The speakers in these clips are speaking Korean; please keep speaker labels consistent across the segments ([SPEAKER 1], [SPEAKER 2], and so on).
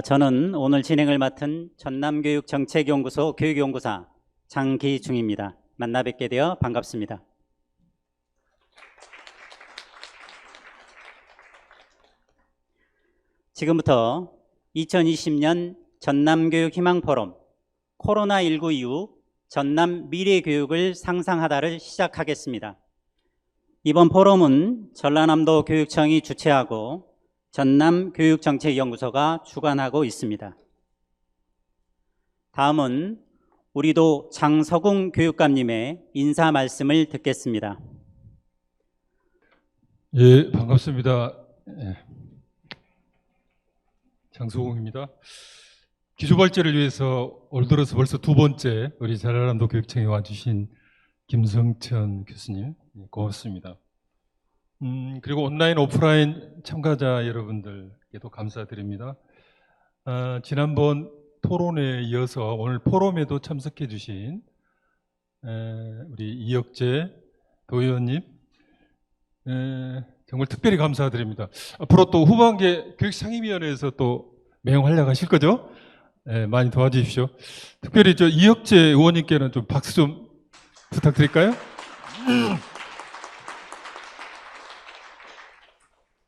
[SPEAKER 1] 저는 오늘 진행을 맡은 전남교육정책연구소 교육연구사 장기중입니다. 만나 뵙게 되어 반갑습니다. 지금부터 2020년 전남교육희망포럼 코로나19 이후 전남 미래교육을 상상하다를 시작하겠습니다. 이번 포럼은 전라남도 교육청이 주최하고 전남교육정책연구소가 주관하고 있습니다. 다음은 우리도 장서궁 교육감님의 인사 말씀을 듣겠습니다.
[SPEAKER 2] 예, 반갑습니다. 장서궁입니다. 기초발전을 위해서 올 들어서 벌써 두 번째 우리 전라남도 교육청에 와주신 김성천 교수님 고맙습니다. 그리고 온라인 오프라인 참가자 여러분들께도 감사드립니다. 지난번 토론회에 이어서 오늘 포럼에도 참석해 주신 우리 이혁재 도의원님 정말 특별히 감사드립니다. 앞으로 또 후반기에 교육상임위원회에서 또 맹활약하실 거죠? 많이 도와주십시오. 특별히 저 이혁재 의원님께는 좀 박수 좀 부탁드릴까요?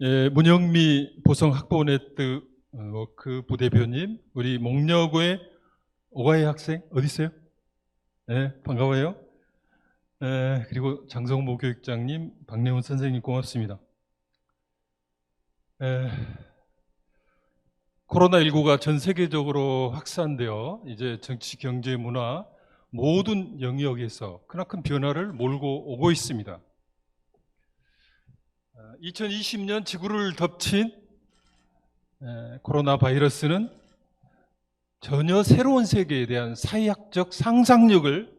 [SPEAKER 2] 예, 문영미 보성학부네트 그 부대표님, 우리 목려구의 오가희 학생 어디 있어요? 네, 반가워요. 그리고 장성모 교육장님, 박래훈 선생님 고맙습니다. 코로나19가 전 세계적으로 확산되어 이제 정치, 경제, 문화 모든 영역에서 크나큰 변화를 몰고 오고 있습니다. 2020년 지구를 덮친 코로나 바이러스는 전혀 새로운 세계에 대한 사회학적 상상력을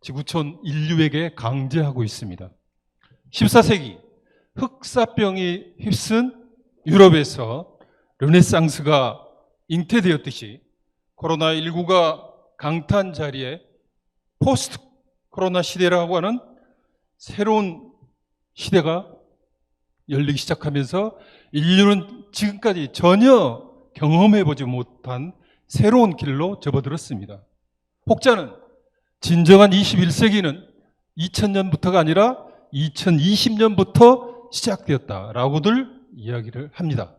[SPEAKER 2] 지구촌 인류에게 강제하고 있습니다. 14세기 흑사병이 휩쓴 유럽에서 르네상스가 잉태되었듯이 코로나19가 강탄 자리에 포스트 코로나 시대라고 하는 새로운 시대가 열리기 시작하면서 인류는 지금까지 전혀 경험해보지 못한 새로운 길로 접어들었습니다. 혹자는 진정한 21세기는 2000년부터가 아니라 2020년부터 시작되었다라고들 이야기를 합니다.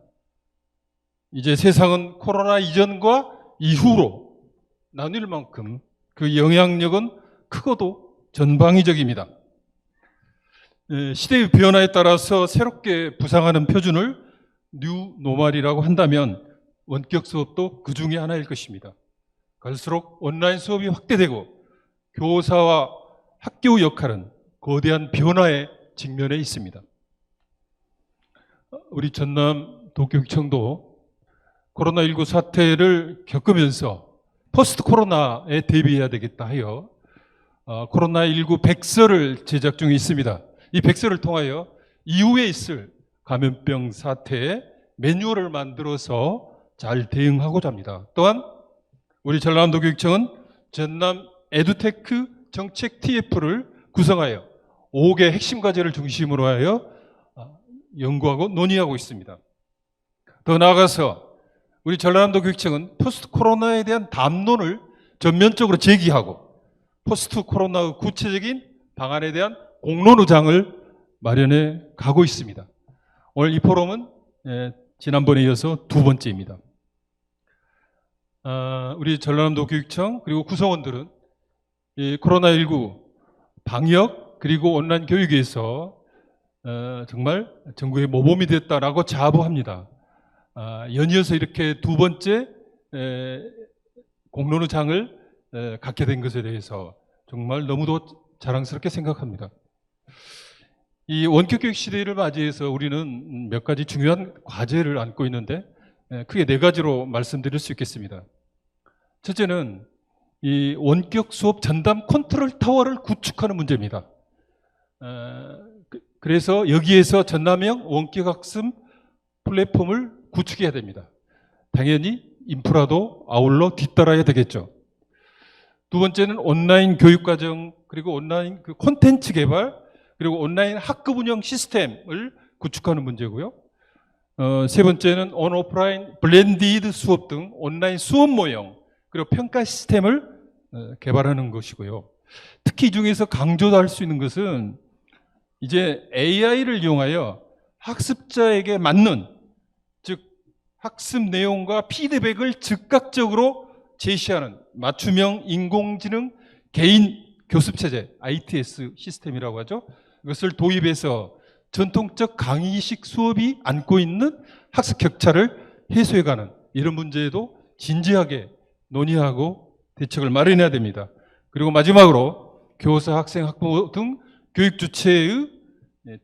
[SPEAKER 2] 이제 세상은 코로나 이전과 이후로 나뉠 만큼 그 영향력은 크고도 전방위적입니다. 시대의 변화에 따라서 새롭게 부상하는 표준을 뉴 노멀이라고 한다면 원격 수업도 그 중에 하나일 것입니다. 갈수록 온라인 수업이 확대되고 교사와 학교 역할은 거대한 변화에 직면해 있습니다. 우리 전남도교육청도 코로나19 사태를 겪으면서 포스트 코로나에 대비해야 되겠다 하여 코로나19 백서를 제작 중에 있습니다. 이 백서를 통하여 이후에 있을 감염병 사태에 매뉴얼을 만들어서 잘 대응하고자 합니다. 또한 우리 전라남도 교육청은 전남 에듀테크 정책 TF를 구성하여 5개 핵심 과제를 중심으로 하여 연구하고 논의하고 있습니다. 더 나아가서 우리 전라남도 교육청은 포스트 코로나에 대한 담론을 전면적으로 제기하고 포스트 코로나의 구체적인 방안에 대한 공론의장을 마련해 가고 있습니다. 오늘 이 포럼은 지난번에 이어서 두 번째입니다. 우리 전라남도 교육청 그리고 구성원들은 이 코로나19 방역 그리고 온라인 교육에서 정말 전국의 모범이 됐다라고 자부합니다. 연이어서 이렇게 두 번째 공론의장을 갖게 된 것에 대해서 정말 너무도 자랑스럽게 생각합니다. 이 원격교육 시대를 맞이해서 우리는 몇 가지 중요한 과제를 안고 있는데 크게 네 가지로 말씀드릴 수 있겠습니다. 첫째는 이 원격 수업 전담 컨트롤 타워를 구축하는 문제입니다. 그래서 여기에서 전남형 원격 학습 플랫폼을 구축해야 됩니다. 당연히 인프라도 아울러 뒤따라야 되겠죠. 두 번째는 온라인 교육과정 그리고 온라인 그 콘텐츠 개발 그리고 온라인 학급 운영 시스템을 구축하는 문제고요. 세 번째는 온 오프라인 블렌디드 수업 등 온라인 수업 모형 그리고 평가 시스템을 개발하는 것이고요. 특히 이 중에서 강조할 수 있는 것은 이제 AI를 이용하여 학습자에게 맞는, 즉 학습 내용과 피드백을 즉각적으로 제시하는 맞춤형 인공지능 개인 교습체제 ITS 시스템이라고 하죠. 이것을 도입해서 전통적 강의식 수업이 안고 있는 학습 격차를 해소해가는 이런 문제에도 진지하게 논의하고 대책을 마련해야 됩니다. 그리고 마지막으로 교사, 학생, 학부모 등 교육 주체의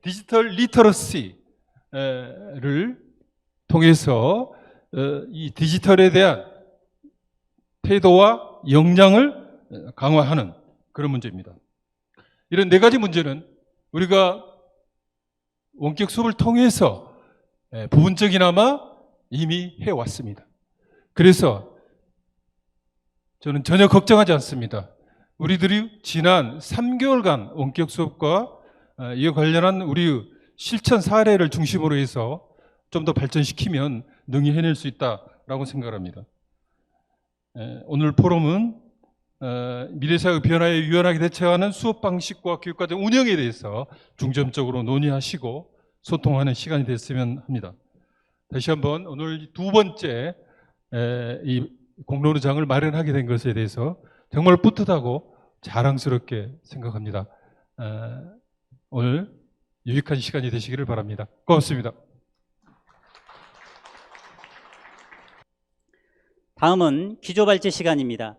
[SPEAKER 2] 디지털 리터러시를 통해서 이 디지털에 대한 태도와 역량을 강화하는 그런 문제입니다. 이런 네 가지 문제는 우리가 원격 수업을 통해서 부분적이나마 이미 해왔습니다. 그래서 저는 전혀 걱정하지 않습니다. 우리들이 지난 3개월간 원격 수업과 이에 관련한 우리 실천 사례를 중심으로 해서 좀 더 발전시키면 능히 해낼 수 있다라고 생각합니다. 오늘 포럼은 미래사회 변화에 유연하게 대처하는 수업 방식과 교육과정 운영에 대해서 중점적으로 논의하시고 소통하는 시간이 됐으면 합니다. 다시 한번 오늘 두 번째 이 공론장을 마련하게 된 것에 대해서 정말 뿌듯하고 자랑스럽게 생각합니다. 오늘 유익한 시간이 되시기를 바랍니다. 고맙습니다.
[SPEAKER 1] 다음은 기조발제 시간입니다.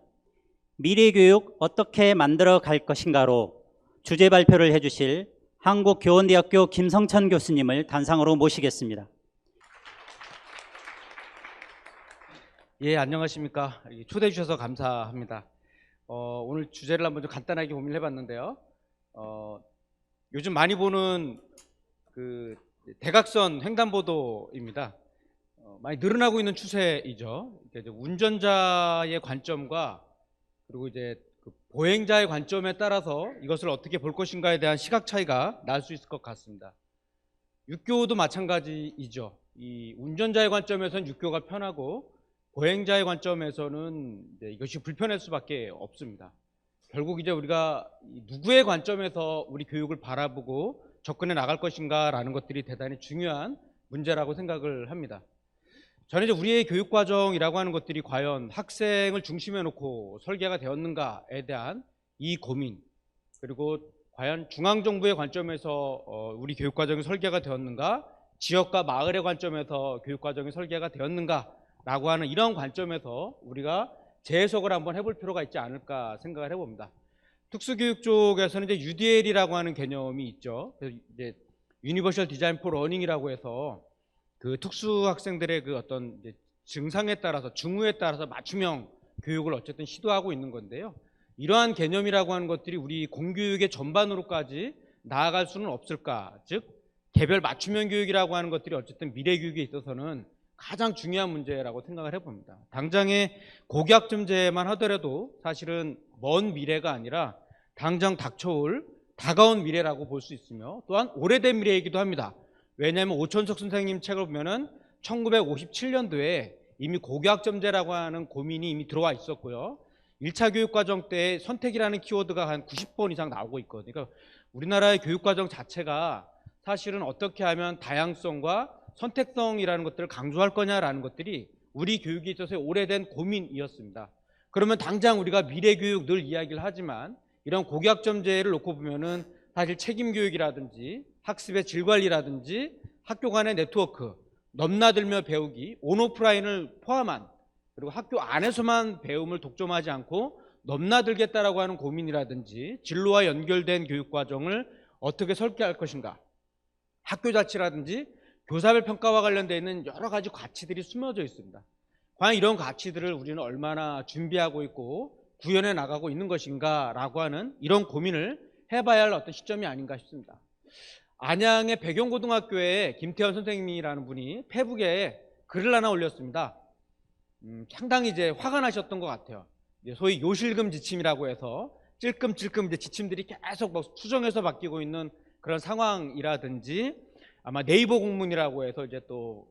[SPEAKER 1] 미래교육 어떻게 만들어 갈 것인가로 주제 발표를 해주실 한국교원대학교 김성천 교수님을 단상으로 모시겠습니다.
[SPEAKER 3] 예, 안녕하십니까. 초대해 주셔서 감사합니다. 오늘 주제를 한번 좀 간단하게 고민을 해봤는데요. 요즘 많이 보는 그 대각선 횡단보도입니다. 많이 늘어나고 있는 추세이죠. 이제 운전자의 관점과 그리고 이제 그 보행자의 관점에 따라서 이것을 어떻게 볼 것인가에 대한 시각 차이가 날 수 있을 것 같습니다. 육교도 마찬가지이죠. 이 운전자의 관점에서는 육교가 편하고 보행자의 관점에서는 이것이 불편할 수밖에 없습니다. 결국 이제 우리가 누구의 관점에서 우리 교육을 바라보고 접근해 나갈 것인가라는 것들이 대단히 중요한 문제라고 생각을 합니다. 저는 이제 우리의 교육 과정이라고 하는 것들이 과연 학생을 중심에 놓고 설계가 되었는가에 대한 이 고민, 그리고 과연 중앙정부의 관점에서 우리 교육 과정이 설계가 되었는가, 지역과 마을의 관점에서 교육 과정이 설계가 되었는가라고 하는 이런 관점에서 우리가 재해석을 한번 해볼 필요가 있지 않을까 생각을 해봅니다. 특수교육 쪽에서는 이제 UDL이라고 하는 개념이 있죠. 그래서 이제 유니버셜 디자인 포 러닝이라고 해서 그 특수 학생들의 그 어떤 이제 증상에 따라서 증후에 따라서 맞춤형 교육을 어쨌든 시도하고 있는 건데요. 이러한 개념이라고 하는 것들이 우리 공교육의 전반으로까지 나아갈 수는 없을까? 즉 개별 맞춤형 교육이라고 하는 것들이 어쨌든 미래 교육에 있어서는 가장 중요한 문제라고 생각을 해봅니다. 당장의 고교학점제만 하더라도 사실은 먼 미래가 아니라 당장 닥쳐올 다가온 미래라고 볼 수 있으며 또한 오래된 미래이기도 합니다. 왜냐하면 오천석 선생님 책을 보면은 1957년도에 이미 고교학점제라고 하는 고민이 이미 들어와 있었고요. 1차 교육과정 때 선택이라는 키워드가 한 90번 이상 나오고 있거든요. 그러니까 우리나라의 교육과정 자체가 사실은 어떻게 하면 다양성과 선택성이라는 것들을 강조할 거냐라는 것들이 우리 교육에 있어서의 오래된 고민이었습니다. 그러면 당장 우리가 미래교육 늘 이야기를 하지만 이런 고교학점제를 놓고 보면은 사실 책임교육이라든지 학습의 질관리라든지 학교 간의 네트워크, 넘나들며 배우기, 온오프라인을 포함한 그리고 학교 안에서만 배움을 독점하지 않고 넘나들겠다라고 하는 고민이라든지 진로와 연결된 교육과정을 어떻게 설계할 것인가, 학교 자치라든지 교사별 평가와 관련되어 있는 여러 가지 가치들이 숨어져 있습니다. 과연 이런 가치들을 우리는 얼마나 준비하고 있고 구현해 나가고 있는 것인가라고 하는 이런 고민을 해봐야 할 어떤 시점이 아닌가 싶습니다. 안양의 백용고등학교에 김태현 선생님이라는 분이 페북에 글을 하나 올렸습니다. 상당히 이제 화가 나셨던 것 같아요. 소위 요실금 지침이라고 해서 찔끔찔끔 이제 지침들이 계속 막 수정해서 바뀌고 있는 그런 상황이라든지 아마 네이버 공문이라고 해서 이제 또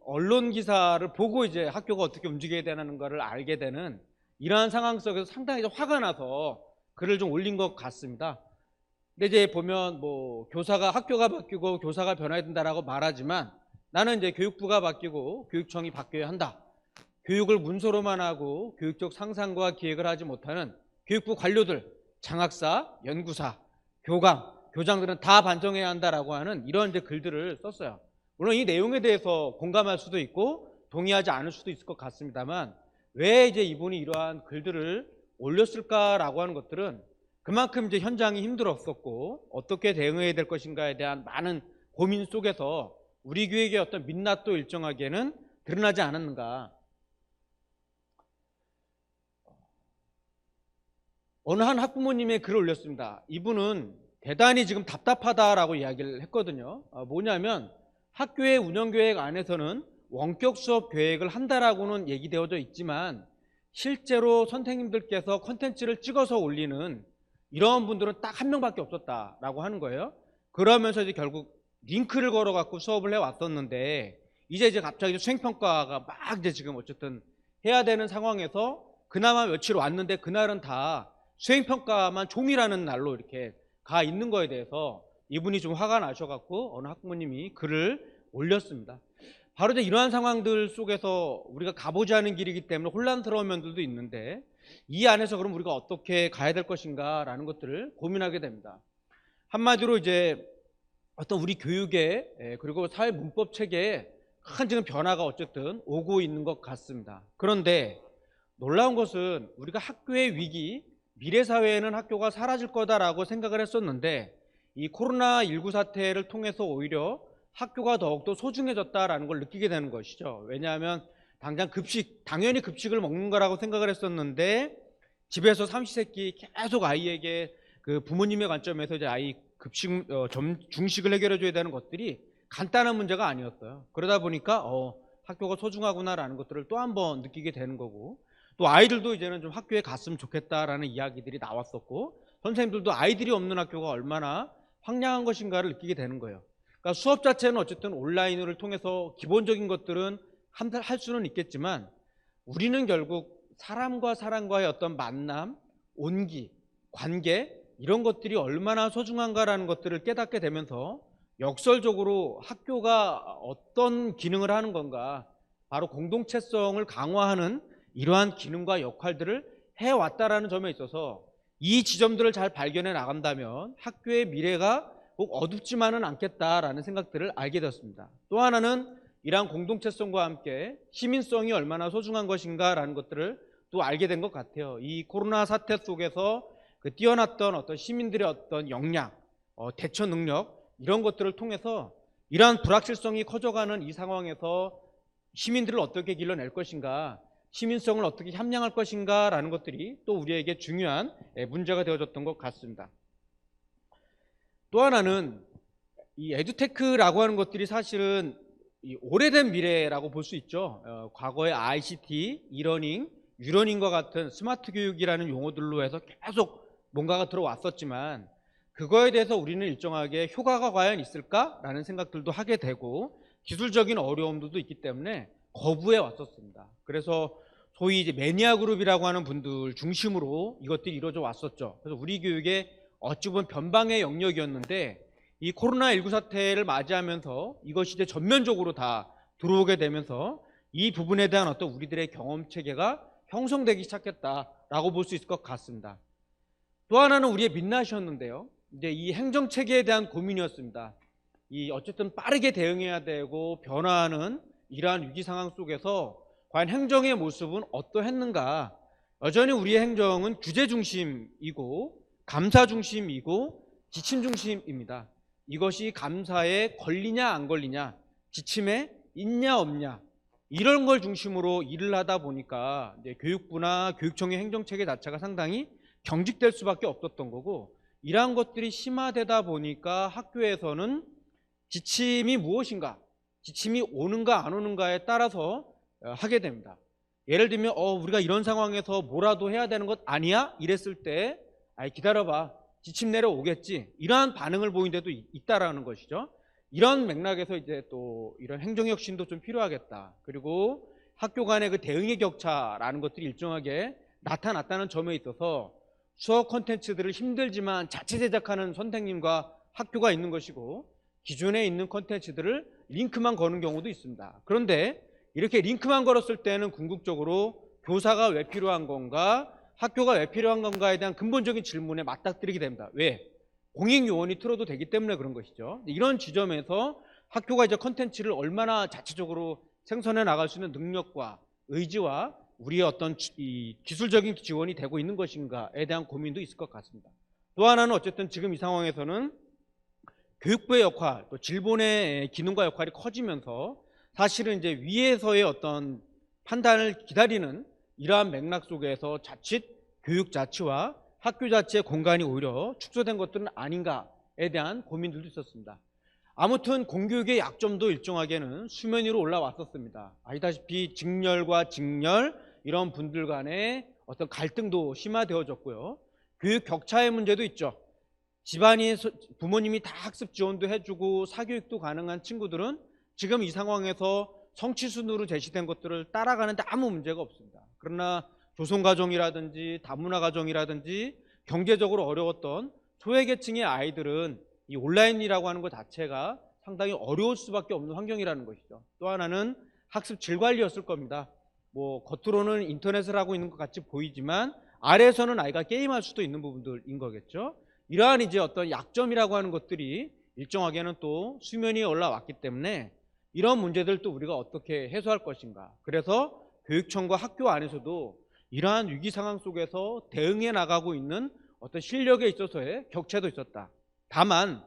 [SPEAKER 3] 언론 기사를 보고 이제 학교가 어떻게 움직여야 되는 거를 알게 되는 이러한 상황 속에서 상당히 좀 화가 나서 글을 좀 올린 것 같습니다. 근데 이제 보면 뭐 학교가 바뀌고 교사가 변해야 된다라고 말하지만 나는 이제 교육부가 바뀌고 교육청이 바뀌어야 한다. 교육을 문서로만 하고 교육적 상상과 기획을 하지 못하는 교육부 관료들, 장학사, 연구사, 교감, 교장들은 다 반성해야 한다라고 하는 이런 이제 글들을 썼어요. 물론 이 내용에 대해서 공감할 수도 있고 동의하지 않을 수도 있을 것 같습니다만 왜 이제 이분이 이러한 글들을 올렸을까라고 하는 것들은 그만큼 이제 현장이 힘들었었고 어떻게 대응해야 될 것인가에 대한 많은 고민 속에서 우리 교육의 어떤 민낯도 일정하게는 드러나지 않았는가. 어느 한 학부모님의 글을 올렸습니다. 이분은 대단히 지금 답답하다라고 이야기를 했거든요. 뭐냐면 학교의 운영계획 안에서는 원격 수업 계획을 한다라고는 얘기되어져 있지만 실제로 선생님들께서 콘텐츠를 찍어서 올리는 이런 분들은 딱 한 명밖에 없었다라고 하는 거예요. 그러면서 이제 결국 링크를 걸어갖고 수업을 해왔었는데 이제 갑자기 수행평가가 막 이제 지금 어쨌든 해야 되는 상황에서 그나마 며칠 왔는데 그날은 다 수행평가만 종이라는 날로 이렇게 가 있는 거에 대해서 이분이 좀 화가 나셔갖고 어느 학부모님이 글을 올렸습니다. 바로 이제 이러한 상황들 속에서 우리가 가보지 않은 길이기 때문에 혼란스러운 면들도 있는데 이 안에서 그럼 우리가 어떻게 가야 될 것인가 라는 것들을 고민하게 됩니다. 한마디로 이제 어떤 우리 교육에 그리고 사회 문법 체계에 큰 지금 변화가 어쨌든 오고 있는 것 같습니다. 그런데 놀라운 것은 우리가 학교의 위기, 미래 사회에는 학교가 사라질 거다라고 생각을 했었는데 이 코로나19 사태를 통해서 오히려 학교가 더욱더 소중해졌다라는 걸 느끼게 되는 것이죠. 왜냐하면 당장 당연히 급식을 먹는 거라고 생각을 했었는데 집에서 삼시세끼 계속 아이에게 그 부모님의 관점에서 이제 아이 중식을 해결해 줘야 되는 것들이 간단한 문제가 아니었어요. 그러다 보니까 학교가 소중하구나라는 것들을 또 한 번 느끼게 되는 거고 또 아이들도 이제는 좀 학교에 갔으면 좋겠다라는 이야기들이 나왔었고 선생님들도 아이들이 없는 학교가 얼마나 황량한 것인가를 느끼게 되는 거예요. 그러니까 수업 자체는 어쨌든 온라인을 통해서 기본적인 것들은 할 수는 있겠지만 우리는 결국 사람과 사람과의 어떤 만남, 온기, 관계 이런 것들이 얼마나 소중한가라는 것들을 깨닫게 되면서 역설적으로 학교가 어떤 기능을 하는 건가 바로 공동체성을 강화하는 이러한 기능과 역할들을 해왔다라는 점에 있어서 이 지점들을 잘 발견해 나간다면 학교의 미래가 꼭 어둡지만은 않겠다라는 생각들을 알게 되었습니다. 또 하나는 이러한 공동체성과 함께 시민성이 얼마나 소중한 것인가라는 것들을 또 알게 된 것 같아요. 이 코로나 사태 속에서 그 뛰어났던 어떤 시민들의 어떤 역량, 대처 능력 이런 것들을 통해서 이러한 불확실성이 커져가는 이 상황에서 시민들을 어떻게 길러낼 것인가, 시민성을 어떻게 함양할 것인가라는 것들이 또 우리에게 중요한 문제가 되어졌던 것 같습니다. 또 하나는 이 에듀테크라고 하는 것들이 사실은 이 오래된 미래라고 볼 수 있죠. 과거의 ICT, 이러닝, 유러닝과 같은 스마트 교육이라는 용어들로 해서 계속 뭔가가 들어왔었지만 그거에 대해서 우리는 일정하게 효과가 과연 있을까라는 생각들도 하게 되고 기술적인 어려움들도 있기 때문에 거부해 왔었습니다. 그래서 소위 이제 매니아 그룹이라고 하는 분들 중심으로 이것들이 이루어져 왔었죠. 그래서 우리 교육의 어찌 보면 변방의 영역이었는데 이 코로나19 사태를 맞이하면서 이것이 이제 전면적으로 다 들어오게 되면서 이 부분에 대한 어떤 우리들의 경험 체계가 형성되기 시작했다라고 볼 수 있을 것 같습니다. 또 하나는 우리의 민낯이었는데요. 이제 이 행정 체계에 대한 고민이었습니다. 이 어쨌든 빠르게 대응해야 되고 변화하는 이러한 위기 상황 속에서 과연 행정의 모습은 어떠했는가? 여전히 우리의 행정은 규제 중심이고 감사 중심이고 지침 중심입니다. 이것이 감사에 걸리냐 안 걸리냐, 지침에 있냐 없냐 이런 걸 중심으로 일을 하다 보니까 이제 교육부나 교육청의 행정체계 자체가 상당히 경직될 수밖에 없었던 거고 이러한 것들이 심화되다 보니까 학교에서는 지침이 무엇인가, 지침이 오는가 안 오는가에 따라서 하게 됩니다. 예를 들면 우리가 이런 상황에서 뭐라도 해야 되는 것 아니야? 이랬을 때 기다려봐, 지침 내려오겠지, 이러한 반응을 보인 데도 있다라는 것이죠. 이런 맥락에서 이제 또 이런 행정혁신도 좀 필요하겠다. 그리고 학교 간의 그 대응의 격차라는 것들이 일정하게 나타났다는 점에 있어서 수업 콘텐츠들을 힘들지만 자체 제작하는 선생님과 학교가 있는 것이고, 기존에 있는 콘텐츠들을 링크만 거는 경우도 있습니다. 그런데 이렇게 링크만 걸었을 때는 궁극적으로 교사가 왜 필요한 건가, 학교가 왜 필요한 건가에 대한 근본적인 질문에 맞닥뜨리게 됩니다. 왜? 공익 요원이 틀어도 되기 때문에 그런 것이죠. 이런 지점에서 학교가 이제 콘텐츠를 얼마나 자체적으로 생산해 나갈 수 있는 능력과 의지와 우리의 어떤 이 기술적인 지원이 되고 있는 것인가에 대한 고민도 있을 것 같습니다. 또 하나는 어쨌든 지금 이 상황에서는 교육부의 역할, 또 질본의 기능과 역할이 커지면서 사실은 이제 위에서의 어떤 판단을 기다리는 이러한 맥락 속에서 자칫 교육 자체와 학교 자체의 공간이 오히려 축소된 것들은 아닌가에 대한 고민들도 있었습니다. 아무튼 공교육의 약점도 일정하게는 수면 위로 올라왔었습니다. 아시다시피 직렬과 직렬 이런 분들 간의 어떤 갈등도 심화되어졌고요. 교육 격차의 문제도 있죠. 집안이 부모님이 다 학습 지원도 해주고 사교육도 가능한 친구들은 지금 이 상황에서 성취순으로 제시된 것들을 따라가는데 아무 문제가 없습니다. 그러나 조선가정이라든지 다문화가정이라든지 경제적으로 어려웠던 소외계층의 아이들은 이 온라인이라고 하는 것 자체가 상당히 어려울 수밖에 없는 환경이라는 것이죠. 또 하나는 학습 질 관리였을 겁니다. 뭐 겉으로는 인터넷을 하고 있는 것 같이 보이지만 아래에서는 아이가 게임할 수도 있는 부분들인 거겠죠. 이러한 이제 어떤 약점이라고 하는 것들이 일정하게는 또 수면이 올라왔기 때문에 이런 문제들도 우리가 어떻게 해소할 것인가. 그래서 교육청과 학교 안에서도 이러한 위기 상황 속에서 대응해 나가고 있는 어떤 실력에 있어서의 격차도 있었다. 다만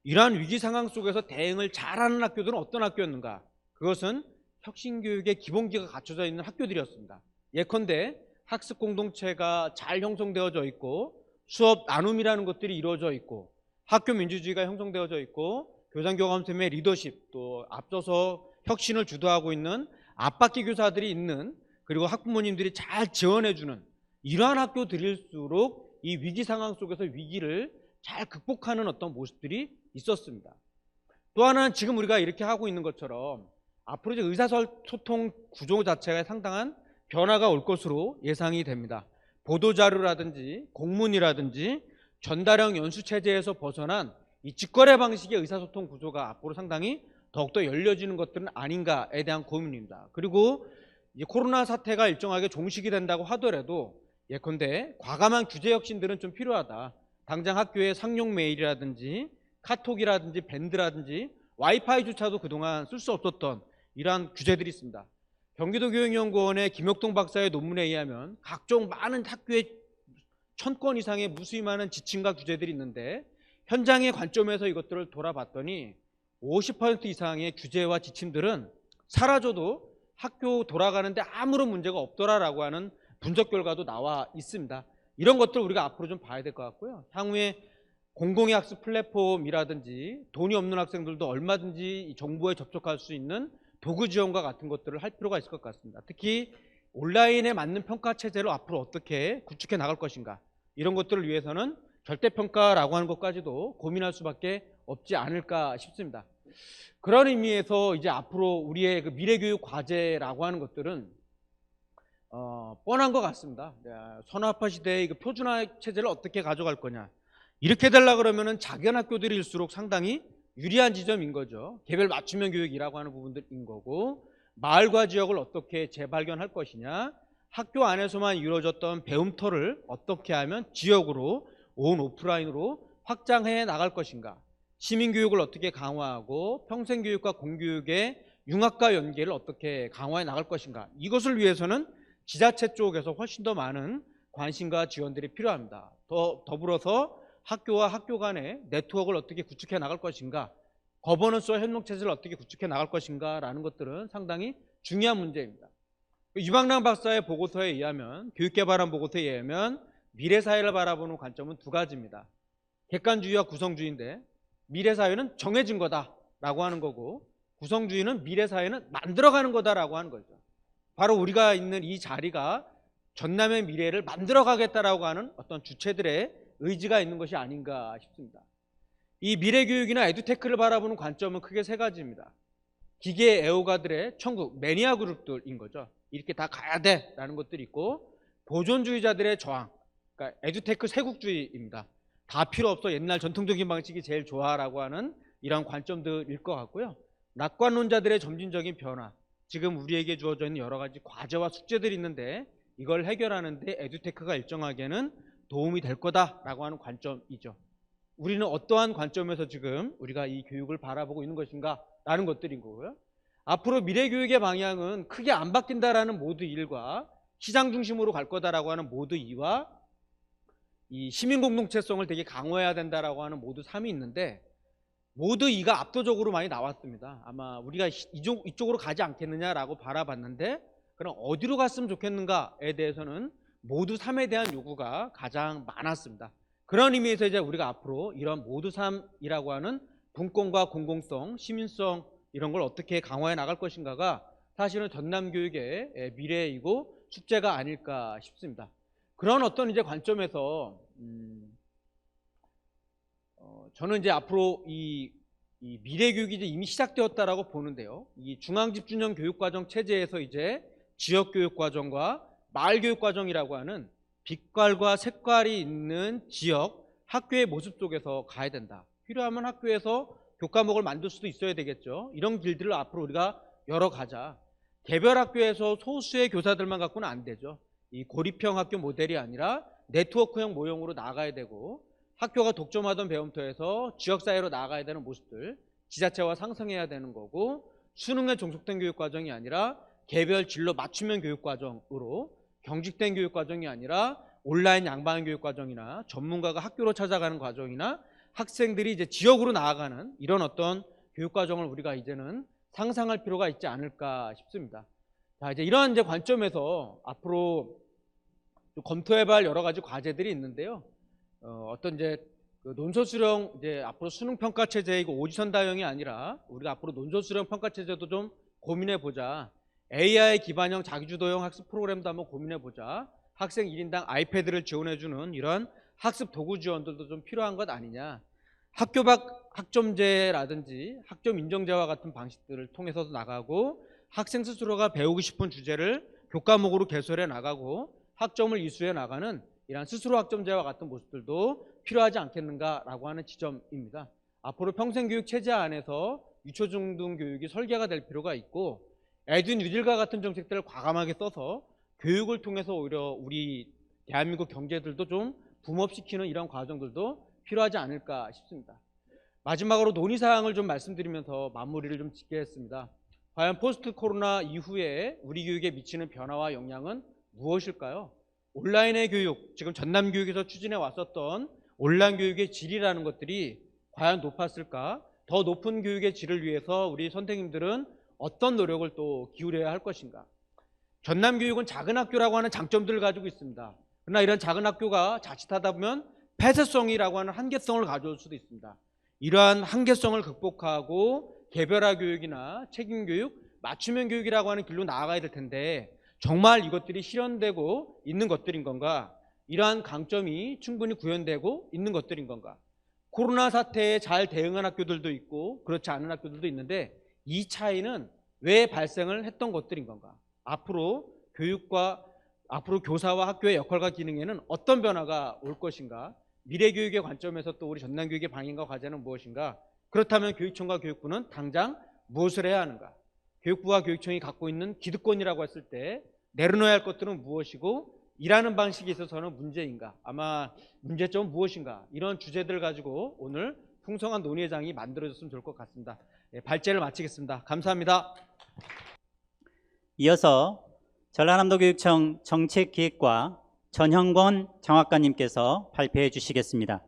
[SPEAKER 3] 이러한 위기 상황 속에서 대응을 잘하는 학교들은 어떤 학교였는가? 그것은 혁신교육의 기본기가 갖춰져 있는 학교들이었습니다. 예컨대 학습 공동체가 잘 형성되어져 있고 수업 나눔이라는 것들이 이루어져 있고 학교 민주주의가 형성되어져 있고 교장교감쌤의 리더십, 또 앞서서 혁신을 주도하고 있는 앞바퀴 교사들이 있는, 그리고 학부모님들이 잘 지원해주는 이러한 학교들일수록 이 위기 상황 속에서 위기를 잘 극복하는 어떤 모습들이 있었습니다. 또 하나는 지금 우리가 이렇게 하고 있는 것처럼 앞으로 이제 의사소통 구조 자체가 상당한 변화가 올 것으로 예상이 됩니다. 보도자료라든지 공문이라든지 전달형 연수체제에서 벗어난 이 직거래 방식의 의사소통 구조가 앞으로 상당히 더욱더 열려지는 것들은 아닌가에 대한 고민입니다. 그리고 이 코로나 사태가 일정하게 종식이 된다고 하더라도 예컨대 과감한 규제 혁신들은 좀 필요하다. 당장 학교에 상용 메일이라든지 카톡이라든지 밴드라든지 와이파이조차도 그동안 쓸 수 없었던 이러한 규제들이 있습니다. 경기도교육연구원의 김혁동 박사의 논문에 의하면 각종 많은 학교에 1000건 이상의 무수히 많은 지침과 규제들이 있는데 현장의 관점에서 이것들을 돌아봤더니 50% 이상의 규제와 지침들은 사라져도 학교 돌아가는데 아무런 문제가 없더라라고 하는 분석 결과도 나와 있습니다. 이런 것들 우리가 앞으로 좀 봐야 될 것 같고요. 향후에 공공의 학습 플랫폼이라든지 돈이 없는 학생들도 얼마든지 정보에 접촉할 수 있는 도구 지원과 같은 것들을 할 필요가 있을 것 같습니다. 특히 온라인에 맞는 평가 체제를 앞으로 어떻게 구축해 나갈 것인가, 이런 것들을 위해서는 절대평가라고 하는 것까지도 고민할 수밖에 없지 않을까 싶습니다. 그런 의미에서 이제 앞으로 우리의 그 미래교육 과제라고 하는 것들은 뻔한 것 같습니다. 선학파 시대의 그 표준화 체제를 어떻게 가져갈 거냐, 이렇게 되려고 그러면은 작은 학교들일수록 상당히 유리한 지점인 거죠. 개별 맞춤형 교육이라고 하는 부분들인 거고, 마을과 지역을 어떻게 재발견할 것이냐, 학교 안에서만 이루어졌던 배움터를 어떻게 하면 지역으로 온 오프라인으로 확장해 나갈 것인가, 시민교육을 어떻게 강화하고 평생교육과 공교육의 융합과 연계를 어떻게 강화해 나갈 것인가, 이것을 위해서는 지자체 쪽에서 훨씬 더 많은 관심과 지원들이 필요합니다. 더불어서 학교와 학교 간의 네트워크를 어떻게 구축해 나갈 것인가, 거버넌스와 협력체제를 어떻게 구축해 나갈 것인가 라는 것들은 상당히 중요한 문제입니다. 유방남 박사의 보고서에 의하면, 교육개발안 보고서에 의하면 미래사회를 바라보는 관점은 두 가지입니다. 객관주의와 구성주의인데, 미래사회는 정해진 거다라고 하는 거고, 구성주의는 미래사회는 만들어가는 거다라고 하는 거죠. 바로 우리가 있는 이 자리가 전남의 미래를 만들어가겠다라고 하는 어떤 주체들의 의지가 있는 것이 아닌가 싶습니다. 이 미래교육이나 에듀테크를 바라보는 관점은 크게 세 가지입니다. 기계 애호가들의 천국, 매니아 그룹들인 거죠. 이렇게 다 가야 돼라는 것들이 있고, 보존주의자들의 저항, 그러니까 에듀테크 세국주의입니다. 다 필요 없어, 옛날 전통적인 방식이 제일 좋아라고 하는 이런 관점들일 것 같고요. 낙관론자들의 점진적인 변화, 지금 우리에게 주어져 있는 여러 가지 과제와 숙제들이 있는데 이걸 해결하는데 에듀테크가 일정하게는 도움이 될 거다라고 하는 관점이죠. 우리는 어떠한 관점에서 지금 우리가 이 교육을 바라보고 있는 것인가 라는 것들인 거고요. 앞으로 미래교육의 방향은 크게 안 바뀐다라는 모두 1과 시장 중심으로 갈 거다라고 하는 모두 2와 이 시민 공동체성을 되게 강화해야 된다라고 하는 모두 3이 있는데, 모두 2가 압도적으로 많이 나왔습니다. 아마 우리가 이쪽으로 가지 않겠느냐라고 바라봤는데, 그럼 어디로 갔으면 좋겠는가에 대해서는 모두 3에 대한 요구가 가장 많았습니다. 그런 의미에서 이제 우리가 앞으로 이런 모두 3이라고 하는 분권과 공공성, 시민성 이런 걸 어떻게 강화해 나갈 것인가가 사실은 전남교육의 미래이고 숙제가 아닐까 싶습니다. 그런 어떤 이제 관점에서 저는 이제 앞으로 이 미래교육이 이제 이미 시작되었다라고 보는데요. 이 중앙집중형 교육과정 체제에서 이제 지역교육과정과 마을교육과정이라고 하는 빛깔과 색깔이 있는 지역 학교의 모습 속에서 가야 된다. 필요하면 학교에서 교과목을 만들 수도 있어야 되겠죠. 이런 길들을 앞으로 우리가 열어가자. 개별 학교에서 소수의 교사들만 갖고는 안 되죠. 이 고립형 학교 모델이 아니라 네트워크형 모형으로 나가야 되고, 학교가 독점하던 배움터에서 지역사회로 나가야 되는 모습들 지자체와 상성해야 되는 거고, 수능에 종속된 교육과정이 아니라 개별 진로 맞춤형 교육과정으로, 경직된 교육과정이 아니라 온라인 양방 교육과정이나 전문가가 학교로 찾아가는 과정이나 학생들이 이제 지역으로 나아가는 이런 어떤 교육과정을 우리가 이제는 상상할 필요가 있지 않을까 싶습니다. 자, 이제 이러한 이제 관점에서 앞으로 검토해볼 여러 가지 과제들이 있는데요. 어떤 이제 그 논술 수령 이제 앞으로 수능 평가 체제이고 오디션 다형이 아니라 우리가 앞으로 논술 수령 평가 체제도 좀 고민해 보자. AI 기반형 자기주도형 학습 프로그램도 한번 고민해 보자. 학생 1인당 아이패드를 지원해 주는 이런 학습 도구 지원들도 좀 필요한 것 아니냐. 학교 밖 학점제라든지 학점 인정제와 같은 방식들을 통해서도 나가고, 학생 스스로가 배우고 싶은 주제를 교과목으로 개설해 나가고 학점을 이수해 나가는 이런 스스로 학점제와 같은 모습들도 필요하지 않겠는가라고 하는 지점입니다. 앞으로 평생교육 체제 안에서 유초중등 교육이 설계가 될 필요가 있고, 에듀뉴딜과 같은 정책들을 과감하게 써서 교육을 통해서 오히려 우리 대한민국 경제들도 좀 붐업시키는 이런 과정들도 필요하지 않을까 싶습니다. 마지막으로 논의사항을 좀 말씀드리면서 마무리를 좀 짓겠습니다. 과연 포스트 코로나 이후에 우리 교육에 미치는 변화와 영향은 무엇일까요? 온라인의 교육, 지금 전남교육에서 추진해 왔었던 온라인 교육의 질이라는 것들이 과연 높았을까? 더 높은 교육의 질을 위해서 우리 선생님들은 어떤 노력을 또 기울여야 할 것인가? 전남교육은 작은 학교라고 하는 장점들을 가지고 있습니다. 그러나 이런 작은 학교가 자칫하다 보면 폐쇄성이라고 하는 한계성을 가져올 수도 있습니다. 이러한 한계성을 극복하고 개별화 교육이나 책임교육, 맞춤형 교육이라고 하는 길로 나아가야 될 텐데, 정말 이것들이 실현되고 있는 것들인 건가? 이러한 강점이 충분히 구현되고 있는 것들인 건가? 코로나 사태에 잘 대응한 학교들도 있고 그렇지 않은 학교들도 있는데, 이 차이는 왜 발생을 했던 것들인 건가? 앞으로 교사와 학교의 역할과 기능에는 어떤 변화가 올 것인가? 미래교육의 관점에서 또 우리 전남교육의 방향과 과제는 무엇인가? 그렇다면 교육청과 교육부는 당장 무엇을 해야 하는가? 교육부와 교육청이 갖고 있는 기득권이라고 했을 때 내려놓아야 할 것들은 무엇이고, 일하는 방식에 있어서는 문제인가? 아마 문제점은 무엇인가? 이런 주제들을 가지고 오늘 풍성한 논의회장이 만들어졌으면 좋을 것 같습니다. 발제를 마치겠습니다. 감사합니다.
[SPEAKER 1] 이어서 전라남도교육청 정책기획과 전형권 장학관님께서 발표해 주시겠습니다.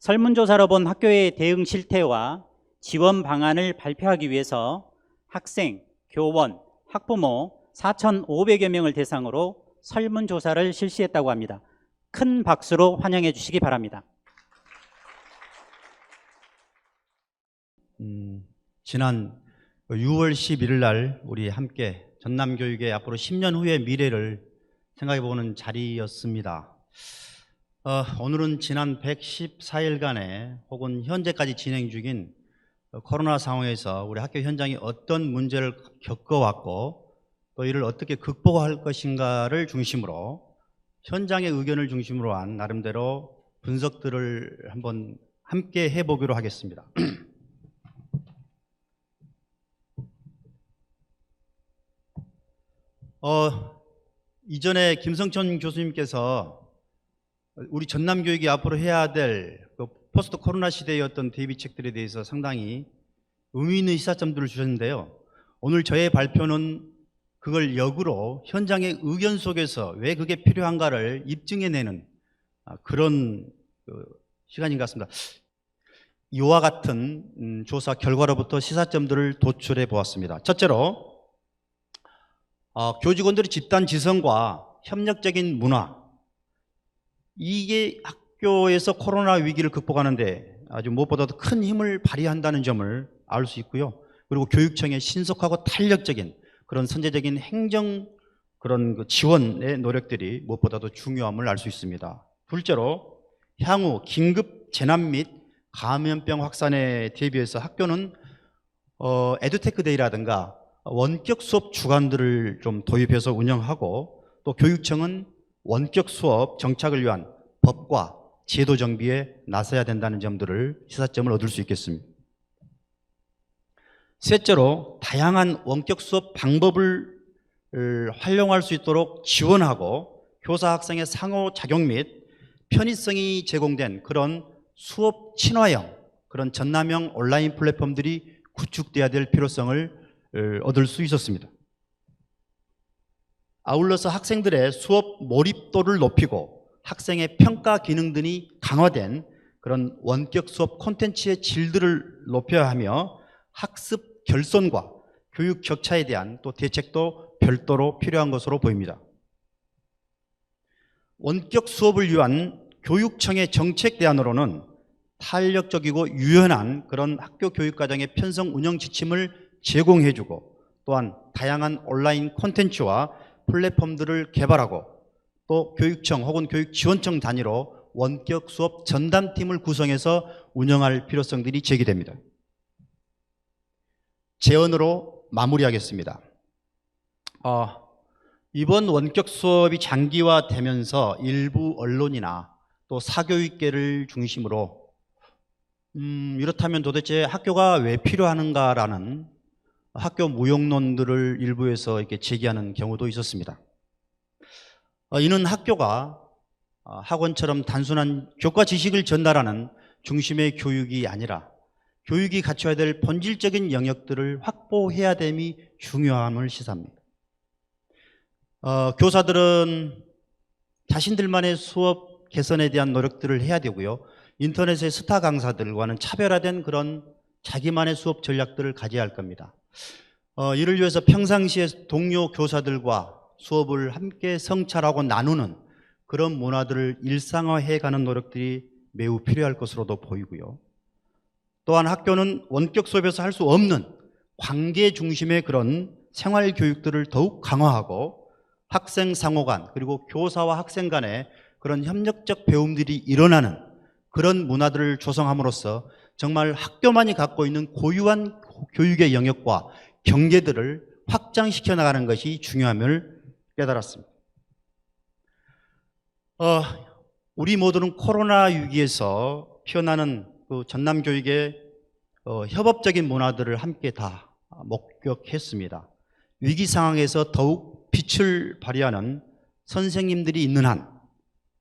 [SPEAKER 1] 설문조사로 본 학교의 대응 실태와 지원 방안을 발표하기 위해서 학생, 교원, 학부모 4,500여 명을 대상으로 설문조사를 실시했다고 합니다. 큰 박수로 환영해 주시기 바랍니다.
[SPEAKER 4] 지난 6월 11일 날 우리 함께 전남교육의 앞으로 10년 후의 미래를 생각해보는 자리였습니다. 오늘은 지난 114일간의 혹은 현재까지 진행 중인 코로나 상황에서 우리 학교 현장이 어떤 문제를 겪어왔고 또 이를 어떻게 극복할 것인가를 중심으로 현장의 의견을 중심으로 한 나름대로 분석들을 한번 함께 해보기로 하겠습니다. 이전에 김성천 교수님께서 우리 전남교육이 앞으로 해야 될 포스트 코로나 시대의 어떤 대비책들에 대해서 상당히 의미 있는 시사점들을 주셨는데요. 오늘 저의 발표는 그걸 역으로 현장의 의견 속에서 왜 그게 필요한가를 입증해내는 그런 시간인 것 같습니다. 이와 같은 조사 결과로부터 시사점들을 도출해 보았습니다. 첫째로 교직원들의 집단 지성과 협력적인 문화, 이게 학교에서 코로나 위기를 극복하는데 아주 무엇보다도 큰 힘을 발휘한다는 점을 알 수 있고요. 그리고 교육청의 신속하고 탄력적인 그런 선제적인 행정 그런 지원의 노력들이 무엇보다도 중요함을 알 수 있습니다. 둘째로 향후 긴급 재난 및 감염병 확산에 대비해서 학교는 에듀테크 데이라든가 원격 수업 주간들을 좀 도입해서 운영하고 또 교육청은 원격 수업 정착을 위한 법과 제도 정비에 나서야 된다는 점들을 시사점을 얻을 수 있겠습니다. 셋째로 다양한 원격 수업 방법을 활용할 수 있도록 지원하고 교사 학생의 상호작용 및 편의성이 제공된 그런 수업 친화형, 그런 전남형 온라인 플랫폼들이 구축돼야 될 필요성을 얻을 수 있었습니다. 아울러서 학생들의 수업 몰입도를 높이고 학생의 평가 기능 등이 강화된 그런 원격 수업 콘텐츠의 질들을 높여야 하며 학습 결손과 교육 격차에 대한 또 대책도 별도로 필요한 것으로 보입니다. 원격 수업을 위한 교육청의 정책 대안으로는 탄력적이고 유연한 그런 학교 교육 과정의 편성 운영 지침을 제공해주고 또한 다양한 온라인 콘텐츠와 플랫폼들을 개발하고 또 교육청 혹은 교육지원청 단위로 원격 수업 전담팀을 구성해서 운영할 필요성들이 제기됩니다. 제언으로 마무리하겠습니다. 이번 원격 수업이 장기화되면서 일부 언론이나 또 사교육계를 중심으로 이렇다면 도대체 학교가 왜 필요한가라는 학교 무용론들을 일부에서 이렇게 제기하는 경우도 있었습니다. 이는 학교가 학원처럼 단순한 교과 지식을 전달하는 중심의 교육이 아니라 교육이 갖춰야 될 본질적인 영역들을 확보해야 됨이 중요함을 시사합니다. 교사들은 자신들만의 수업 개선에 대한 노력들을 해야 되고요. 인터넷의 스타 강사들과는 차별화된 그런 자기만의 수업 전략들을 가져야 할 겁니다. 이를 위해서 평상시에 동료 교사들과 수업을 함께 성찰하고 나누는 그런 문화들을 일상화해가는 노력들이 매우 필요할 것으로도 보이고요. 또한 학교는 원격 수업에서 할 수 없는 관계 중심의 그런 생활 교육들을 더욱 강화하고 학생 상호 간 그리고 교사와 학생 간의 그런 협력적 배움들이 일어나는 그런 문화들을 조성함으로써 정말 학교만이 갖고 있는 고유한 교육의 영역과 경계들을 확장시켜 나가는 것이 중요함을 깨달았습니다. 우리 모두는 코로나 위기에서 피어나는 그 전남교육의 협업적인 문화들을 함께 다 목격했습니다. 위기 상황에서 더욱 빛을 발휘하는 선생님들이 있는 한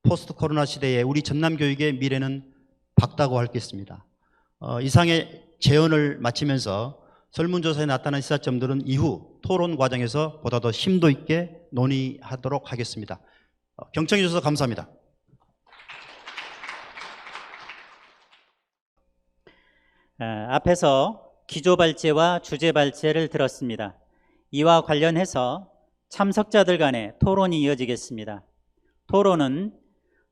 [SPEAKER 4] 포스트 코로나 시대에 우리 전남교육의 미래는 밝다고 할 게 있습니다. 이상의 제언을 마치면서 설문조사에 나타난 시사점들은 이후 토론 과정에서 보다 더 심도 있게 논의하도록 하겠습니다. 경청해 주셔서 감사합니다.
[SPEAKER 1] 앞에서 기조 발제와 주제 발제를 들었습니다. 이와 관련해서 참석자들 간의 토론이 이어지겠습니다. 토론은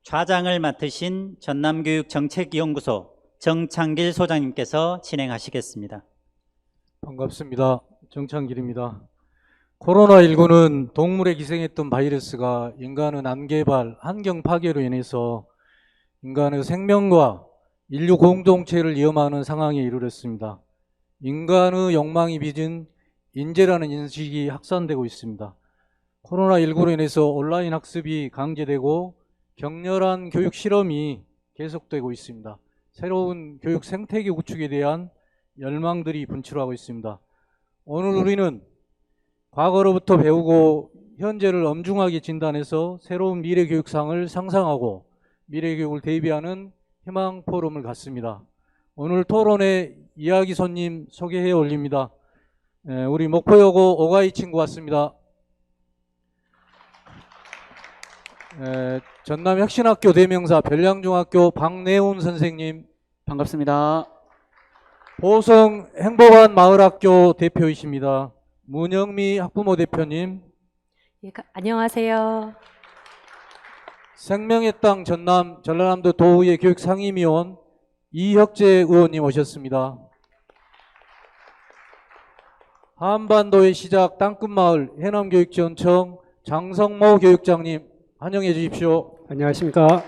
[SPEAKER 1] 좌장을 맡으신 전남교육정책연구소 정창길 소장님께서 진행하시겠습니다.
[SPEAKER 5] 반갑습니다. 정창길입니다. 코로나19는 동물에 기생했던 바이러스가 인간의 암개발, 환경 파괴로 인해서 인간의 생명과 인류 공동체를 위험하는 상황에 이르렀습니다. 인간의 욕망이 빚은 인재라는 인식이 확산되고 있습니다. 코로나19로 인해서 온라인 학습이 강제되고 격렬한 교육 실험이 계속되고 있습니다. 새로운 교육 생태계 구축에 대한 열망들이 분출하고 있습니다. 오늘 우리는 과거로부터 배우고 현재를 엄중하게 진단해서 새로운 미래 교육상을 상상하고 미래 교육을 대비하는 희망 포럼을 갖습니다. 오늘 토론회 이야기 손님 소개해 올립니다. 우리 목포여고 오가희 친구 왔습니다. 전남 혁신학교 대명사 별량중학교 박내훈 선생님,
[SPEAKER 6] 반갑습니다.
[SPEAKER 5] 보성 행복한 마을학교 대표이십니다. 문영미 학부모 대표님,
[SPEAKER 7] 예, 안녕하세요.
[SPEAKER 5] 생명의 땅 전남 전라남도 도의회 교육상임위원 이혁재 의원님 오셨습니다. 한반도의 시작 땅끝마을 해남교육지원청 장성모 교육장님 환영해 주십시오.
[SPEAKER 6] 안녕하십니까.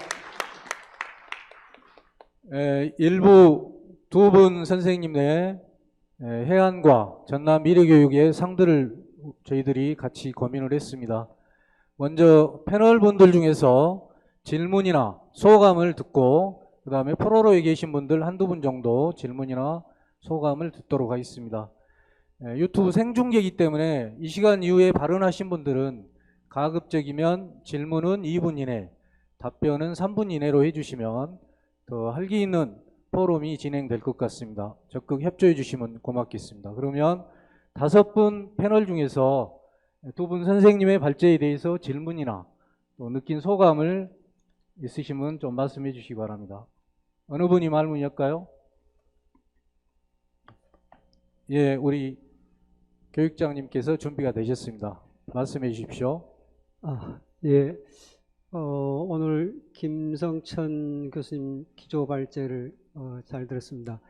[SPEAKER 5] 일부 두 분 선생님 내 해안과 전남 미래교육의 상들을 저희들이 같이 고민을 했습니다. 먼저 패널 분들 중에서 질문이나 소감을 듣고 그 다음에 프로로에 계신 분들 한두 분 정도 질문이나 소감을 듣도록 하겠습니다. 유튜브 생중계이기 때문에 이 시간 이후에 발언하신 분들은 가급적이면 질문은 2분 이내, 답변은 3분 이내로 해주시면 더 활기 있는 포럼이 진행될 것 같습니다. 적극 협조해 주시면 고맙겠습니다. 그러면 5분 패널 중에서 2분 선생님의 발제에 대해서 질문이나 또 느낀 소감을 있으시면 좀 말씀해 주시기 바랍니다. 어느 분이 말문이 할까요? 예, 우리 교육장님께서 준비가 되셨습니다. 말씀해 주십시오.
[SPEAKER 6] 예. 오늘 김성천 교수님 기조 발제를 잘 들었습니다.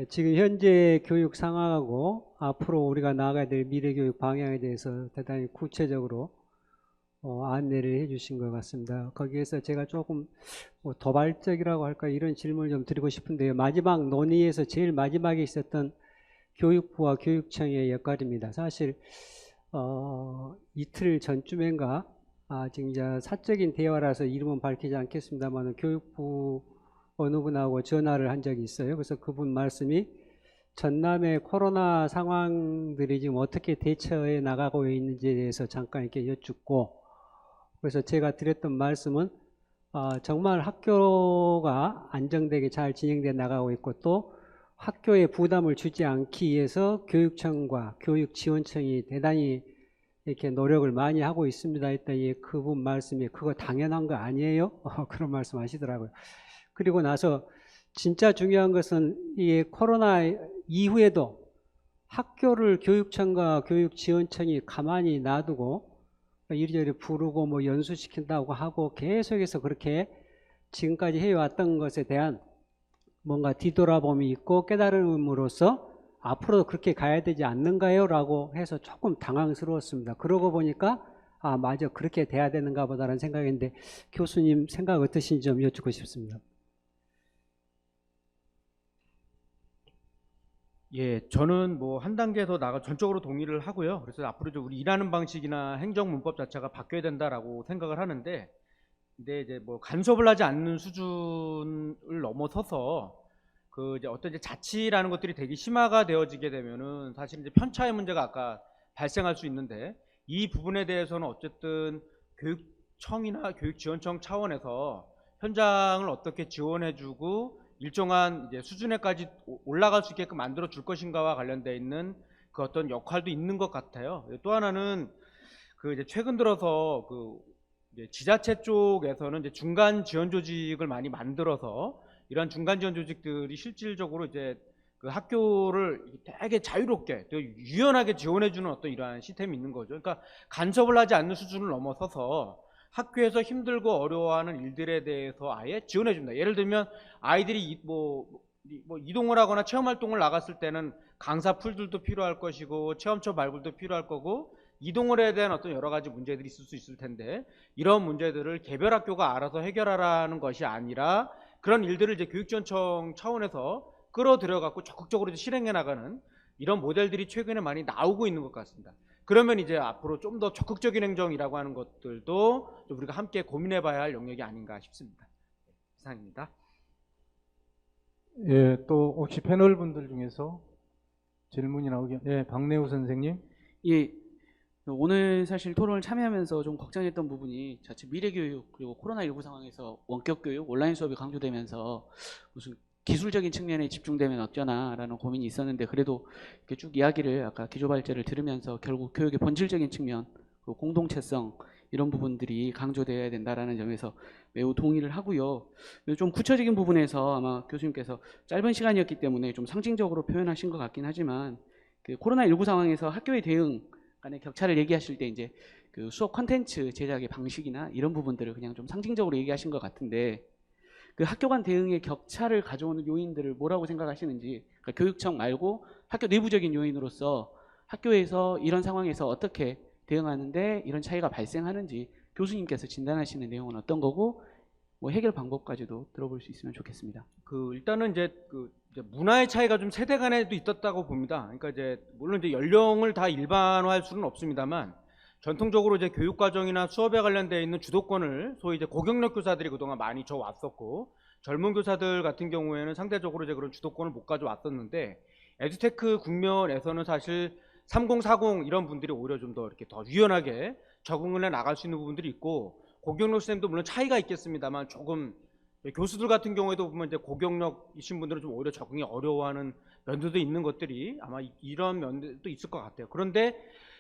[SPEAKER 6] 지금 현재 교육 상황하고 앞으로 우리가 나아가야 될 미래 교육 방향에 대해서 대단히 구체적으로 안내를 해주신 것 같습니다. 거기에서 제가 조금 도발적이라고 할까 이런 질문을 좀 드리고 싶은데요. 마지막 논의에서 제일 마지막에 있었던 교육부와 교육청의 역할입니다. 사실 이틀 전쯤인가 지금 이제 사적인 대화라서 이름은 밝히지 않겠습니다만 교육부 어느 분하고 전화를 한 적이 있어요. 그래서 그분 말씀이 전남의 코로나 상황들이 지금 어떻게 대처해 나가고 있는지에 대해서 잠깐 이렇게 여쭙고, 그래서 제가 드렸던 말씀은 정말 학교가 안정되게 잘 진행돼 나가고 있고 또 학교에 부담을 주지 않기 위해서 교육청과 교육지원청이 대단히 이렇게 노력을 많이 하고 있습니다 했더니 그분 말씀이 그거 당연한 거 아니에요? 그런 말씀 하시더라고요. 그리고 나서 진짜 중요한 것은 이 코로나 이후에도 학교를 교육청과 교육지원청이 가만히 놔두고 이리저리 부르고 뭐 연수시킨다고 하고 계속해서 그렇게 지금까지 해왔던 것에 대한 뭔가 뒤돌아봄이 있고 깨달음으로써 앞으로도 그렇게 가야 되지 않는가요? 라고 해서 조금 당황스러웠습니다. 그러고 보니까 맞아, 그렇게 돼야 되는가 보다라는 생각인데 교수님 생각 어떠신지 좀 여쭙고 싶습니다.
[SPEAKER 3] 예, 저는 뭐 한 단계 더 나가 전적으로 동의를 하고요. 그래서 앞으로 좀 우리 일하는 방식이나 행정 문법 자체가 바뀌어야 된다라고 생각을 하는데, 근데 이제 뭐 간섭을 하지 않는 수준을 넘어서서 그 이제 어떤 이제 자치라는 것들이 되게 심화가 되어지게 되면은 사실 이제 편차의 문제가 아까 발생할 수 있는데, 이 부분에 대해서는 어쨌든 교육청이나 교육지원청 차원에서 현장을 어떻게 지원해주고 일정한 이제 수준에까지 올라갈 수 있게끔 만들어 줄 것인가와 관련되어 있는 그 어떤 역할도 있는 것 같아요. 또 하나는 그 이제 최근 들어서 그 이제 지자체 쪽에서는 이제 중간 지원 조직을 많이 만들어서 이러한 중간 지원 조직들이 실질적으로 이제 그 학교를 되게 자유롭게 또 유연하게 지원해주는 어떤 이러한 시스템이 있는 거죠. 그러니까 간섭을 하지 않는 수준을 넘어서서 학교에서 힘들고 어려워하는 일들에 대해서 아예 지원해준다. 예를 들면 아이들이 뭐 이동을 하거나 체험활동을 나갔을 때는 강사 풀들도 필요할 것이고 체험처 발굴도 필요할 거고 이동을 해야 되는 어떤 여러 가지 문제들이 있을 수 있을 텐데 이런 문제들을 개별 학교가 알아서 해결하라는 것이 아니라 그런 일들을 이제 교육지원청 차원에서 끌어들여 갖고 적극적으로 이제 실행해 나가는 이런 모델들이 최근에 많이 나오고 있는 것 같습니다. 그러면 이제 앞으로 좀 더 적극적인 행정이라고 하는 것들도 좀 우리가 함께 고민해 봐야 할 영역이 아닌가 싶습니다. 이상입니다.
[SPEAKER 5] 예, 또 혹시 패널 분들 중에서 질문이나 의견, 예, 박내우 선생님.
[SPEAKER 8] 예, 오늘 사실 토론을 참여하면서 좀 걱정했던 부분이 자칫 미래교육 그리고 코로나19 상황에서 원격교육, 온라인 수업이 강조되면서 무슨 기술적인 측면에 집중되면 어쩌나라는 고민이 있었는데 그래도 이렇게 쭉 이야기를 아까 기조발제를 들으면서 결국 교육의 본질적인 측면, 그 공동체성 이런 부분들이 강조되어야 된다라는 점에서 매우 동의를 하고요. 좀 구체적인 부분에서 아마 교수님께서 짧은 시간이었기 때문에 좀 상징적으로 표현하신 것 같긴 하지만 그 코로나19 상황에서 학교의 대응 간의 격차를 얘기하실 때 이제 그 수업 콘텐츠 제작의 방식이나 이런 부분들을 그냥 좀 상징적으로 얘기하신 것 같은데 그 학교 간 대응의 격차를 가져오는 요인들을 뭐라고 생각하시는지, 그러니까 교육청 말고 학교 내부적인 요인으로서 학교에서 이런 상황에서 어떻게 대응하는데 이런 차이가 발생하는지 교수님께서 진단하시는 내용은 어떤 거고 뭐 해결 방법까지도 들어볼 수 있으면 좋겠습니다.
[SPEAKER 3] 일단은 이제 이제 문화의 차이가 좀 세대 간에도 있었다고 봅니다. 그러니까 이제 물론 이제 연령을 다 일반화할 수는 없습니다만 전통적으로 이제 교육 과정이나 수업에 관련되어 있는 주도권을 소위 이제 고경력 교사들이 그동안 많이 져왔었고 젊은 교사들 같은 경우에는 상대적으로 이제 그런 주도권을 못 가져왔었는데 에듀테크 국면에서는 사실 3040 이런 분들이 오히려 좀 더 이렇게 더 유연하게 적응을 해 나갈 수 있는 부분들이 있고 고경력 선생님도 물론 차이가 있겠습니다만 조금 교수들 같은 경우에도 보면 이제 고경력이신 분들은 좀 오히려 적응이 어려워하는 면들도 있는 것들이 아마 이런 면도 있을 것 같아요. 그런데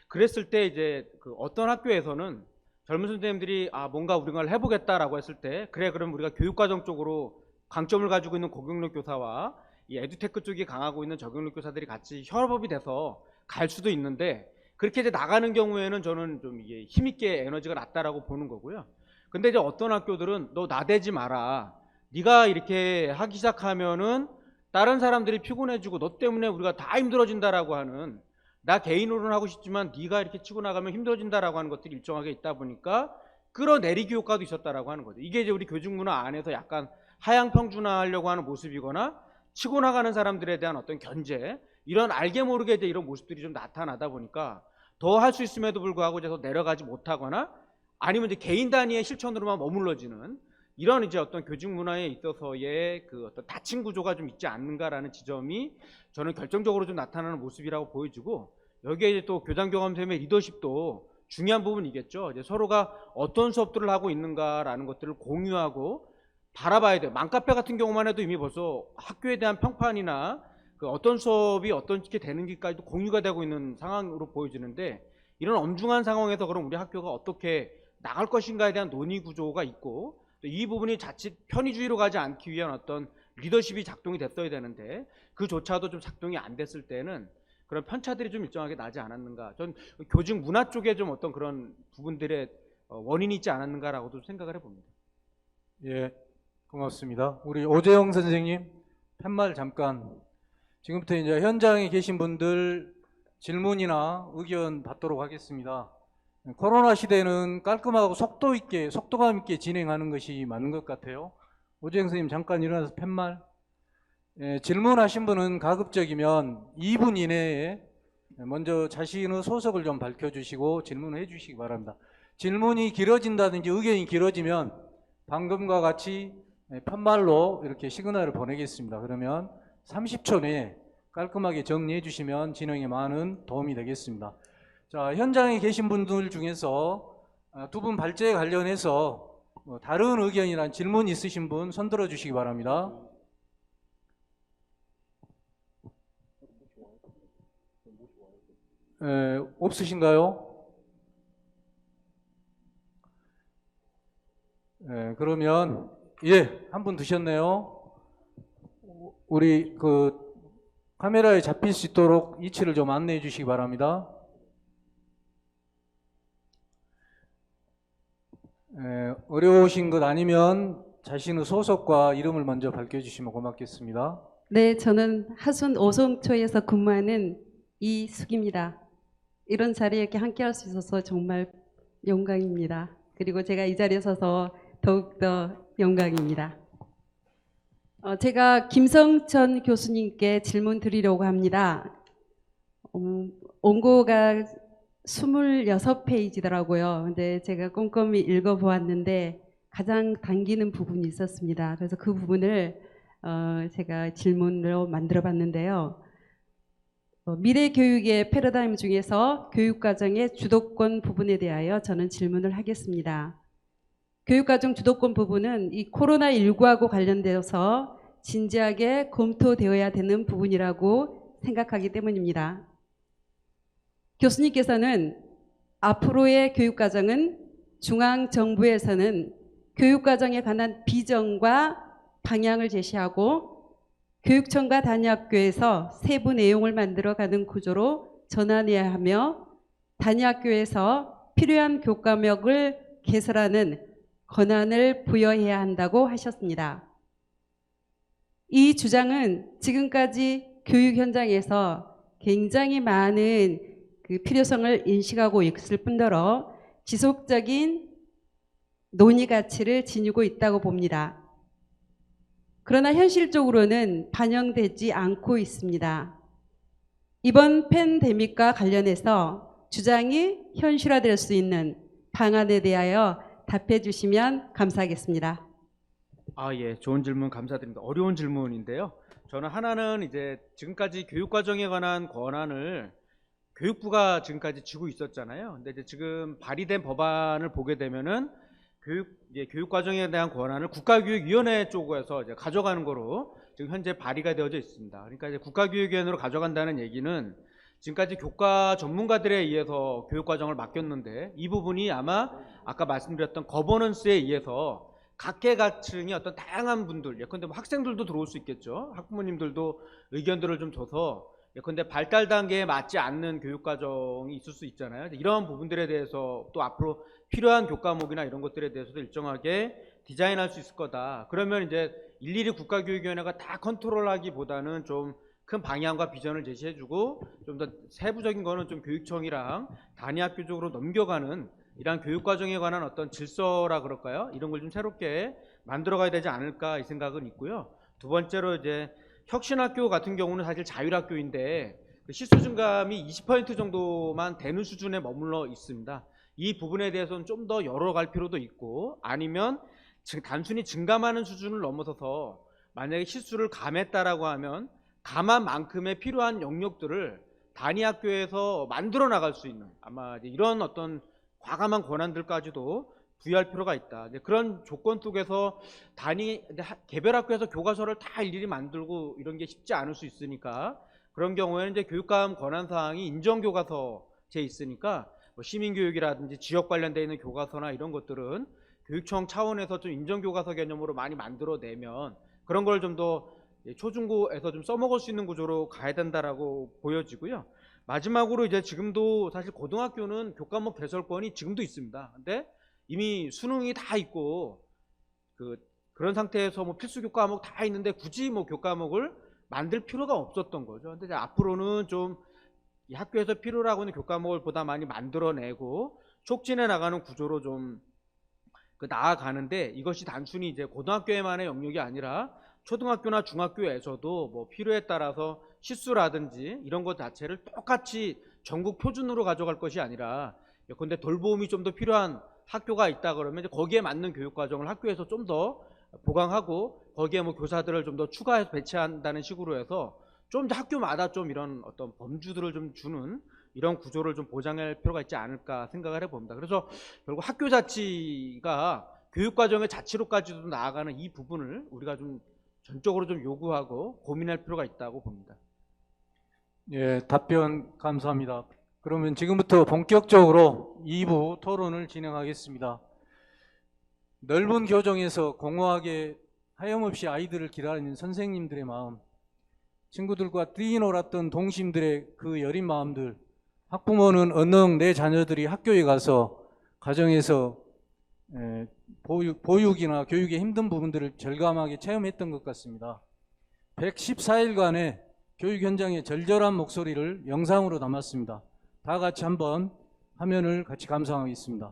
[SPEAKER 3] 그랬을 때 이제 어떤 학교에서는 젊은 선생님들이 뭔가 우리가 해보겠다라고 했을 때 그래 그럼 우리가 교육과정 쪽으로 강점을 가지고 있는 고경력 교사와 이 에듀테크 쪽이 강하고 있는 저경력 교사들이 같이 협업이 돼서 갈 수도 있는데 그렇게 이제 나가는 경우에는 저는 좀 이게 힘있게 에너지가 낮다라고 보는 거고요. 근데 이제 어떤 학교들은 너 나대지 마라. 네가 이렇게 하기 시작하면은 다른 사람들이 피곤해지고 너 때문에 우리가 다 힘들어진다라고 하는 나 개인으로는 하고 싶지만 네가 이렇게 치고 나가면 힘들어진다라고 하는 것들이 일정하게 있다 보니까 끌어내리기 효과도 있었다라고 하는 거죠. 이게 이제 우리 교직 문화 안에서 약간 하향 평준화하려고 하는 모습이거나 치고 나가는 사람들에 대한 어떤 견제 이런 알게 모르게 이제 이런 모습들이 좀 나타나다 보니까 더 할 수 있음에도 불구하고 이제 더 내려가지 못하거나 아니면 이제 개인 단위의 실천으로만 머물러지는 이런 이제 어떤 교직 문화에 있어서의 그 어떤 닫힌 구조가 좀 있지 않는가라는 지점이 저는 결정적으로 좀 나타나는 모습이라고 보여지고 여기에 이제 또 교장 교감쌤의 리더십도 중요한 부분이겠죠. 이제 서로가 어떤 수업들을 하고 있는가라는 것들을 공유하고 바라봐야 돼요. 맘카페 같은 경우만 해도 이미 벌써 학교에 대한 평판이나 그 어떤 수업이 어떻게 되는지까지도 공유가 되고 있는 상황으로 보여지는데 이런 엄중한 상황에서 그럼 우리 학교가 어떻게 나갈 것인가에 대한 논의 구조가 있고 또 이 부분이 자칫 편의주의로 가지 않기 위한 어떤 리더십이 작동이 됐어야 되는데 그조차도 좀 작동이 안 됐을 때는 그런 편차들이 좀 일정하게 나지 않았는가. 전 교직 문화 쪽에 좀 어떤 그런 부분들의 원인이 있지 않았는가라고도 생각을 해봅니다.
[SPEAKER 5] 예, 고맙습니다. 우리 오재영 선생님, 팻말 잠깐. 지금부터 이제 현장에 계신 분들 질문이나 의견 받도록 하겠습니다. 코로나 시대는 깔끔하고 속도감 있게 진행하는 것이 맞는 것 같아요. 오재영 선생님 잠깐 일어나서 팻말. 예, 질문하신 분은 가급적이면 2분 이내에 먼저 자신의 소속을 좀 밝혀주시고 질문을 해주시기 바랍니다. 질문이 길어진다든지 의견이 길어지면 방금과 같이 팻말로 이렇게 시그널을 보내겠습니다. 그러면 30초 내에 깔끔하게 정리해 주시면 진행에 많은 도움이 되겠습니다. 자, 현장에 계신 분들 중에서 두 분 발제에 관련해서 다른 의견이나 질문 있으신 분 손들어 주시기 바랍니다. 없으신가요? 그러면 한 분 드셨네요. 우리 카메라에 잡힐 수 있도록 위치를 좀 안내해 주시기 바랍니다. 어려우신 것 아니면 자신의 소속과 이름을 먼저 밝혀주시면 고맙겠습니다.
[SPEAKER 9] 네, 저는 하순 오송초에서 근무하는 이숙입니다. 이런 자리에 이렇게 함께 할 수 있어서 정말 영광입니다. 그리고 제가 이 자리에 서서 더욱더 영광입니다. 제가 김성천 교수님께 질문 드리려고 합니다. 원고가 26페이지더라고요. 근데 제가 꼼꼼히 읽어보았는데 가장 당기는 부분이 있었습니다. 그래서 그 부분을 제가 질문으로 만들어 봤는데요. 미래 교육의 패러다임 중에서 교육과정의 주도권 부분에 대하여 저는 질문을 하겠습니다. 교육과정 주도권 부분은 이 코로나19하고 관련되어서 진지하게 검토되어야 되는 부분이라고 생각하기 때문입니다. 교수님께서는 앞으로의 교육과정은 중앙정부에서는 교육과정에 관한 비전과 방향을 제시하고 교육청과 단위학교에서 세부 내용을 만들어가는 구조로 전환해야 하며 단위학교에서 필요한 교과목을 개설하는 권한을 부여해야 한다고 하셨습니다. 이 주장은 지금까지 교육 현장에서 굉장히 많은 그 필요성을 인식하고 있을 뿐더러 지속적인 논의 가치를 지니고 있다고 봅니다. 그러나 현실적으로는 반영되지 않고 있습니다. 이번 팬데믹과 관련해서 주장이 현실화될 수 있는 방안에 대하여 답해 주시면 감사하겠습니다.
[SPEAKER 3] 예, 좋은 질문 감사드립니다. 어려운 질문인데요. 저는 하나는 이제 지금까지 교육과정에 관한 권한을 교육부가 지금까지 쥐고 있었잖아요. 근데 이제 지금 발의된 법안을 보게 되면은 교육과정에 대한 권한을 국가교육위원회 쪽에서 이제 가져가는 거로 지금 현재 발의가 되어져 있습니다. 그러니까 이제 국가교육위원회로 가져간다는 얘기는 지금까지 교과 전문가들에 의해서 교육과정을 맡겼는데 이 부분이 아마 아까 말씀드렸던 거버넌스에 의해서 각계각층의 어떤 다양한 분들, 예컨대 뭐 학생들도 들어올 수 있겠죠. 학부모님들도 의견들을 좀 줘서 예컨대 발달 단계에 맞지 않는 교육과정이 있을 수 있잖아요. 이런 부분들에 대해서 또 앞으로 필요한 교과목이나 이런 것들에 대해서도 일정하게 디자인할 수 있을 거다. 그러면 이제 일일이 국가교육위원회가 다 컨트롤하기보다는 좀 큰 방향과 비전을 제시해주고 좀 더 세부적인 거는 좀 교육청이랑 단위학교 쪽으로 넘겨가는 이러한 교육과정에 관한 어떤 질서라 그럴까요? 이런 걸 좀 새롭게 만들어가야 되지 않을까 이 생각은 있고요. 두 번째로 이제 혁신학교 같은 경우는 사실 자율학교인데 실수 증감이 20% 정도만 되는 수준에 머물러 있습니다. 이 부분에 대해서는 좀 더 열어갈 필요도 있고 아니면 단순히 증감하는 수준을 넘어서서 만약에 실수를 감했다라고 하면 감한 만큼의 필요한 영역들을 단위학교에서 만들어 나갈 수 있는 아마 이런 어떤 과감한 권한들까지도 부여할 필요가 있다. 그런 조건 속에서 개별 학교에서 교과서를 다 일일이 만들고 이런 게 쉽지 않을 수 있으니까 그런 경우에는 이제 교육감 권한 사항이 인정교과서에 있으니까 뭐 시민교육이라든지 지역 관련되어 있는 교과서나 이런 것들은 교육청 차원에서 좀 인정교과서 개념으로 많이 만들어내면 그런 걸 좀 더 초중고에서 좀 써먹을 수 있는 구조로 가야 된다라고 보여지고요. 마지막으로 이제 지금도 사실 고등학교는 교과목 개설권이 지금도 있습니다. 근데 이미 수능이 다 있고 그런 상태에서 뭐 필수 교과목 다 있는데 굳이 뭐 교과목을 만들 필요가 없었던 거죠. 근데 이제 앞으로는 좀 이 학교에서 필요로 하는 교과목을 보다 많이 만들어내고 촉진해 나가는 구조로 좀 나아가는데 이것이 단순히 이제 고등학교에만의 영역이 아니라 초등학교나 중학교에서도 뭐 필요에 따라서 실수라든지 이런 것 자체를 똑같이 전국 표준으로 가져갈 것이 아니라 예컨대 돌봄이 좀 더 필요한 학교가 있다 그러면 이제 거기에 맞는 교육 과정을 학교에서 좀 더 보강하고 거기에 뭐 교사들을 좀 더 추가해서 배치한다는 식으로 해서 좀 더 학교마다 좀 이런 어떤 범주들을 좀 주는 이런 구조를 좀 보장할 필요가 있지 않을까 생각을 해봅니다. 그래서 결국 학교 자치가 교육 과정의 자치로까지도 나아가는 이 부분을 우리가 좀 전적으로 좀 요구하고 고민할 필요가 있다고 봅니다.
[SPEAKER 5] 예, 답변 감사합니다. 그러면 지금부터 본격적으로 2부 토론을 진행하겠습니다. 넓은 교정에서 공허하게 하염없이 아이들을 기다리는 선생님들의 마음, 친구들과 뛰놀았던 동심들의 그 여린 마음들, 학부모는 언능 내 자녀들이 학교에 가서 가정에서 보육이나 교육의 힘든 부분들을 절감하게 체험했던 것 같습니다. 114일간의 교육 현장의 절절한 목소리를 영상으로 담았습니다. 다 같이 한번 화면을 같이 감상하겠습니다.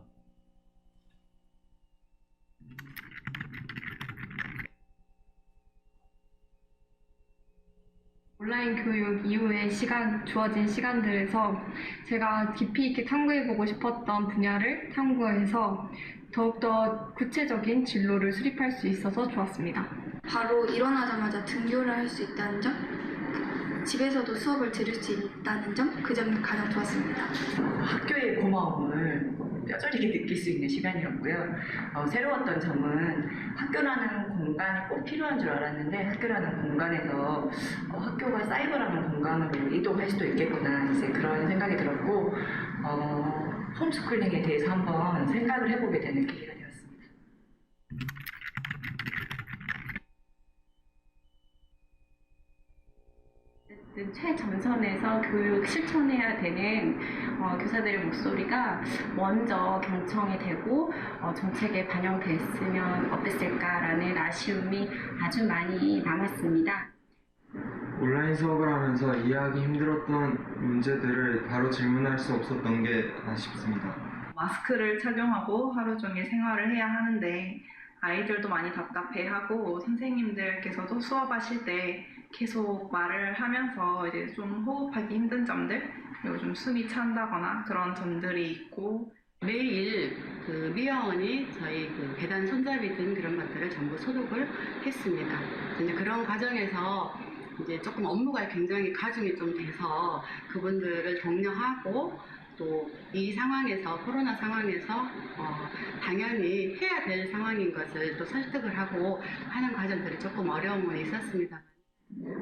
[SPEAKER 10] 온라인 교육 이후에 주어진 시간들에서 제가 깊이 있게 탐구해보고 싶었던 분야를 탐구해서 더욱더 구체적인 진로를 수립할 수 있어서 좋았습니다.
[SPEAKER 11] 바로 일어나자마자 등교를 할 수 있다는 점, 집에서도 수업을 들을 수 있다는 점, 그 점이 가장 좋았습니다.
[SPEAKER 12] 학교의 고마움을 뼈저리게 느낄 수 있는 시간이었고요. 새로웠던 점은 학교라는 공간이 꼭 필요한 줄 알았는데 학교라는 공간에서 학교가 사이버라는 공간으로 이동할 수도 있겠구나 이제 그런 생각이 들었고 홈스쿨링에 대해서 한번 생각을 해보게 되는 계기가 되었습니다.
[SPEAKER 13] 최전선에서 교육 실천해야 되는 교사들의 목소리가 먼저 경청이 되고 정책에 반영됐으면 어땠을까라는 아쉬움이 아주 많이 남았습니다.
[SPEAKER 14] 온라인 수업을 하면서 이해하기 힘들었던 문제들을 바로 질문할 수 없었던 게 아쉽습니다.
[SPEAKER 15] 마스크를 착용하고 하루 종일 생활을 해야 하는데 아이들도 많이 답답해하고 선생님들께서도 수업하실 때 계속 말을 하면서 이제 좀 호흡하기 힘든 점들 그리고 좀 숨이 찬다거나 그런 점들이 있고
[SPEAKER 16] 매일 그 미화원이 저희 그 계단 손잡이 등 그런 것들을 전부 소독을 했습니다. 이제 그런 과정에서 이제 조금 업무가 굉장히 가중이 좀 돼서 그분들을 독려하고 또 이 상황에서 코로나 상황에서 당연히 해야 될 상황인 것을 또 설득을 하고 하는 과정들이 조금 어려움은 있었습니다.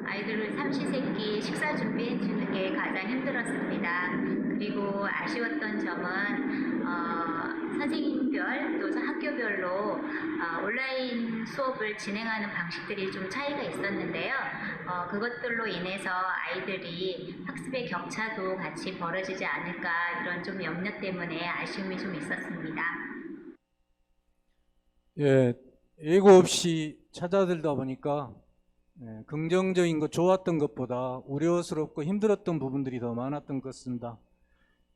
[SPEAKER 17] 아이들을 삼시세끼 식사 준비해 주는 게 가장 힘들었습니다. 그리고 아쉬웠던 점은 선생님별 또 학교별로 온라인 수업을 진행하는 방식들이 좀 차이가 있었는데요. 그것들로 인해서 아이들이 학습의 격차도 같이 벌어지지 않을까 이런 좀 염려 때문에 아쉬움이 좀 있었습니다.
[SPEAKER 5] 예, 예고 없이 찾아들다 보니까 긍정적인 것, 좋았던 것보다 우려스럽고 힘들었던 부분들이 더 많았던 것 같습니다.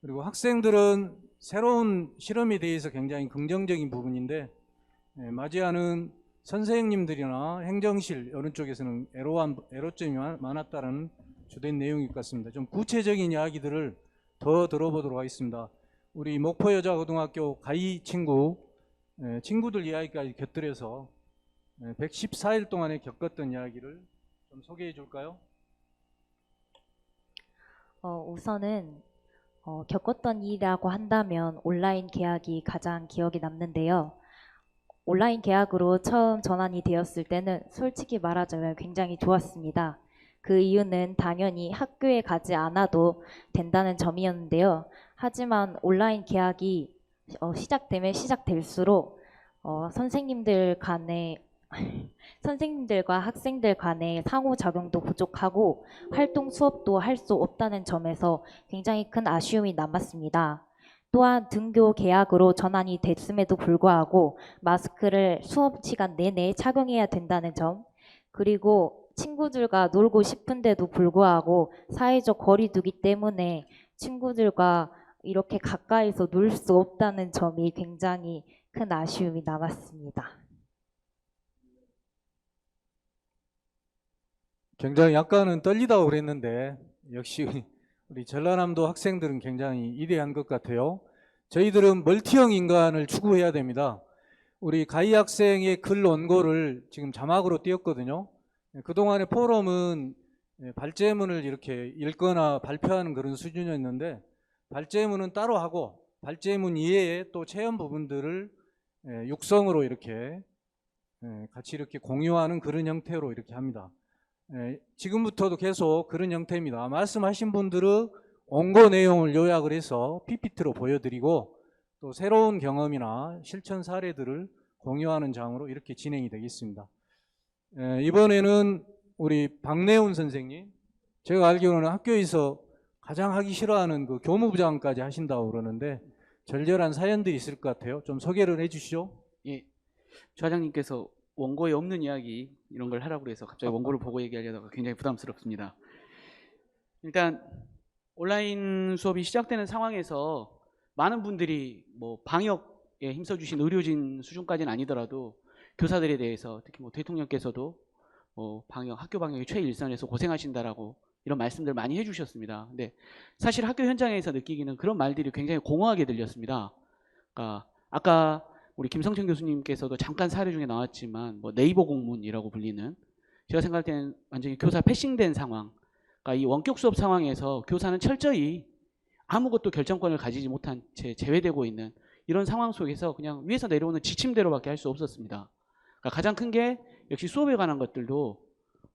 [SPEAKER 5] 그리고 학생들은 새로운 실험에 대해서 굉장히 긍정적인 부분인데 맞이하는 선생님들이나 행정실 어느 쪽에서는 애로점이 많았다는 주된 내용일 것 같습니다. 좀 구체적인 이야기들을 더 들어보도록 하겠습니다. 우리 목포여자고등학교 가희 친구들 이야기까지 곁들여서 114일 동안에 겪었던 이야기를 좀 소개해 줄까요?
[SPEAKER 7] 우선은 겪었던 일이라고 한다면 온라인 계약이 가장 기억에 남는데요. 온라인 계약으로 처음 전환이 되었을 때는 솔직히 말하자면 굉장히 좋았습니다. 그 이유는 당연히 학교에 가지 않아도 된다는 점이었는데요. 하지만 온라인 계약이 시작되면 시작될수록 선생님들과 학생들 간의 상호작용도 부족하고 활동 수업도 할 수 없다는 점에서 굉장히 큰 아쉬움이 남았습니다. 또한 등교 계약으로 전환이 됐음에도 불구하고 마스크를 수업 시간 내내 착용해야 된다는 점, 그리고 친구들과 놀고 싶은데도 불구하고 사회적 거리두기 때문에 친구들과 이렇게 가까이서 놀 수 없다는 점이 굉장히 큰 아쉬움이 남았습니다.
[SPEAKER 5] 굉장히 약간은 떨리다고 그랬는데 역시 우리 전라남도 학생들은 굉장히 이대한 것 같아요. 저희들은 멀티형 인간을 추구해야 됩니다. 우리 가희 학생의 글 원고를 지금 자막으로 띄웠거든요. 그동안의 포럼은 발제문을 이렇게 읽거나 발표하는 그런 수준이었는데 발제문은 따로 하고 발제문 이외에 또 체험 부분들을 육성으로 이렇게 같이 이렇게 공유하는 그런 형태로 이렇게 합니다. 지금부터도 계속 그런 형태입니다. 말씀하신 분들은 원고 내용을 요약을 해서 PPT로 보여드리고 또 새로운 경험이나 실천 사례들을 공유하는 장으로 이렇게 진행이 되겠습니다. 이번에는 우리 박내훈 선생님, 제가 알기로는 학교에서 가장 하기 싫어하는 그 교무부장까지 하신다고 그러는데 절절한 사연들이 있을 것 같아요. 좀 소개를 해주시죠.
[SPEAKER 8] 예, 좌장님께서 원고에 없는 이야기 이런 걸 하라고 해서 갑자기 원고를 보고 얘기하려다가 굉장히 부담스럽습니다. 일단 온라인 수업이 시작되는 상황에서 많은 분들이 뭐 방역에 힘써주신 의료진 수준까지는 아니더라도 교사들에 대해서 특히 뭐 대통령께서도 방역, 학교 방역이 최일선에서 고생하신다라고 이런 말씀들 많이 해주셨습니다. 근데 사실 학교 현장에서 느끼기는 그런 말들이 굉장히 공허하게 들렸습니다. 그러니까 아까 우리 김성천 교수님께서도 잠깐 사례 중에 나왔지만 뭐 네이버 공문이라고 불리는, 제가 생각할 때는 완전히 교사 패싱된 상황. 그러니까 이 원격 수업 상황에서 교사는 철저히 아무것도 결정권을 가지지 못한 채 제외되고 있는 이런 상황 속에서 그냥 위에서 내려오는 지침대로밖에 할 수 없었습니다. 그러니까 가장 큰 게 역시 수업에 관한 것들도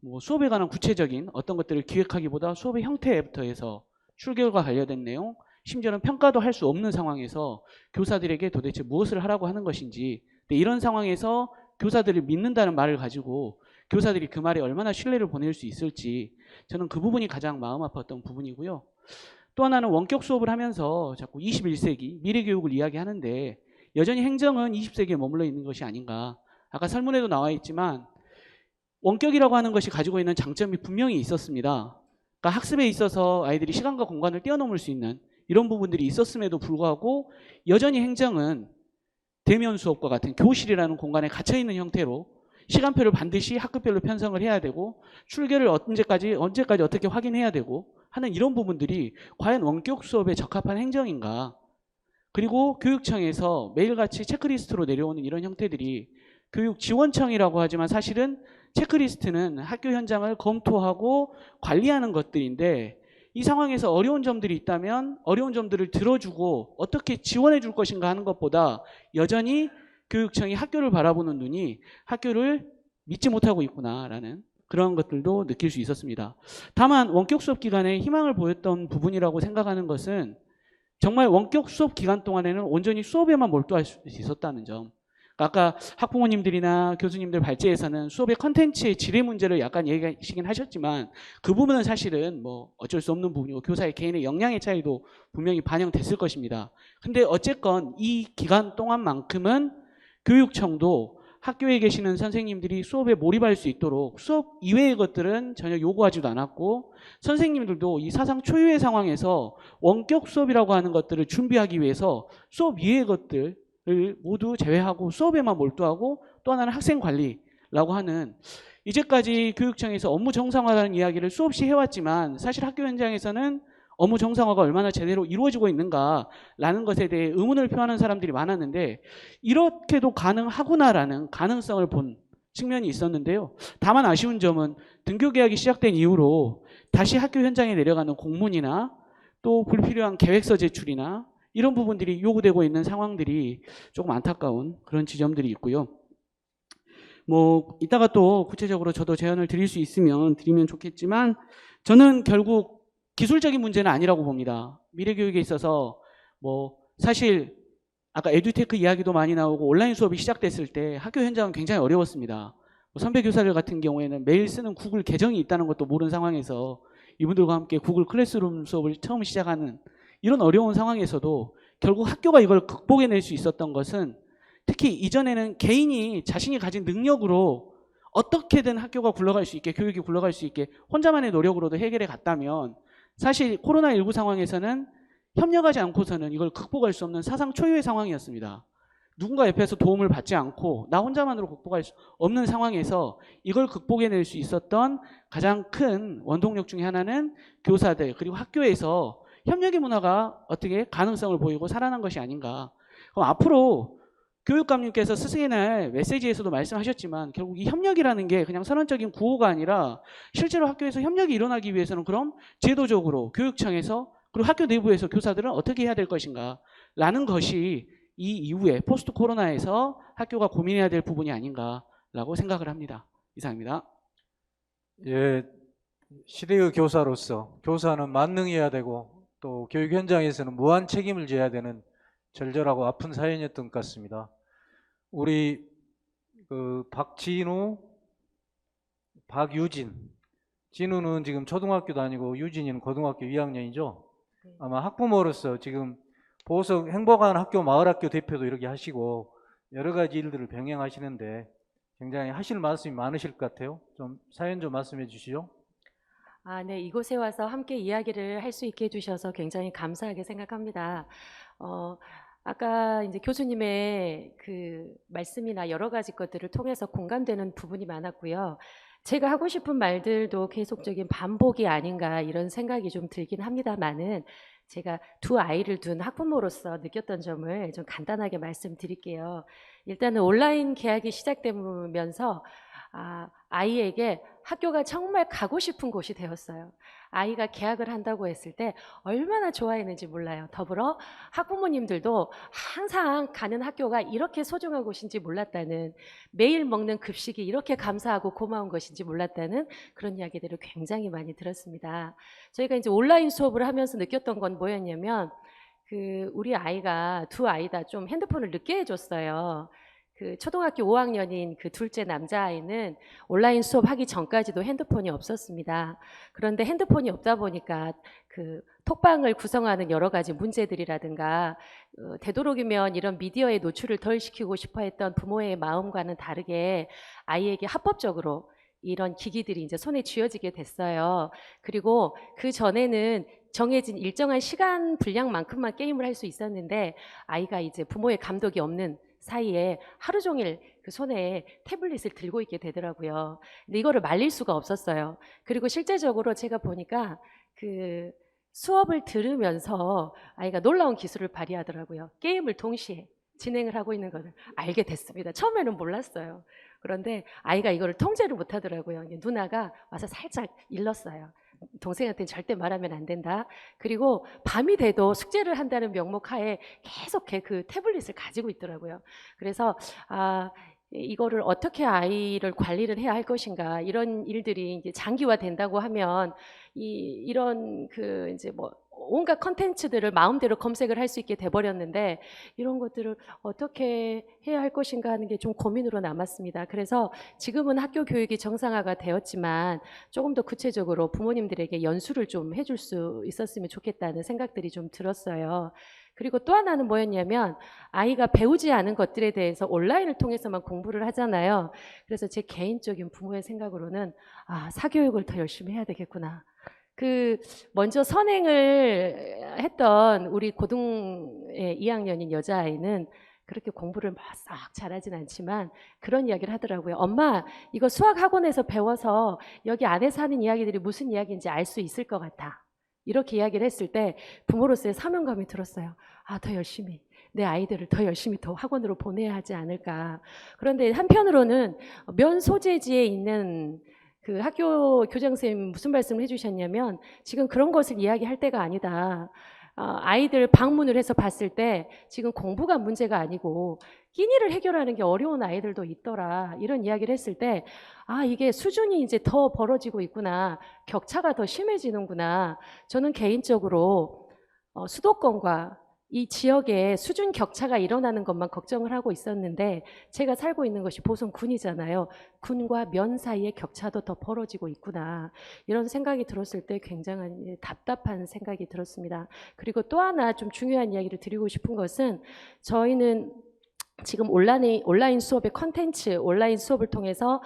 [SPEAKER 8] 뭐 수업에 관한 구체적인 어떤 것들을 기획하기보다 수업의 형태부터 해서 출결과 관련된 내용, 심지어는 평가도 할 수 없는 상황에서 교사들에게 도대체 무엇을 하라고 하는 것인지, 이런 상황에서 교사들을 믿는다는 말을 가지고 교사들이 그 말에 얼마나 신뢰를 보낼 수 있을지, 저는 그 부분이 가장 마음 아팠던 부분이고요. 또 하나는 원격 수업을 하면서 자꾸 21세기 미래교육을 이야기하는데 여전히 행정은 20세기에 머물러 있는 것이 아닌가. 아까 설문에도 나와 있지만 원격이라고 하는 것이 가지고 있는 장점이 분명히 있었습니다. 그러니까 학습에 있어서 아이들이 시간과 공간을 뛰어넘을 수 있는 이런 부분들이 있었음에도 불구하고 여전히 행정은 대면 수업과 같은 교실이라는 공간에 갇혀있는 형태로 시간표를 반드시 학급별로 편성을 해야 되고 출결을 언제까지 어떻게 확인해야 되고 하는 이런 부분들이 과연 원격 수업에 적합한 행정인가. 그리고 교육청에서 매일같이 체크리스트로 내려오는 이런 형태들이 교육지원청이라고 하지만 사실은 체크리스트는 학교 현장을 검토하고 관리하는 것들인데, 이 상황에서 어려운 점들이 있다면 어려운 점들을 들어주고 어떻게 지원해 줄 것인가 하는 것보다 여전히 교육청이 학교를 바라보는 눈이 학교를 믿지 못하고 있구나라는 그런 것들도 느낄 수 있었습니다. 다만 원격 수업 기간에 희망을 보였던 부분이라고 생각하는 것은 정말 원격 수업 기간 동안에는 온전히 수업에만 몰두할 수 있었다는 점. 아까 학부모님들이나 교수님들 발제에서는 수업의 컨텐츠의 질의 문제를 약간 얘기하시긴 하셨지만 그 부분은 사실은 뭐 어쩔 수 없는 부분이고 교사의 개인의 역량의 차이도 분명히 반영됐을 것입니다. 근데 어쨌건 이 기간 동안만큼은 교육청도 학교에 계시는 선생님들이 수업에 몰입할 수 있도록 수업 이외의 것들은 전혀 요구하지도 않았고, 선생님들도 이 사상 초유의 상황에서 원격 수업이라고 하는 것들을 준비하기 위해서 수업 이외의 것들 모두 제외하고 수업에만 몰두하고, 또 하나는 학생 관리라고 하는, 이제까지 교육청에서 업무 정상화라는 이야기를 수없이 해왔지만 사실 학교 현장에서는 업무 정상화가 얼마나 제대로 이루어지고 있는가라는 것에 대해 의문을 표하는 사람들이 많았는데 이렇게도 가능하구나라는 가능성을 본 측면이 있었는데요. 다만 아쉬운 점은 등교 계약이 시작된 이후로 다시 학교 현장에 내려가는 공문이나 또 불필요한 계획서 제출이나 이런 부분들이 요구되고 있는 상황들이 조금 안타까운 그런 지점들이 있고요. 뭐 이따가 또 구체적으로 저도 제안을 드릴 수 있으면 드리면 좋겠지만, 저는 결국 기술적인 문제는 아니라고 봅니다. 미래교육에 있어서 뭐 사실 아까 에듀테크 이야기도 많이 나오고 온라인 수업이 시작됐을 때 학교 현장은 굉장히 어려웠습니다. 선배 교사들 같은 경우에는 매일 쓰는 구글 계정이 있다는 것도 모르는 상황에서 이분들과 함께 구글 클래스룸 수업을 처음 시작하는 이런 어려운 상황에서도 결국 학교가 이걸 극복해낼 수 있었던 것은, 특히 이전에는 개인이 자신이 가진 능력으로 어떻게든 학교가 굴러갈 수 있게, 교육이 굴러갈 수 있게 혼자만의 노력으로도 해결해 갔다면, 사실 코로나19 상황에서는 협력하지 않고서는 이걸 극복할 수 없는 사상 초유의 상황이었습니다. 누군가 옆에서 도움을 받지 않고 나 혼자만으로 극복할 수 없는 상황에서 이걸 극복해낼 수 있었던 가장 큰 원동력 중에 하나는 교사들 그리고 학교에서 협력의 문화가 어떻게 가능성을 보이고 살아난 것이 아닌가. 그럼 앞으로 교육감님께서 스승의 날 메시지에서도 말씀하셨지만 결국 이 협력이라는 게 그냥 선언적인 구호가 아니라 실제로 학교에서 협력이 일어나기 위해서는 그럼 제도적으로 교육청에서 그리고 학교 내부에서 교사들은 어떻게 해야 될 것인가 라는 것이 이 이후에 포스트 코로나에서 학교가 고민해야 될 부분이 아닌가라고 생각을 합니다. 이상입니다.
[SPEAKER 5] 예, 시대의 교사로서 교사는 만능해야 되고 또 교육 현장에서는 무한 책임을 져야 되는 절절하고 아픈 사연이었던 것 같습니다. 우리 박진우, 박유진, 진우는 지금 초등학교 다니고 유진이는 고등학교 2학년이죠. 아마 학부모로서 지금 보석 행복한 학교 마을학교 대표도 이렇게 하시고 여러 가지 일들을 병행하시는데 굉장히 하실 말씀이 많으실 것 같아요. 좀 사연 좀 말씀해 주시죠.
[SPEAKER 18] 네, 이곳에 와서 함께 이야기를 할 수 있게 해주셔서 굉장히 감사하게 생각합니다. 아까 이제 교수님의 그 말씀이나 여러 가지 것들을 통해서 공감되는 부분이 많았고요. 제가 하고 싶은 말들도 계속적인 반복이 아닌가 이런 생각이 좀 들긴 합니다만은 제가 두 아이를 둔 학부모로서 느꼈던 점을 좀 간단하게 말씀드릴게요. 일단은 온라인 개학이 시작되면서 아이에게 학교가 정말 가고 싶은 곳이 되었어요. 아이가 개학을 한다고 했을 때 얼마나 좋아했는지 몰라요. 더불어 학부모님들도 항상 가는 학교가 이렇게 소중한 곳인지 몰랐다는, 매일 먹는 급식이 이렇게 감사하고 고마운 것인지 몰랐다는 그런 이야기들을 굉장히 많이 들었습니다. 저희가 이제 온라인 수업을 하면서 느꼈던 건 뭐였냐면 우리 아이가 두 아이 다 좀 핸드폰을 늦게 해줬어요. 초등학교 5학년인 그 둘째 남자아이는 온라인 수업하기 전까지도 핸드폰이 없었습니다. 그런데 핸드폰이 없다 보니까 톡방을 구성하는 여러 가지 문제들이라든가 되도록이면 이런 미디어에 노출을 덜 시키고 싶어 했던 부모의 마음과는 다르게 아이에게 합법적으로 이런 기기들이 이제 손에 쥐어지게 됐어요. 그리고 그 전에는 정해진 일정한 시간 분량만큼만 게임을 할 수 있었는데 아이가 이제 부모의 감독이 없는 사이에 하루 종일 그 손에 태블릿을 들고 있게 되더라고요. 근데 이거를 말릴 수가 없었어요. 그리고 실제적으로 제가 보니까 수업을 들으면서 아이가 놀라운 기술을 발휘하더라고요. 게임을 동시에 진행을 하고 있는 것을 알게 됐습니다. 처음에는 몰랐어요. 그런데 아이가 이거를 통제를 못 하더라고요. 누나가 와서 살짝 일렀어요. 동생한테는 절대 말하면 안 된다. 그리고 밤이 돼도 숙제를 한다는 명목하에 계속 그 태블릿을 가지고 있더라고요. 그래서 이거를 어떻게 아이를 관리를 해야 할 것인가, 이런 일들이 이제 장기화 된다고 하면 이런 이제 온갖 컨텐츠들을 마음대로 검색을 할 수 있게 돼버렸는데 이런 것들을 어떻게 해야 할 것인가 하는 게 좀 고민으로 남았습니다. 그래서 지금은 학교 교육이 정상화가 되었지만 조금 더 구체적으로 부모님들에게 연수를 좀 해줄 수 있었으면 좋겠다는 생각들이 좀 들었어요. 그리고 또 하나는 뭐였냐면 아이가 배우지 않은 것들에 대해서 온라인을 통해서만 공부를 하잖아요. 그래서 제 개인적인 부모의 생각으로는 사교육을 더 열심히 해야 되겠구나. 먼저 선행을 했던 우리 고등의 2학년인 여자아이는 그렇게 공부를 막 잘하진 않지만 그런 이야기를 하더라고요. 엄마, 이거 수학 학원에서 배워서 여기 안에서 하는 이야기들이 무슨 이야기인지 알 수 있을 것 같아. 이렇게 이야기를 했을 때 부모로서의 사명감이 들었어요. 더 열심히, 내 아이들을 더 열심히 더 학원으로 보내야 하지 않을까. 그런데 한편으로는 면 소재지에 있는 학교 교장선생님이 무슨 말씀을 해주셨냐면 지금 그런 것을 이야기할 때가 아니다. 아이들 방문을 해서 봤을 때 지금 공부가 문제가 아니고 끼니를 해결하는 게 어려운 아이들도 있더라. 이런 이야기를 했을 때 이게 수준이 이제 더 벌어지고 있구나. 격차가 더 심해지는구나. 저는 개인적으로 수도권과 이 지역에 수준 격차가 일어나는 것만 걱정을 하고 있었는데 제가 살고 있는 것이 보성군이잖아요. 군과 면 사이의 격차도 더 벌어지고 있구나. 이런 생각이 들었을 때 굉장한 답답한 생각이 들었습니다. 그리고 또 하나 좀 중요한 이야기를 드리고 싶은 것은 저희는 지금 온라인 수업의 컨텐츠, 온라인 수업을 통해서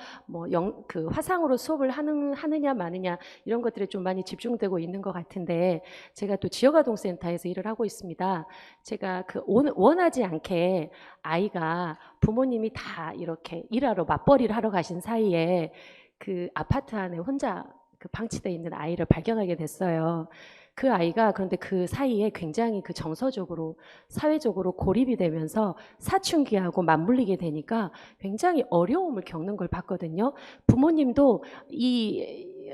[SPEAKER 18] 화상으로 수업을 하느냐 마느냐 이런 것들에 좀 많이 집중되고 있는 것 같은데 제가 또 지역아동센터에서 일을 하고 있습니다. 제가 원하지 않게 아이가 부모님이 다 이렇게 일하러 맞벌이를 하러 가신 사이에 아파트 안에 혼자 방치되어 있는 아이를 발견하게 됐어요. 그 아이가 그런데 그 사이에 굉장히 정서적으로 사회적으로 고립이 되면서 사춘기하고 맞물리게 되니까 굉장히 어려움을 겪는 걸 봤거든요. 부모님도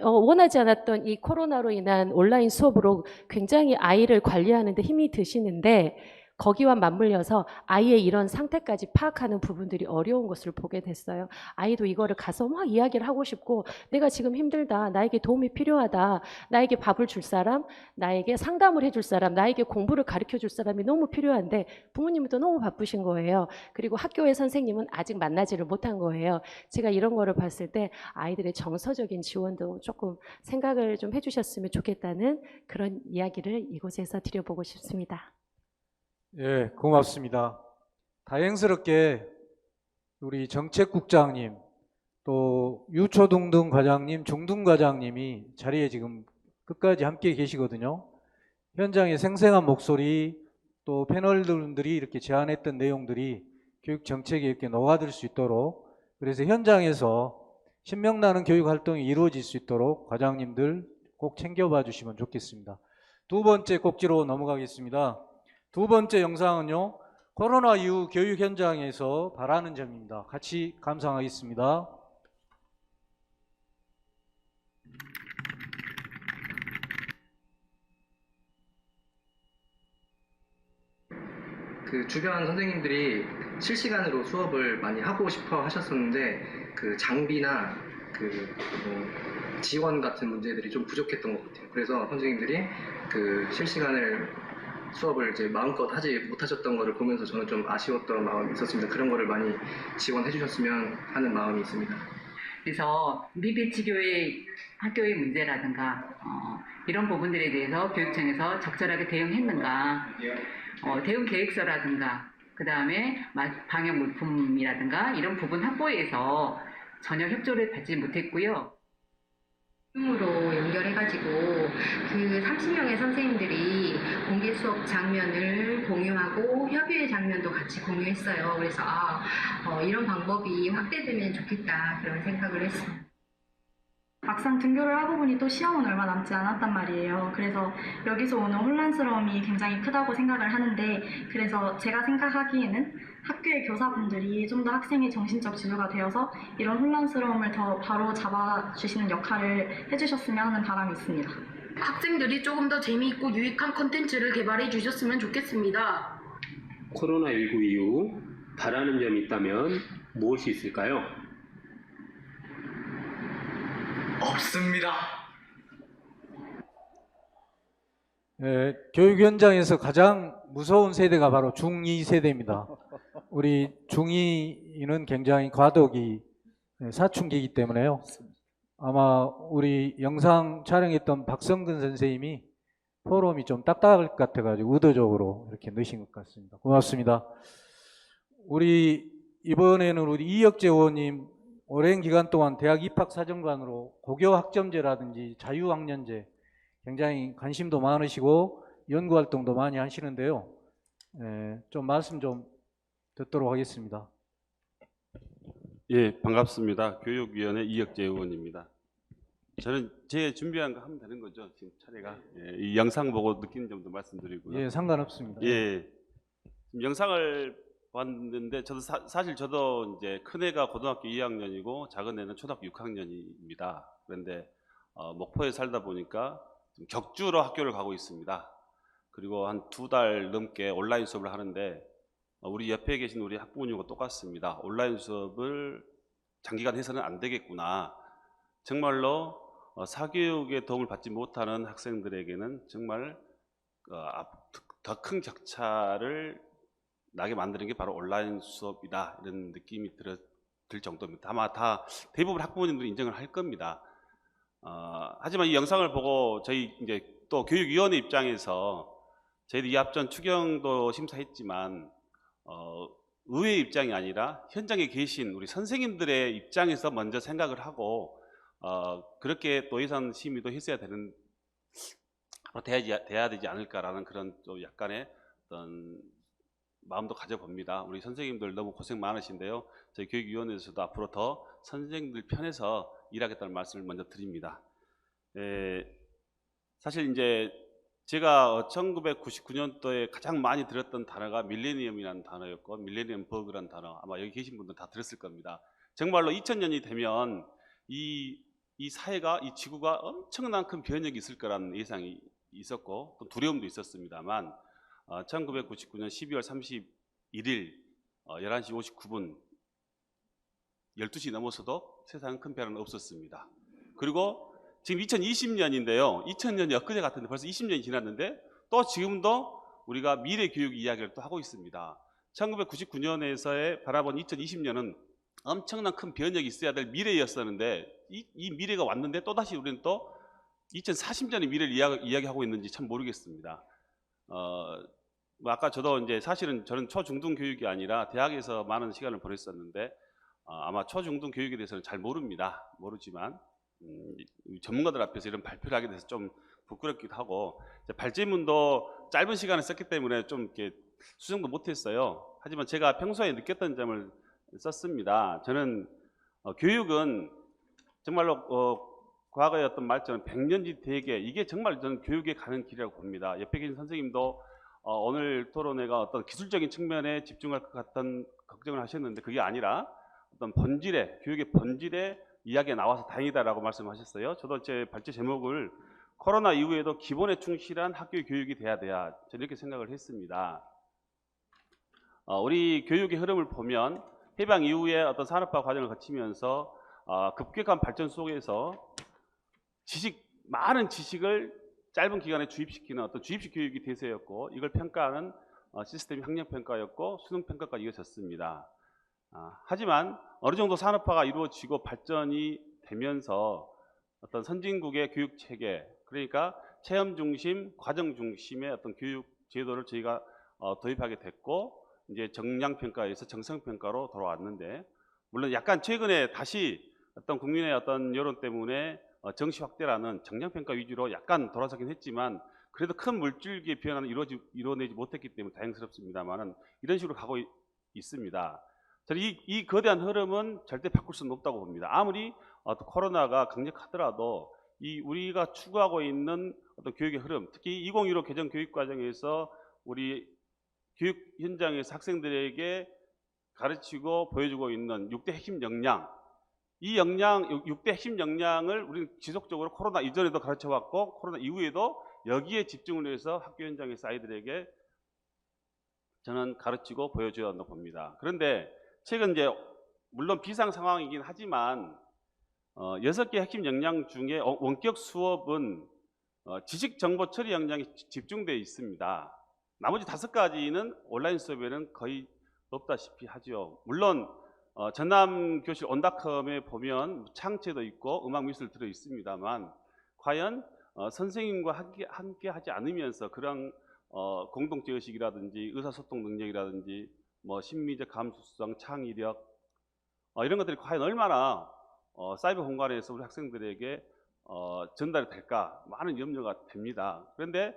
[SPEAKER 18] 원하지 않았던 이 코로나로 인한 온라인 수업으로 굉장히 아이를 관리하는데 힘이 드시는데 거기와 맞물려서 아이의 이런 상태까지 파악하는 부분들이 어려운 것을 보게 됐어요. 아이도 이거를 가서 막 이야기를 하고 싶고 내가 지금 힘들다. 나에게 도움이 필요하다. 나에게 밥을 줄 사람, 나에게 상담을 해줄 사람, 나에게 공부를 가르쳐줄 사람이 너무 필요한데 부모님은 또 너무 바쁘신 거예요. 그리고 학교의 선생님은 아직 만나지를 못한 거예요. 제가 이런 거를 봤을 때 아이들의 정서적인 지원도 조금 생각을 좀 해주셨으면 좋겠다는 그런 이야기를 이곳에서 드려보고 싶습니다.
[SPEAKER 5] 예, 고맙습니다. 다행스럽게 우리 정책국장님 또 유초등등 과장님, 중등 과장님이 자리에 지금 끝까지 함께 계시거든요. 현장의 생생한 목소리, 또 패널들이 이렇게 제안했던 내용들이 교육 정책에 이렇게 녹아들 수 있도록, 그래서 현장에서 신명나는 교육 활동이 이루어질 수 있도록 과장님들 꼭 챙겨봐 주시면 좋겠습니다. 두 번째 꼭지로 넘어가겠습니다. 두 번째 영상은요, 코로나 이후 교육 현장에서 바라는 점입니다. 같이 감상하겠습니다.
[SPEAKER 19] 그 주변 선생님들이 실시간으로 수업을 많이 하고 싶어 하셨었는데 그 장비나 그 지원 같은 문제들이 좀 부족했던 것 같아요. 그래서 선생님들이 그 실시간을 수업을 이제 마음껏 하지 못하셨던 거를 보면서 저는 좀 아쉬웠던 마음이 있었습니다. 그런 거를 많이 지원해 주셨으면 하는 마음이 있습니다.
[SPEAKER 20] 그래서 미배치교의 학교의 문제라든가 이런 부분들에 대해서 교육청에서 적절하게 대응했는가, 대응 계획서라든가 그 다음에 방역 물품이라든가 이런 부분 확보에서 전혀 협조를 받지 못했고요.
[SPEAKER 21] 줌으로 연결해가지고 그 30명의 선생님들이 공개 수업 장면을 공유하고 협의회 장면도 같이 공유했어요. 그래서 이런 방법이 확대되면 좋겠다 그런 생각을 했습니다.
[SPEAKER 22] 막상 등교를 하고 보니 또 시험은 얼마 남지 않았단 말이에요. 그래서 여기서 오는 혼란스러움이 굉장히 크다고 생각을 하는데, 그래서 제가 생각하기에는 학교의 교사분들이 좀 더 학생의 정신적 지주가 되어서 이런 혼란스러움을 더 바로 잡아주시는 역할을 해주셨으면 하는 바람이 있습니다.
[SPEAKER 23] 학생들이 조금 더 재미있고 유익한 콘텐츠를 개발해 주셨으면 좋겠습니다.
[SPEAKER 24] 코로나19 이후 바라는 점이 있다면 무엇이 있을까요?
[SPEAKER 19] 없습니다.
[SPEAKER 5] 교육 현장에서 가장 무서운 세대가 바로 중2 세대입니다. 우리 중2는 굉장히 과도기, 사춘기이기 때문에요. 아마 우리 영상 촬영했던 박성근 선생님이 포럼이 좀 딱딱할 것 같아가지고 의도적으로 이렇게 넣으신 것 같습니다. 고맙습니다. 우리 이번에는 우리 이혁재 의원님 오랜 기간 동안 대학 입학사정관으로 고교 학점제라든지 자유학년제 굉장히 관심도 많으시고 연구활동도 많이 하시는데요. 좀 말씀 좀 듣도록 하겠습니다.
[SPEAKER 25] 예, 반갑습니다. 교육위원회 이혁재 의원입니다. 저는 제 준비한 거 하면 되는 거죠? 지금 차례가. 이 영상 보고 느끼는 점도 말씀드리고요.
[SPEAKER 5] 예, 상관없습니다.
[SPEAKER 25] 예, 지금 영상을 봤는데 저도 사실 저도 이제 큰 애가 고등학교 2학년이고 작은 애는 초등학교 6학년입니다. 그런데 목포에 살다 보니까 좀 격주로 학교를 가고 있습니다. 그리고 한 2달 넘게 온라인 수업을 하는데 우리 옆에 계신 우리 학부모님과 똑같습니다. 온라인 수업을 장기간 해서는 안 되겠구나. 정말로 사교육에 도움을 받지 못하는 학생들에게는 정말 더 큰 격차를 나게 만드는 게 바로 온라인 수업이다, 이런 느낌이 들 정도입니다. 아마 다 대부분 학부모님들이 인정을 할 겁니다. 하지만 이 영상을 보고 저희 이제 또 교육위원회 입장에서 저희도 이 앞전 추경도 심사했지만 의회 입장이 아니라 현장에 계신 우리 선생님들의 입장에서 먼저 생각을 하고 그렇게 또 예산 심의도 했어야 되는 돼야 되지 않을까라는 그런 또 약간의 어떤 마음도 가져봅니다. 우리 선생님들 너무 고생 많으신데요. 저희 교육위원회에서도 앞으로 더 선생님들 편에서 일하겠다는 말씀을 먼저 드립니다. 사실 이제 제가 1999년도에 가장 많이 들었던 단어가 밀레니엄이라는 단어였고, 밀레니엄 버그라는 단어 아마 여기 계신 분들 다 들었을 겁니다. 정말로 2000년이 되면 이 사회가, 이 지구가 엄청난 큰 변혁이 있을 거라는 예상이 있었고 또 두려움도 있었습니다만 1999년 12월 31일 11시 59분 12시 넘어서도 세상은 큰 변화는 없었습니다. 그리고 지금 2020년인데요. 2000년이 엊그제 같은데 벌써 20년이 지났는데 또 지금도 우리가 미래 교육 이야기를 또 하고 있습니다. 1999년에서의 바라본 2020년은 엄청난 큰 변혁이 있어야 될 미래였었는데 이 미래가 왔는데 또다시 우리는 또 2040년의 미래를 이야기하고 있는지 참 모르겠습니다. 아까 저도 이제 사실은 저는 초중등 교육이 아니라 대학에서 많은 시간을 보냈었는데 아마 초중등 교육에 대해서는 잘 모르지만 전문가들 앞에서 이런 발표를 하게 돼서 좀 부끄럽기도 하고 발제문도 짧은 시간에 썼기 때문에 좀 이렇게 수정도 못했어요. 하지만 제가 평소에 느꼈던 점을 썼습니다. 저는 교육은 정말로 과거의 어떤 말처럼 백년지 대계, 이게 정말 저는 교육에 가는 길이라고 봅니다. 옆에 계신 선생님도 오늘 토론회가 어떤 기술적인 측면에 집중할 것 같은 걱정을 하셨는데 그게 아니라 어떤 본질의, 교육의 본질의 이야기가 나와서 다행이다라고 말씀하셨어요. 저도 제 발제 제목을 코로나 이후에도 기본에 충실한 학교 교육이 돼야 저는 이렇게 생각을 했습니다. 우리 교육의 흐름을 보면 해방 이후에 어떤 산업화 과정을 거치면서 급격한 발전 속에서 많은 지식을 짧은 기간에 주입시키는 어떤 주입식 교육이 대세였고, 이걸 평가하는 시스템이 학력평가였고 수능평가까지 이어졌습니다. 하지만 어느 정도 산업화가 이루어지고 발전이 되면서 어떤 선진국의 교육 체계, 그러니까 체험 중심, 과정 중심의 어떤 교육 제도를 저희가 도입하게 됐고, 이제 정량평가에서 정성평가로 돌아왔는데, 물론 약간 최근에 다시 어떤 국민의 어떤 여론 때문에 정시 확대라는 정량평가 위주로 약간 돌아서긴 했지만, 그래도 큰 물줄기의 변화는 이뤄내지 못했기 때문에 다행스럽습니다만은 이런 식으로 가고 있습니다. 저는 이 거대한 흐름은 절대 바꿀 수는 없다고 봅니다. 아무리 코로나가 강력하더라도 우리가 추구하고 있는 어떤 교육의 흐름, 특히 2015 개정 교육 과정에서 우리 교육 현장에서 학생들에게 가르치고 보여주고 있는 6대 핵심 역량, 이 6대 핵심 역량을 우리는 지속적으로 코로나 이전에도 가르쳐왔고 코로나 이후에도 여기에 집중을 해서 학교 현장에서 아이들에게 저는 가르치고 보여줘야 한다고 봅니다. 그런데 최근 이제 물론 비상 상황이긴 하지만 6개 핵심 역량 중에 원격 수업은 지식 정보 처리 역량이 집중되어 있습니다. 나머지 5가지는 온라인 수업에는 거의 없다시피 하죠. 물론 전남 교실 온닷컴에 보면 창체도 있고 음악 미술 들어 있습니다만, 과연 선생님과 함께 하지 않으면서 그런 공동체 의식이라든지 의사소통 능력이라든지 뭐 심리적 감수성, 창의력 이런 것들이 과연 얼마나 사이버 공간에서 우리 학생들에게 전달이 될까 많은 염려가 됩니다. 그런데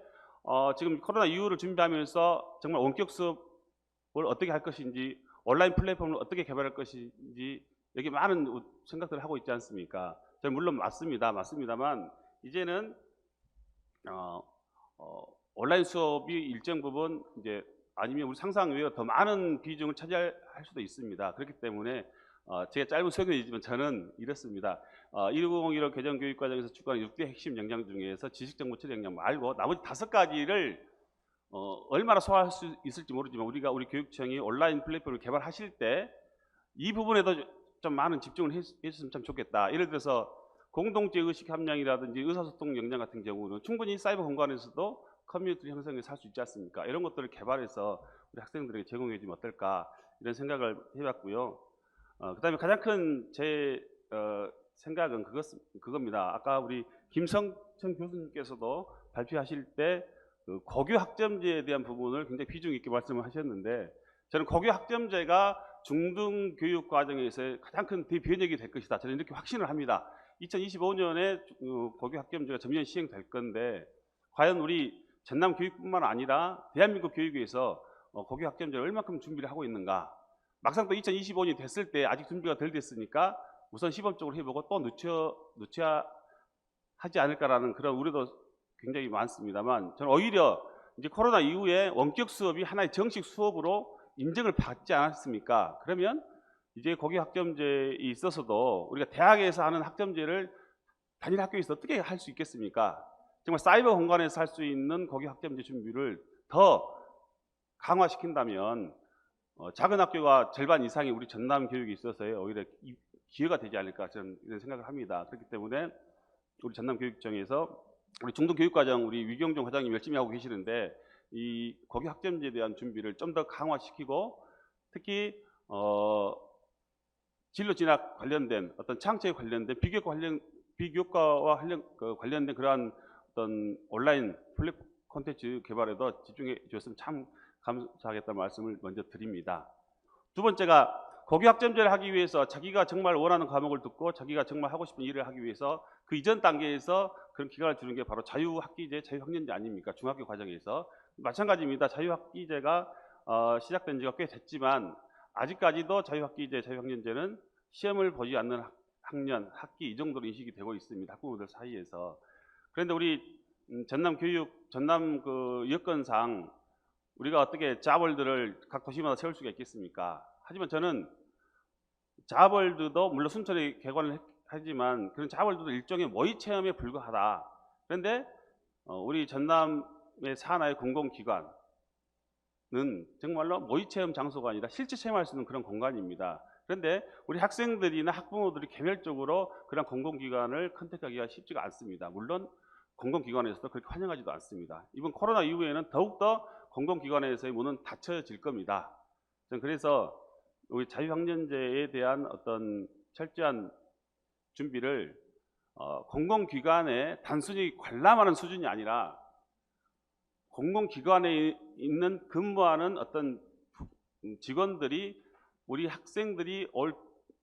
[SPEAKER 25] 지금 코로나 이후를 준비하면서 정말 원격 수업을 어떻게 할 것인지, 온라인 플랫폼을 어떻게 개발할 것인지 여기 많은 생각들을 하고 있지 않습니까? 저는 물론 맞습니다만 이제는 온라인 수업이 일정 부분 이제 아니면 우리 상상 외에 더 많은 비중을 차지할 수도 있습니다. 그렇기 때문에 제가 짧은 설명이지만 저는 이렇습니다. 1015 개정교육과정에서 추구하는 6대 핵심 역량 중에서 지식정보처리 역량 말고 나머지 5가지를 얼마나 소화할 수 있을지 모르지만 우리 교육청이 온라인 플랫폼을 개발하실 때 이 부분에도 좀 많은 집중을 했으면 참 좋겠다. 예를 들어서 공동체 의식 함량이라든지 의사소통 역량 같은 경우는 충분히 사이버 공간에서도 커뮤니티 형성해서 할 수 있지 않습니까? 이런 것들을 개발해서 우리 학생들에게 제공해 주면 어떨까, 이런 생각을 해봤고요. 그다음에 가장 큰 제 생각은 그겁니다. 아까 우리 김성천 교수님께서도 발표하실 때 그 고교 학점제에 대한 부분을 굉장히 비중 있게 말씀을 하셨는데, 저는 고교 학점제가 중등 교육 과정에서 가장 큰 대변혁이 될 것이다. 저는 이렇게 확신을 합니다. 2025년에 고교 학점제가 전면 시행될 건데, 과연 우리 전남 교육뿐만 아니라 대한민국 교육에서 고교 학점제를 얼마큼 준비를 하고 있는가. 막상 또 2025년이 됐을 때 아직 준비가 덜 됐으니까 우선 시범적으로 해보고 또 늦춰 하지 않을까라는 그런 우려도 굉장히 많습니다만, 저는 오히려 이제 코로나 이후에 원격 수업이 하나의 정식 수업으로 인정을 받지 않았습니까? 그러면 이제 고교 학점제에 있어서도 우리가 대학에서 하는 학점제를 단일 학교에서 어떻게 할 수 있겠습니까? 정말 사이버 공간에서 할 수 있는 고교 학점제 준비를 더 강화시킨다면 작은 학교가 절반 이상이 우리 전남 교육에 있어서의 오히려 기회가 되지 않을까, 저는 이런 생각을 합니다. 그렇기 때문에 우리 전남 교육청에서 우리 중등 교육과정 우리 위경종 과장님 열심히 하고 계시는데, 이 고교 학점제에 대한 준비를 좀 더 강화시키고, 특히 진로 진학 관련된 어떤 창체에 관련된 비교과와 관련된 그러한 어떤 온라인 플랫폼 콘텐츠 개발에도 집중해 주셨으면 참 감사하겠다는 말씀을 먼저 드립니다. 두 번째가 고교 학점제를 하기 위해서 자기가 정말 원하는 과목을 듣고 자기가 정말 하고 싶은 일을 하기 위해서 그 이전 단계에서 그런 기간을 주는 게 바로 자유학기제, 자유학년제 아닙니까? 중학교 과정에서. 마찬가지입니다. 자유학기제가 시작된 지가 꽤 됐지만 아직까지도 자유학기제, 자유학년제는 시험을 보지 않는 학년, 학기 이 정도로 인식이 되고 있습니다. 학부모들 사이에서. 그런데 우리 전남 그 여건상 우리가 어떻게 자월드를 각 도시마다 세울 수가 있겠습니까? 하지만 저는 자월드도 물론 순천에 개관을 하지만 그런 자월드도 일종의 모의 체험에 불과하다. 그런데 우리 전남의 산하의 공공기관은 정말로 모의 체험 장소가 아니라 실제 체험할 수 있는 그런 공간입니다. 그런데 우리 학생들이나 학부모들이 개별적으로 그런 공공기관을 컨택하기가 쉽지가 않습니다. 물론 공공기관에서도 그렇게 환영하지도 않습니다. 이번 코로나 이후에는 더욱더 공공기관에서의 문은 닫혀질 겁니다. 저는 그래서 우리 자유학년제에 대한 어떤 철저한 준비를 공공기관에 단순히 관람하는 수준이 아니라 공공기관에 있는 근무하는 어떤 직원들이 우리 학생들이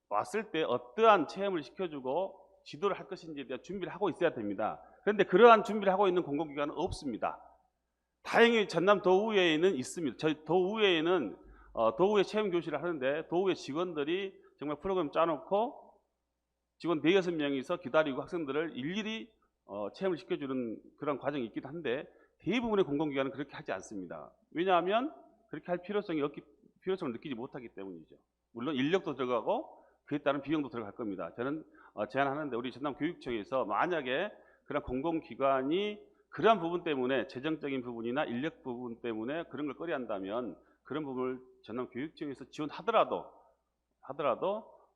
[SPEAKER 25] 왔을 때 어떠한 체험을 시켜주고 지도를 할 것인지에 대한 준비를 하고 있어야 됩니다. 그런데 그러한 준비를 하고 있는 공공기관은 없습니다. 다행히 전남 도의회에는 있습니다. 저희 도의회에는 도의회 체험 교실을 하는데 도의회 직원들이 정말 프로그램 짜놓고 직원 4~6명이서 기다리고 학생들을 일일이 체험을 시켜주는 그런 과정이 있긴 한데 대부분의 공공기관은 그렇게 하지 않습니다. 왜냐하면 그렇게 할 필요성을 느끼지 못하기 때문이죠. 물론 인력도 들어가고 그에 따른 비용도 들어갈 겁니다. 저는 제안하는데 우리 전남교육청에서 만약에 그런 공공기관이 그러한 부분 때문에 재정적인 부분이나 인력 부분 때문에 그런 걸 꺼려한다면 그런 부분을 전남교육청에서 지원하더라도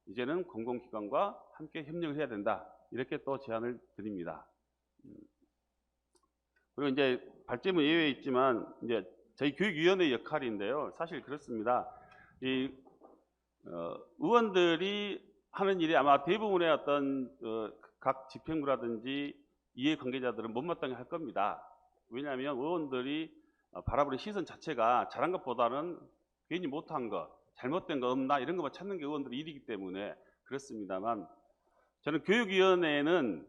[SPEAKER 25] 이제는 공공기관과 함께 협력을 해야 된다. 이렇게 또 제안을 드립니다. 그리고 이제 발제문 예외에 있지만 이제 저희 교육위원회 역할인데요. 사실 그렇습니다. 의원들이 하는 일이 아마 대부분의 어떤 각 집행부라든지 이해관계자들은 못마땅해 할 겁니다. 왜냐하면 의원들이 바라보는 시선 자체가 잘한 것보다는 괜히 못한 것, 잘못된 거 없나 이런 것만 찾는 게 의원들의 일이기 때문에 그렇습니다만 저는 교육위원회는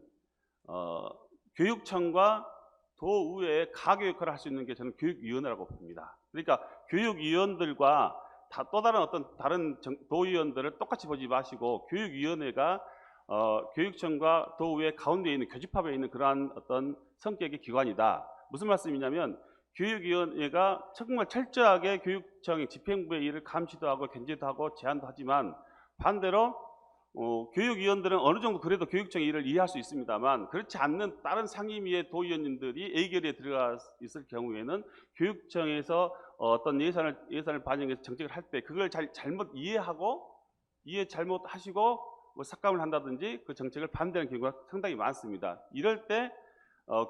[SPEAKER 25] 교육청과 도의회의 가교 역할을 할 수 있는 게 저는 교육위원회라고 봅니다. 그러니까 교육위원들과 또 다른 도의원들을 똑같이 보지 마시고 교육위원회가 교육청과 도의회 가운데 있는 교집합에 있는 그러한 어떤 성격의 기관이다. 무슨 말씀이냐면 교육위원회가 정말 철저하게 교육청의 집행부의 일을 감시도 하고 견제도 하고 제안도 하지만 반대로 교육위원들은 어느 정도 그래도 교육청의 일을 이해할 수 있습니다만 그렇지 않는 다른 상임위의 도의원님들이 A결에 들어가 있을 경우에는 교육청에서 어떤 예산을 반영해서 정책을 할 때 그걸 잘못 이해 잘못하시고 삭감을 한다든지 그 정책을 반대하는 경우가 상당히 많습니다. 이럴 때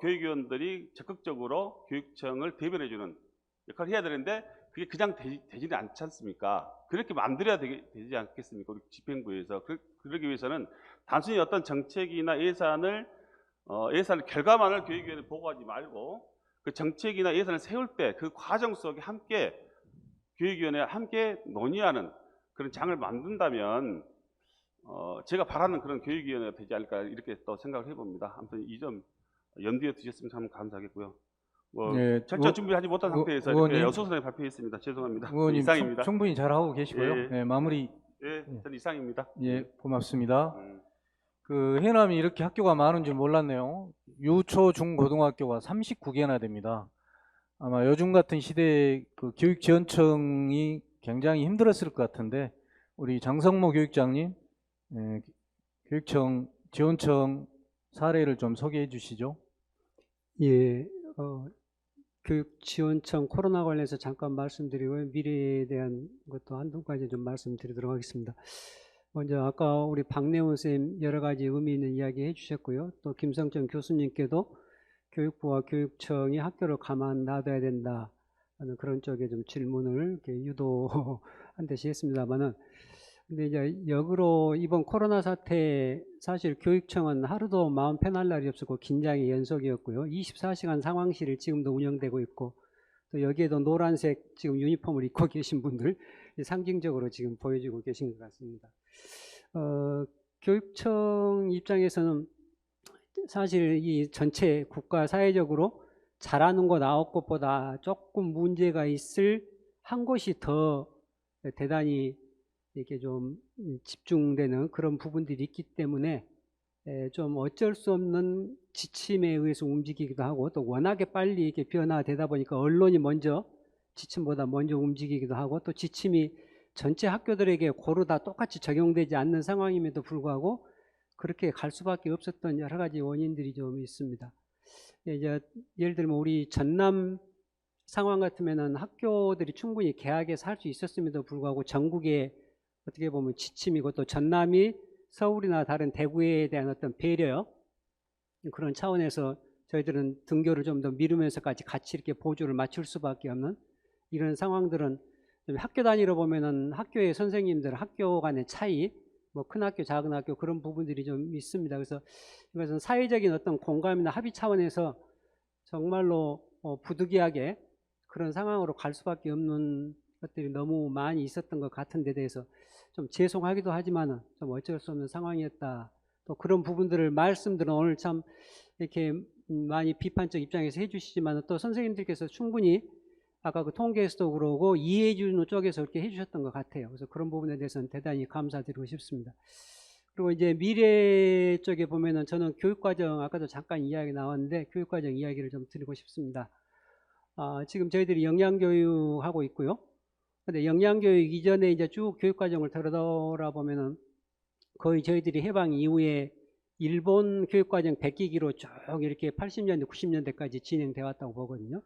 [SPEAKER 25] 교육위원들이 적극적으로 교육청을 대변해주는 역할을 해야 되는데 그게 그냥 되지는 않지 않습니까? 그렇게 만들어야 되지 않겠습니까? 우리 집행부에서. 그러기 위해서는 단순히 어떤 정책이나 예산을 결과만을 교육위원회에 보고하지 말고 그 정책이나 예산을 세울 때 그 과정 속에 함께 교육위원회와 함께 논의하는 그런 장을 만든다면 제가 바라는 그런 교육위원회가 되지 않을까 이렇게 또 생각을 해봅니다. 아무튼 이 점 염두에 두셨으면 참 감사하겠고요. 철저한 준비를 하지 못한 상태에서 이렇게 어수선하게 발표했습니다. 죄송합니다.
[SPEAKER 5] 의원님
[SPEAKER 3] 이상입니다.
[SPEAKER 5] 충분히 잘하고 계시고요.
[SPEAKER 3] 예.
[SPEAKER 5] 네, 마무리.
[SPEAKER 3] 저는 이상입니다.
[SPEAKER 5] 예, 고맙습니다. 그 해남이 이렇게 학교가 많은 줄 몰랐네요. 유초 중 고등학교가 39개나 됩니다. 아마 요즘 같은 시대에 그 교육지원청이 굉장히 힘들었을 것 같은데 우리 장성모 교육장님 교육청 지원청 사례를 좀 소개해 주시죠.
[SPEAKER 1] 예, 교육지원청 코로나 관련해서 잠깐 말씀드리고 미래에 대한 것도 한두 가지 좀 말씀드리도록 하겠습니다. 먼저 아까 우리 박내원 선생님 여러 가지 의미 있는 이야기 해주셨고요. 또 김성정 교수님께도 교육부와 교육청이 학교를 가만 놔둬야 된다 하는 그런 쪽에 좀 질문을 이렇게 유도한 듯이 했습니다만은 근데 이제 역으로 이번 코로나 사태 사실 교육청은 하루도 마음 편할 날이 없었고 긴장의 연속이었고요. 24시간 상황실이 지금도 운영되고 있고 또 여기에도 노란색 지금 유니폼을 입고 계신 분들 상징적으로 지금 보여주고 계신 것 같습니다. 교육청 입장에서는 사실 이 전체 국가 사회적으로 잘하는 곳 9곳보다 조금 문제가 있을 한 곳이 더 대단히 이렇게 좀 집중되는 그런 부분들이 있기 때문에 좀 어쩔 수 없는 지침에 의해서 움직이기도 하고, 또 워낙에 빨리 이렇게 변화되다 보니까 언론이 먼저 지침보다 먼저 움직이기도 하고, 또 지침이 전체 학교들에게 고루 다 똑같이 적용되지 않는 상황임에도 불구하고 그렇게 갈 수밖에 없었던 여러 가지 원인들이 좀 있습니다. 이제 예를 들면 우리 전남 상황 같으면은 학교들이 충분히 개학해서 할 수 있었음에도 불구하고 전국에 어떻게 보면 지침이고, 또 전남이 서울이나 다른 대구에 대한 어떤 배려, 그런 차원에서 저희들은 등교를 좀 더 미루면서까지 같이 이렇게 보조를 맞출 수밖에 없는 이런 상황들은 학교 단위로 보면은 학교의 선생님들, 학교 간의 차이, 뭐 큰 학교, 작은 학교 그런 부분들이 좀 있습니다. 그래서 이것은 사회적인 어떤 공감이나 합의 차원에서 정말로 부득이하게 그런 상황으로 갈 수밖에 없는 것들이 너무 많이 있었던 것 같은 데 대해서 좀 죄송하기도 하지만은 좀 어쩔 수 없는 상황이었다. 또 그런 부분들을 말씀들은 오늘 참 이렇게 많이 비판적 입장에서 해주시지만, 또 선생님들께서 충분히 아까 그 통계에서도 그러고 이해해 주는 쪽에서 이렇게 해주셨던 것 같아요. 그래서 그런 부분에 대해서는 대단히 감사드리고 싶습니다. 그리고 이제 미래 쪽에 보면은 저는 교육과정, 아까도 잠깐 이야기 나왔는데 교육과정 이야기를 좀 드리고 싶습니다. 지금 저희들이 영양교육 하고 있고요. 근데 영양교육 이전에 이제 쭉 교육과정을 돌아보면은 거의 저희들이 해방 이후에 일본 교육과정 베끼기로 쭉 이렇게 80년대, 90년대까지 진행되어 왔다고 보거든요.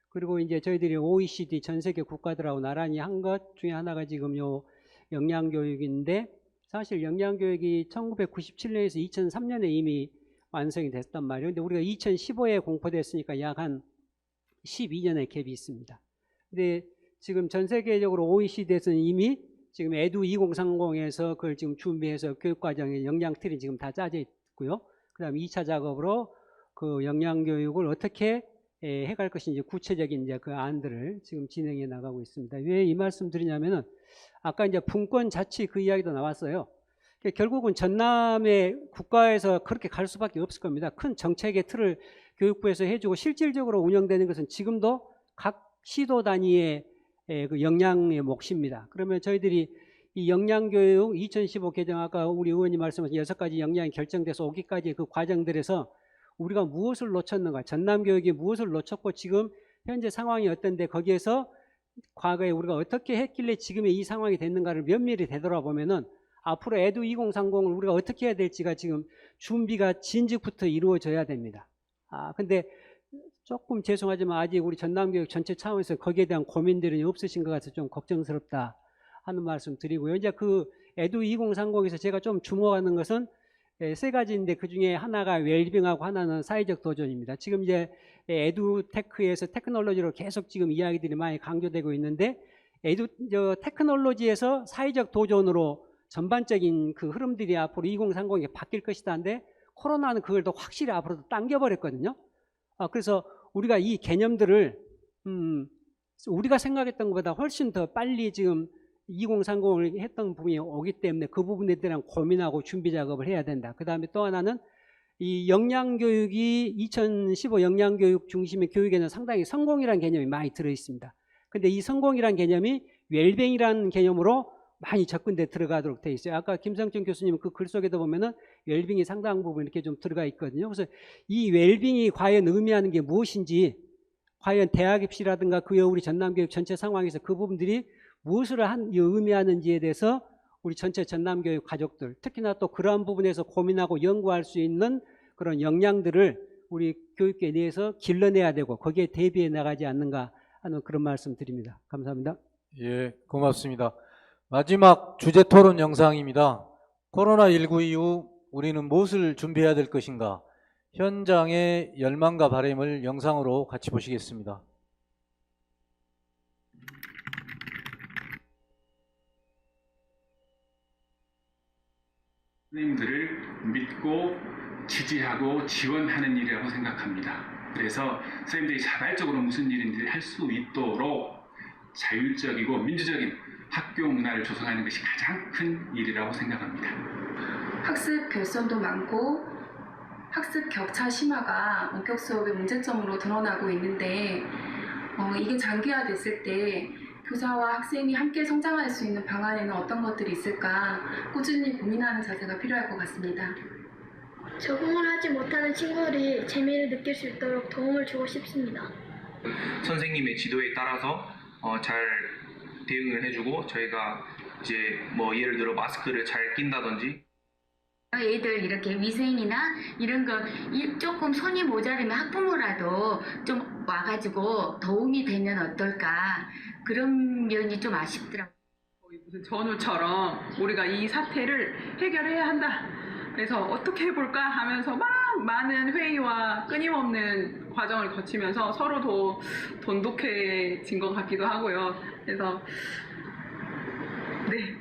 [SPEAKER 1] 그리고 이제 저희들이 OECD 전 세계 국가들하고 나란히 한 것 중에 하나가 지금 요 영양교육인데, 사실 영양교육이 1997년에서 2003년에 이미 완성이 됐단 말이에요. 근데 우리가 2015에 공포됐으니까 약 한 12년의 갭이 있습니다. 근데 지금 전 세계적으로 OECD에서는 이미 지금 에듀 2030에서 그걸 지금 준비해서 교육과정의 영양틀이 지금 다 짜져 있고요. 그 다음에 2차 작업으로 그 영양교육을 어떻게 해갈 것인지 구체적인 이제 그 안들을 지금 진행해 나가고 있습니다. 왜 이 말씀 드리냐면은 아까 이제 분권 자치 그 이야기도 나왔어요. 결국은 전남의 국가에서 그렇게 갈 수밖에 없을 겁니다. 큰 정책의 틀을 교육부에서 해주고 실질적으로 운영되는 것은 지금도 각 시도 단위의 그 역량의 몫입니다. 그러면 저희들이 이 역량교육 2015 개정, 아까 우리 의원님 말씀하신 6가지 역량이 결정돼서 오기까지 그 과정들에서 우리가 무엇을 놓쳤는가, 전남교육이 무엇을 놓쳤고 지금 현재 상황이 어떤데 거기에서 과거에 우리가 어떻게 했길래 지금의 이 상황이 됐는가를 면밀히 되돌아보면은 앞으로 에듀 2030을 우리가 어떻게 해야 될지가 지금 준비가 진즉부터 이루어져야 됩니다. 근데 조금 죄송하지만 아직 우리 전남교육 전체 차원에서 거기에 대한 고민들이 없으신 것 같아서 좀 걱정스럽다 하는 말씀 드리고요. 이제 그 에듀 2030에서 제가 좀 주목하는 것은 세 가지인데 그 중에 하나가 웰빙하고 하나는 사회적 도전입니다. 지금 이제 에듀테크에서 테크놀로지로 계속 지금 이야기들이 많이 강조되고 있는데 테크놀로지에서 사회적 도전으로 전반적인 그 흐름들이 앞으로 2030에 바뀔 것이다 한데 코로나는 그걸 더 확실히 앞으로 당겨버렸거든요. 그래서 우리가 이 개념들을 우리가 생각했던 것보다 훨씬 더 빨리 지금 2030을 했던 부분이 오기 때문에 그 부분에 대한 고민하고 준비 작업을 해야 된다. 그 다음에 또 하나는 이 역량교육이 2015 역량교육 중심의 교육에는 상당히 성공이라는 개념이 많이 들어있습니다. 근데 이 성공이라는 개념이 웰빙이라는 개념으로 많이 접근돼 들어가도록 돼 있어요. 아까 김성준 교수님 그 글 속에도 보면은 웰빙이 상당 부분 이렇게 좀 들어가 있거든요. 그래서 이 웰빙이 과연 의미하는 게 무엇인지, 과연 대학 입시라든가 그 우리 전남교육 전체 상황에서 그 부분들이 무엇을 의미하는지에 대해서 우리 전체 전남교육 가족들, 특히나 또 그러한 부분에서 고민하고 연구할 수 있는 그런 역량들을 우리 교육계 내에서 길러내야 되고 거기에 대비해 나가지 않는가 하는 그런 말씀 드립니다. 감사합니다.
[SPEAKER 5] 예, 고맙습니다. 마지막 주제 토론 영상입니다. 코로나19 이후 우리는 무엇을 준비해야 될 것인가? 현장의 열망과 바람을 영상으로 같이 보시겠습니다.
[SPEAKER 2] 선생님들을 믿고 지지하고 지원하는 일이라고 생각합니다. 그래서 선생님들이 자발적으로 무슨 일인지 할 수 있도록 자율적이고 민주적인 학교 문화를 조성하는 것이 가장 큰 일이라고 생각합니다.
[SPEAKER 15] 학습 결손도 많고 학습 격차 심화가 원격 수업의 문제점으로 드러나고 있는데 이게 장기화됐을 때 교사와 학생이 함께 성장할 수 있는 방안에는 어떤 것들이 있을까 꾸준히 고민하는 자세가 필요할 것 같습니다.
[SPEAKER 4] 적응을 하지 못하는 친구들이 재미를 느낄 수 있도록 도움을 주고 싶습니다.
[SPEAKER 6] 선생님의 지도에 따라서 잘 대응을 해주고 저희가 이제 뭐 예를 들어 마스크를 잘 낀다든지
[SPEAKER 17] 애들 이렇게 위생이나 이런 거 조금 손이 모자르면 학부모라도 좀 와가지고 도움이 되면 어떨까 그런 면이 좀 아쉽더라고요.
[SPEAKER 9] 무슨 전우처럼 우리가 이 사태를 해결해야 한다. 그래서 어떻게 해볼까 하면서 막 많은 회의와 끊임없는 과정을 거치면서 서로 돈독해진 것 같기도 하고요. 그래서 네.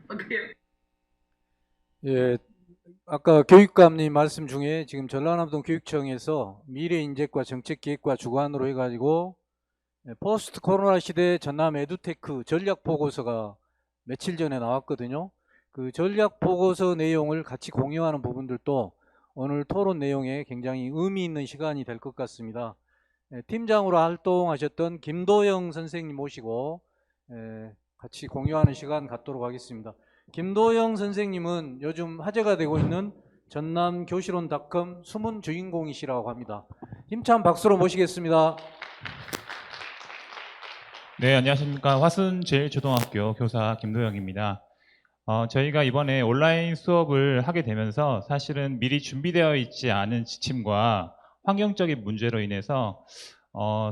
[SPEAKER 9] 어떻게요?
[SPEAKER 5] 예, 아까 교육감님 말씀 중에 지금 전라남도 교육청에서 미래인재과 정책기획과 주관으로 해가지고 포스트 코로나 시대 전남 에듀테크 전략 보고서가 며칠 전에 나왔거든요. 그 전략 보고서 내용을 같이 공유하는 부분들도 오늘 토론 내용에 굉장히 의미 있는 시간이 될 것 같습니다. 팀장으로 활동하셨던 김도영 선생님 모시고 같이 공유하는 시간 갖도록 하겠습니다. 김도영 선생님은 요즘 화제가 되고 있는 전남교실원.com 숨은 주인공이시라고 합니다. 힘찬 박수로 모시겠습니다.
[SPEAKER 10] 네, 안녕하십니까. 화순제일초등학교 교사 김도영입니다. 저희가 이번에 온라인 수업을 하게 되면서 사실은 미리 준비되어 있지 않은 지침과 환경적인 문제로 인해서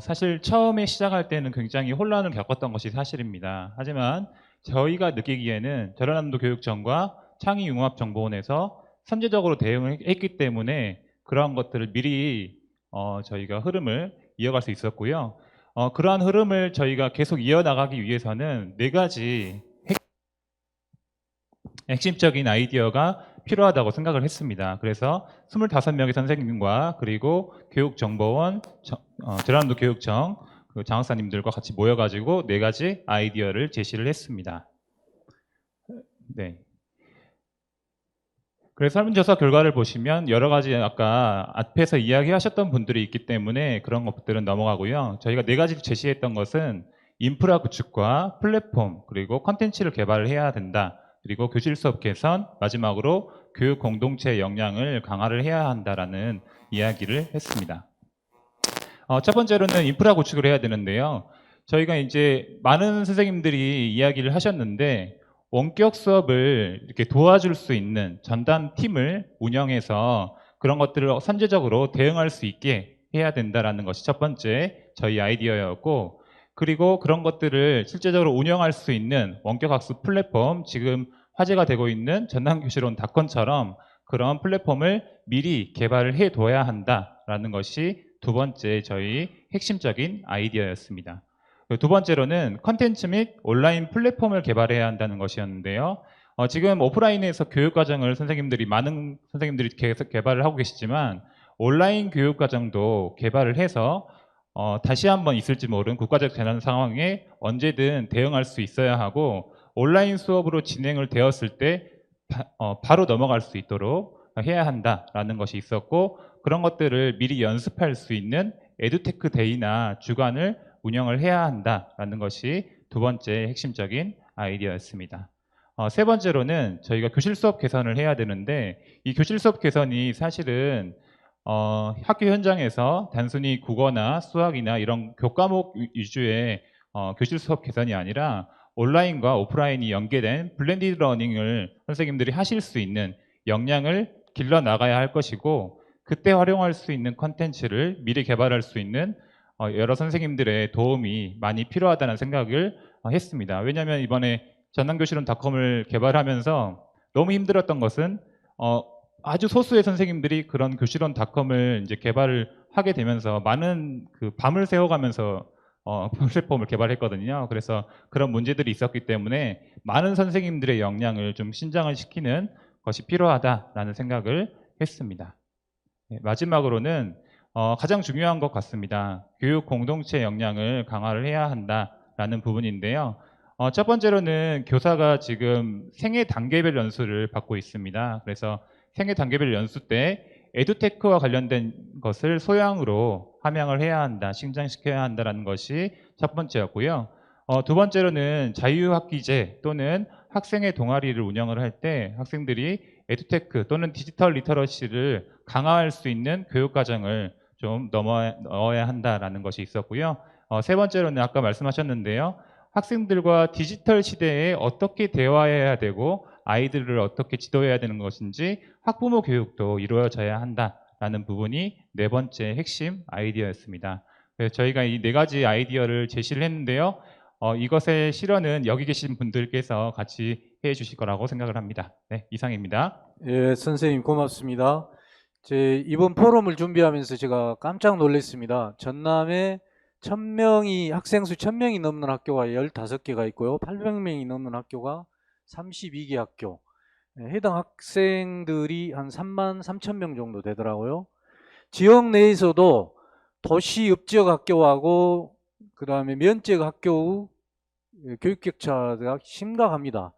[SPEAKER 10] 사실 처음에 시작할 때는 굉장히 혼란을 겪었던 것이 사실입니다. 하지만 저희가 느끼기에는 전라남도 교육청과 창의융합정보원에서 선제적으로 대응을 했기 때문에 그러한 것들을 미리 저희가 흐름을 이어갈 수 있었고요. 그러한 흐름을 저희가 계속 이어나가기 위해서는 4가지 핵심적인 아이디어가 필요하다고 생각을 했습니다. 그래서 25명의 선생님과 그리고 교육정보원, 전라남도 교육청 그 장학사님들과 같이 모여가지고 4가지 아이디어를 제시를 했습니다. 네. 그래서 설문조사 결과를 보시면 여러 가지 아까 앞에서 이야기하셨던 분들이 있기 때문에 그런 것들은 넘어가고요. 저희가 4가지 제시했던 것은 인프라 구축과 플랫폼 그리고 컨텐츠를 개발을 해야 된다. 그리고 교실 수업 개선, 마지막으로 교육 공동체 역량을 강화를 해야 한다라는 이야기를 했습니다. 첫 번째로는 인프라 구축을 해야 되는데요. 저희가 이제 많은 선생님들이 이야기를 하셨는데 원격 수업을 이렇게 도와줄 수 있는 전담 팀을 운영해서 그런 것들을 선제적으로 대응할 수 있게 해야 된다라는 것이 첫 번째 저희 아이디어였고, 그리고 그런 것들을 실제적으로 운영할 수 있는 원격학습 플랫폼, 지금 화제가 되고 있는 전남교실원.com처럼 그런 플랫폼을 미리 개발을 해둬야 한다라는 것이 두 번째 저희 핵심적인 아이디어였습니다. 두 번째로는 컨텐츠 및 온라인 플랫폼을 개발해야 한다는 것이었는데요. 지금 오프라인에서 교육과정을 많은 선생님들이 계속 개발을 하고 계시지만 온라인 교육과정도 개발을 해서 다시 한번 있을지 모르는 국가적 재난 상황에 언제든 대응할 수 있어야 하고, 온라인 수업으로 진행을 되었을 때 바로 넘어갈 수 있도록 해야 한다라는 것이 있었고, 그런 것들을 미리 연습할 수 있는 에듀테크 데이나 주간을 운영을 해야 한다라는 것이 두 번째 핵심적인 아이디어였습니다. 세 번째로는 저희가 교실 수업 개선을 해야 되는데, 이 교실 수업 개선이 사실은 학교 현장에서 단순히 국어나 수학이나 이런 교과목 위주의 교실 수업 개선이 아니라 온라인과 오프라인이 연계된 블렌디드 러닝을 선생님들이 하실 수 있는 역량을 길러 나가야 할 것이고, 그때 활용할 수 있는 컨텐츠를 미리 개발할 수 있는 여러 선생님들의 도움이 많이 필요하다는 생각을 했습니다. 왜냐하면 이번에 전남교실원.com을 개발하면서 너무 힘들었던 것은 아주 소수의 선생님들이 그런 교실원.com을 이제 개발을 하게 되면서 많은 그 밤을 새워가면서 플랫폼을 개발했거든요. 그래서 그런 문제들이 있었기 때문에 많은 선생님들의 역량을 좀 신장을 시키는 것이 필요하다라는 생각을 했습니다. 마지막으로는 가장 중요한 것 같습니다. 교육 공동체 역량을 강화를 해야 한다라는 부분인데요. 첫 번째로는 교사가 지금 생애 단계별 연수를 받고 있습니다. 그래서 생애 단계별 연수 때 에듀테크와 관련된 것을 소양으로 함양을 해야 한다, 신장시켜야 한다는 것이 첫 번째였고요. 두 번째로는 자유학기제 또는 학생의 동아리를 운영을 할 때 학생들이 에듀테크 또는 디지털 리터러시를 강화할 수 있는 교육과정을 좀 넣어야 한다라는 것이 있었고요. 세 번째로는 아까 말씀하셨는데요. 학생들과 디지털 시대에 어떻게 대화해야 되고 아이들을 어떻게 지도해야 되는 것인지 학부모 교육도 이루어져야 한다라는 부분이 네 번째 핵심 아이디어였습니다. 그래서 저희가 이 네 가지 아이디어를 제시를 했는데요. 이것의 실현은 여기 계신 분들께서 같이 해 주실 거라고 생각을 합니다. 네, 이상입니다.
[SPEAKER 5] 예, 선생님 고맙습니다. 이번 포럼을 준비하면서 제가 깜짝 놀랐습니다. 전남에 1000명이 학생 수 1000명이 넘는 학교가 15개가 있고요. 800명이 넘는 학교가 32개 학교. 해당 학생들이 한 3만 3천 명 정도 되더라고요. 지역 내에서도 도시 읍지역 학교하고 그 다음에 면적 학교 교육 격차가 심각합니다.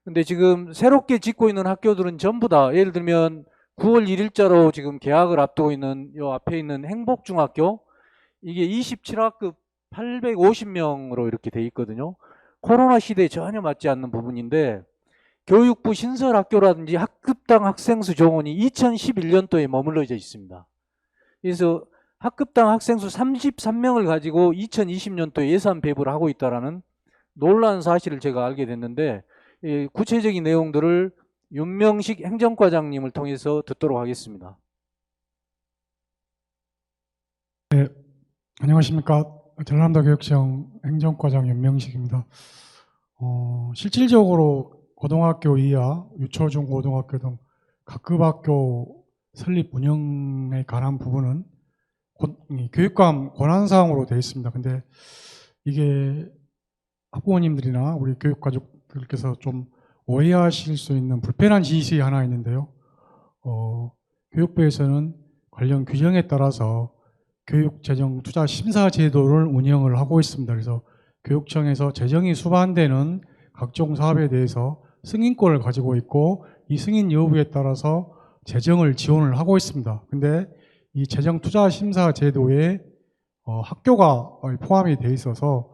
[SPEAKER 5] 근데 지금 새롭게 짓고 있는 학교들은 전부 다 예를 들면 9월 1일자로 지금 개학을 앞두고 있는 요 앞에 있는 행복중학교 이게 27학급 850명으로 이렇게 돼 있거든요. 코로나 시대에 전혀 맞지 않는 부분인데 교육부 신설학교라든지 학급당 학생수 정원이 2011년도에 머물러져 있습니다. 그래서 학급당 학생수 33명을 가지고 2020년도에 예산 배부를 하고 있다는 놀라운 사실을 제가 알게 됐는데 구체적인 내용들을 윤명식 행정과장님을 통해서 듣도록 하겠습니다.
[SPEAKER 11] 네, 안녕하십니까. 전남도 교육청 행정과장 윤명식입니다. 실질적으로 고등학교 이하, 유초, 중, 고등학교 등 각급 학교 설립 운영에 관한 부분은 교육감 권한사항으로 되어 있습니다. 근데 이게 학부모님들이나 우리 교육가족들께서 좀 오해하실 수 있는 불편한 지식이 하나 있는데요. 교육부에서는 관련 규정에 따라서 교육재정투자심사제도를 운영을 하고 있습니다. 그래서 교육청에서 재정이 수반되는 각종 사업에 대해서 승인권을 가지고 있고 이 승인 여부에 따라서 재정을 지원을 하고 있습니다. 근데 이 재정투자심사제도에 학교가 포함이 되어 있어서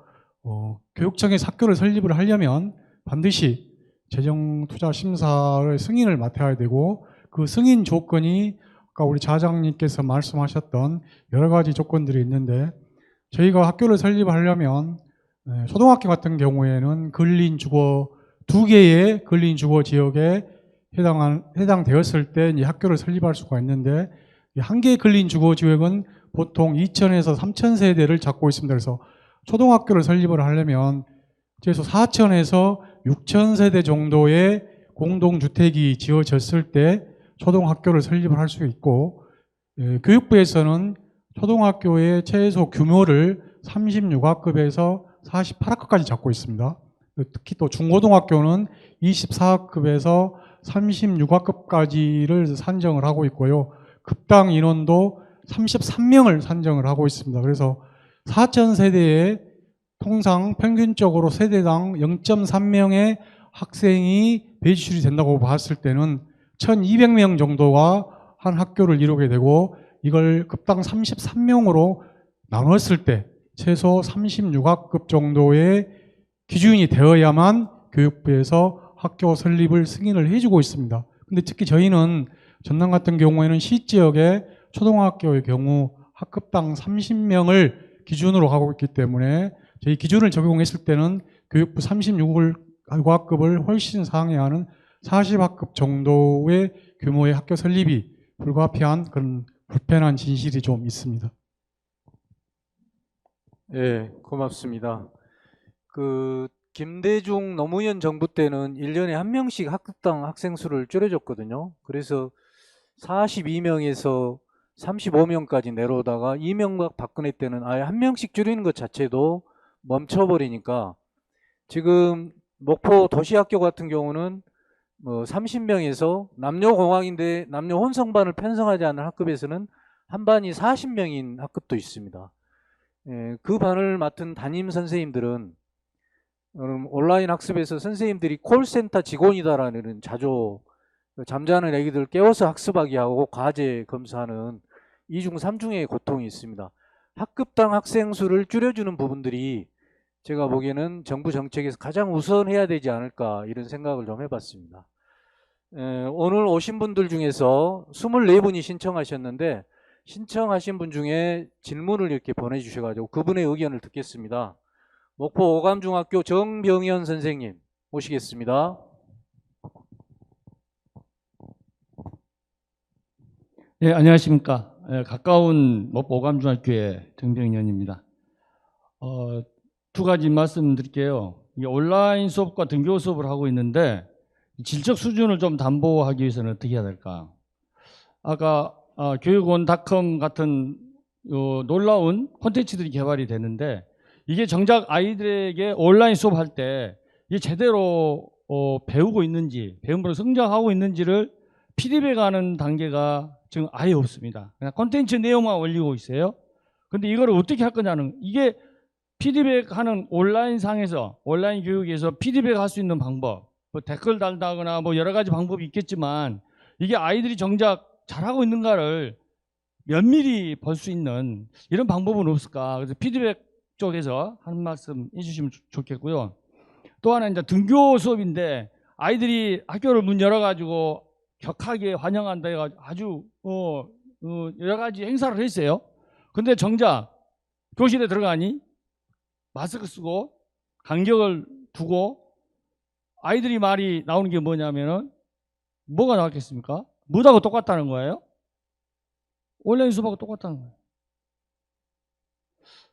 [SPEAKER 11] 교육청에서 학교를 설립을 하려면 반드시 재정투자심사의 승인을 맡아야 되고 그 승인 조건이 아까 우리 자장님께서 말씀하셨던 여러 가지 조건들이 있는데 저희가 학교를 설립하려면 초등학교 같은 경우에는 근린주거 2개의 근린주거 지역에 해당되었을 때 이제 학교를 설립할 수가 있는데 한 개의 근린주거 지역은 보통 2,000에서 3,000세대를 잡고 있습니다. 그래서 초등학교를 설립을 하려면 최소 4,000에서 6,000세대 정도의 공동주택이 지어졌을 때 초등학교를 설립을 할 수 있고 교육부에서는 초등학교의 최소 규모를 36학급에서 48학급까지 잡고 있습니다. 특히 또 중고등학교는 24학급에서 36학급까지를 산정을 하고 있고요. 급당 인원도 33명을 산정을 하고 있습니다. 그래서 4,000세대에 통상 평균적으로 세대당 0.3명의 학생이 배출이 된다고 봤을 때는 1,200명 정도가 한 학교를 이루게 되고 이걸 급당 33명으로 나눴을 때 최소 36학급 정도의 기준이 되어야만 교육부에서 학교 설립을 승인을 해주고 있습니다. 근데 특히 저희는 전남 같은 경우에는 시지역에 초등학교의 경우 학급당 30명을 기준으로 하고 있기 때문에 저희 기준을 적용했을 때는 교육부 36학급을 훨씬 상회하는 40학급 정도의 규모의 학교 설립이 불가피한 그런 불편한 진실이 좀 있습니다.
[SPEAKER 5] 예, 고맙습니다. 김대중 노무현 정부 때는 1년에 한 명씩 학급당 학생 수를 줄여줬거든요. 그래서 42명에서 35명까지 내려오다가 이명박 박근혜 때는 아예 한 명씩 줄이는 것 자체도 멈춰버리니까 지금 목포 도시학교 같은 경우는 30명에서 남녀 공학인데 남녀 혼성반을 편성하지 않은 학급에서는 한 반이 40명인 학급도 있습니다. 그 반을 맡은 담임 선생님들은 온라인 학습에서 선생님들이 콜센터 직원이다라는 자조, 잠자는 애기들 깨워서 학습하게 하고 과제 검사하는 이중 삼중의 고통이 있습니다. 학급당 학생 수를 줄여주는 부분들이 제가 보기에는 정부 정책에서 가장 우선해야 되지 않을까 이런 생각을 좀 해봤습니다. 오늘 오신 분들 중에서 24분이 신청하셨는데 신청하신 분 중에 질문을 이렇게 보내주셔가지고 그분의 의견을 듣겠습니다. 목포 오감중학교 정병현 선생님 모시겠습니다.
[SPEAKER 7] 네, 안녕하십니까. 가까운 목포 오감중학교의 정병현입니다. 두 가지 말씀드릴게요. 온라인 수업과 등교 수업을 하고 있는데 질적 수준을 좀 담보하기 위해서는 어떻게 해야 될까? 아까 교육원닷컴 같은 놀라운 콘텐츠들이 개발이 되는데 이게 정작 아이들에게 온라인 수업할 때 이게 제대로 배우고 있는지, 배움으로 성장하고 있는지를 피드백하는 단계가 지금 아예 없습니다. 그냥 콘텐츠 내용만 올리고 있어요. 근데 이거를 어떻게 할 거냐는, 이게 피드백하는 온라인상에서, 온라인 교육에서 피드백할 수 있는 방법, 뭐 댓글 달다거나 뭐 여러 가지 방법이 있겠지만 이게 아이들이 정작 잘하고 있는가를 면밀히 볼 수 있는 이런 방법은 없을까? 그래서 피드백 쪽에서 한 말씀 해주시면 좋겠고요. 또 하나 이제 등교 수업인데 아이들이 학교를 문 열어가지고 격하게 환영한다 해가지고 아주 여러 가지 행사를 했어요. 근데 정작 교실에 들어가니 마스크 쓰고 간격을 두고 아이들이 말이 나오는 게 뭐냐면은 뭐가 나왔겠습니까? 뭐하고 똑같다는 거예요? 온라인 수업하고 똑같다는 거예요.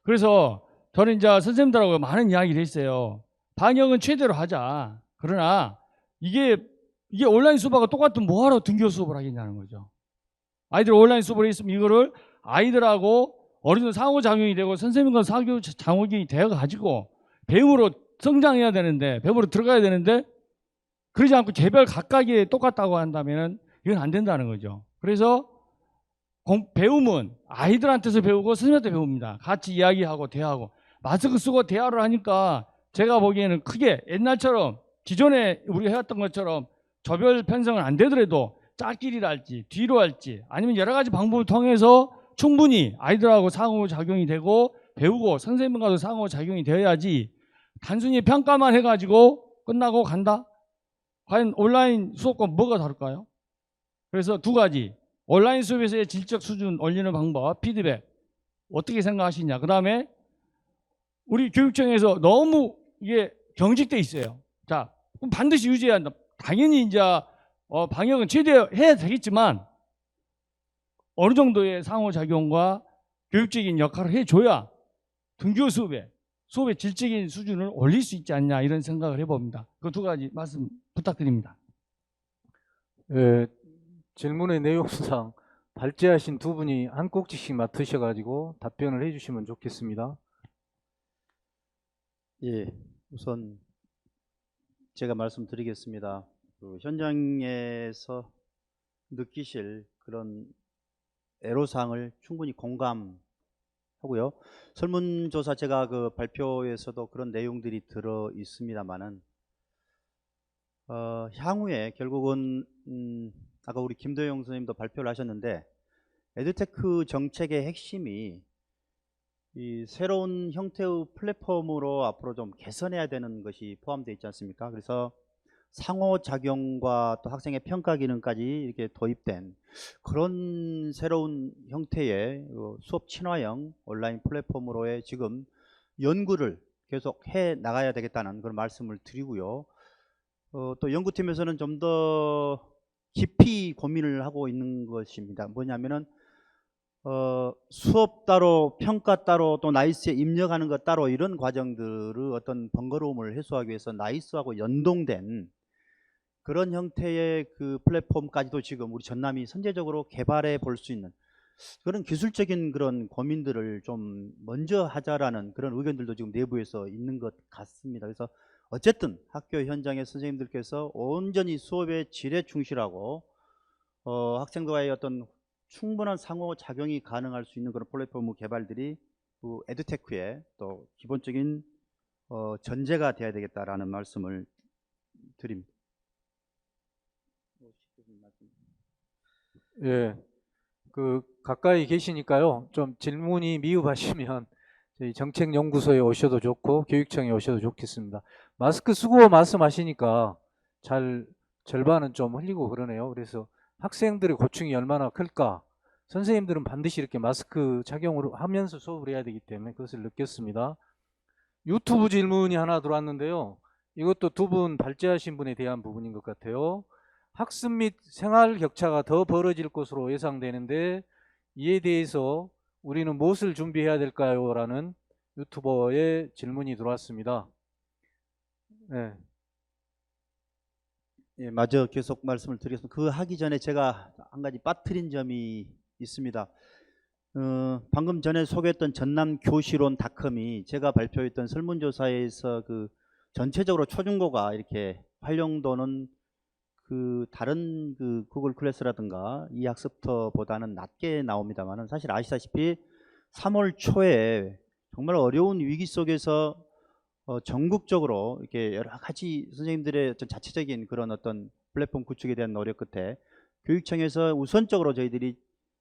[SPEAKER 7] 그래서 저는 이제 선생님들하고 많은 이야기를 했어요. 방역은 최대로 하자. 그러나 이게 온라인 수업하고 똑같으면 뭐하러 등교 수업을 하겠냐는 거죠. 아이들 온라인 수업을 했으면 이거를 아이들하고 어느 정도 상호작용이 되고 선생님과 상호작용이 되어가지고 배움으로 성장해야 되는데, 배움으로 들어가야 되는데 그러지 않고 개별 각각이 똑같다고 한다면 이건 안 된다는 거죠. 그래서 배움은 아이들한테서 배우고 선생님한테 배웁니다. 같이 이야기하고 대화하고. 마스크 쓰고 대화를 하니까 제가 보기에는 크게 옛날처럼 기존에 우리가 해왔던 것처럼 조별 편성은 안 되더라도 짝길이라 할지 뒤로 할지 아니면 여러 가지 방법을 통해서 충분히 아이들하고 상호작용이 되고 배우고 선생님과도 상호작용이 되어야지 단순히 평가만 해가지고 끝나고 간다? 과연 온라인 수업과 뭐가 다를까요? 그래서 두 가지, 온라인 수업에서의 질적 수준 올리는 방법, 피드백 어떻게 생각하시냐. 그 다음에 우리 교육청에서 너무 이게 경직돼 있어요. 자, 그럼 반드시 유지해야 한다. 당연히 이제 방역은 최대해야 되겠지만 어느 정도의 상호작용과 교육적인 역할을 해줘야 등교 수업의 질적인 수준을 올릴 수 있지 않냐 이런 생각을 해봅니다. 그 두 가지 말씀 부탁드립니다.
[SPEAKER 5] 질문의 내용상 발제하신 두 분이 한 꼭지씩 맡으셔가지고 답변을 해주시면 좋겠습니다.
[SPEAKER 12] 예, 우선 제가 말씀드리겠습니다. 그 현장에서 느끼실 그런 애로사항을 충분히 공감하고요. 설문조사 제가 그 발표에서도 그런 내용들이 들어 있습니다만은 향후에 결국은 아까 우리 김도영 선생님도 발표를 하셨는데 에듀테크 정책의 핵심이 이 새로운 형태의 플랫폼으로 앞으로 좀 개선해야 되는 것이 포함되어 있지 않습니까? 그래서 상호작용과 또 학생의 평가 기능까지 이렇게 도입된 그런 새로운 형태의 수업 친화형 온라인 플랫폼으로의 지금 연구를 계속 해 나가야 되겠다는 그런 말씀을 드리고요. 또 연구팀에서는 좀 더 깊이 고민을 하고 있는 것입니다. 뭐냐면은 수업 따로, 평가 따로, 또 나이스에 입력하는 것 따로 이런 과정들의 어떤 번거로움을 해소하기 위해서 나이스하고 연동된 그런 형태의 그 플랫폼까지도 지금 우리 전남이 선제적으로 개발해 볼 수 있는 그런 기술적인 그런 고민들을 좀 먼저 하자라는 그런 의견들도 지금 내부에서 있는 것 같습니다. 그래서 어쨌든 학교 현장의 선생님들께서 온전히 수업의 질에 충실하고 학생들과의 어떤 충분한 상호작용이 가능할 수 있는 그런 플랫폼 개발들이 그 에듀테크의 또 기본적인 전제가 돼야 되겠다라는 말씀을 드립니다.
[SPEAKER 5] 예, 그 가까이 계시니까요. 좀 질문이 미흡하시면 저희 정책연구소에 오셔도 좋고 교육청에 오셔도 좋겠습니다. 마스크 쓰고 말씀하시니까 잘 절반은 좀 흘리고 그러네요. 그래서 학생들의 고충이 얼마나 클까. 선생님들은 반드시 이렇게 마스크 착용을 하면서 수업을 해야 되기 때문에 그것을 느꼈습니다. 유튜브 질문이 하나 들어왔는데요. 이것도 두 분 발제하신 분에 대한 부분인 것 같아요. 학습 및 생활 격차가 더 벌어질 것으로 예상되는데 이에 대해서 우리는 무엇을 준비해야 될까요? 라는 유튜버의 질문이 들어왔습니다. 네.
[SPEAKER 12] 예, 마저 계속 말씀을 드리겠습니다. 그 하기 전에 제가 한 가지 빠뜨린 점이 있습니다. 방금 전에 소개했던 전남교실원닷컴이 제가 발표했던 설문조사에서 그 전체적으로 초중고가 이렇게 활용도는 그 다른 그 구글 클래스라든가 이 학습터보다는 낮게 나옵니다만은 사실 아시다시피 3월 초에 정말 어려운 위기 속에서 전국적으로 이렇게 여러 가지 선생님들의 어떤 자체적인 그런 어떤 플랫폼 구축에 대한 노력 끝에 교육청에서 우선적으로 저희들이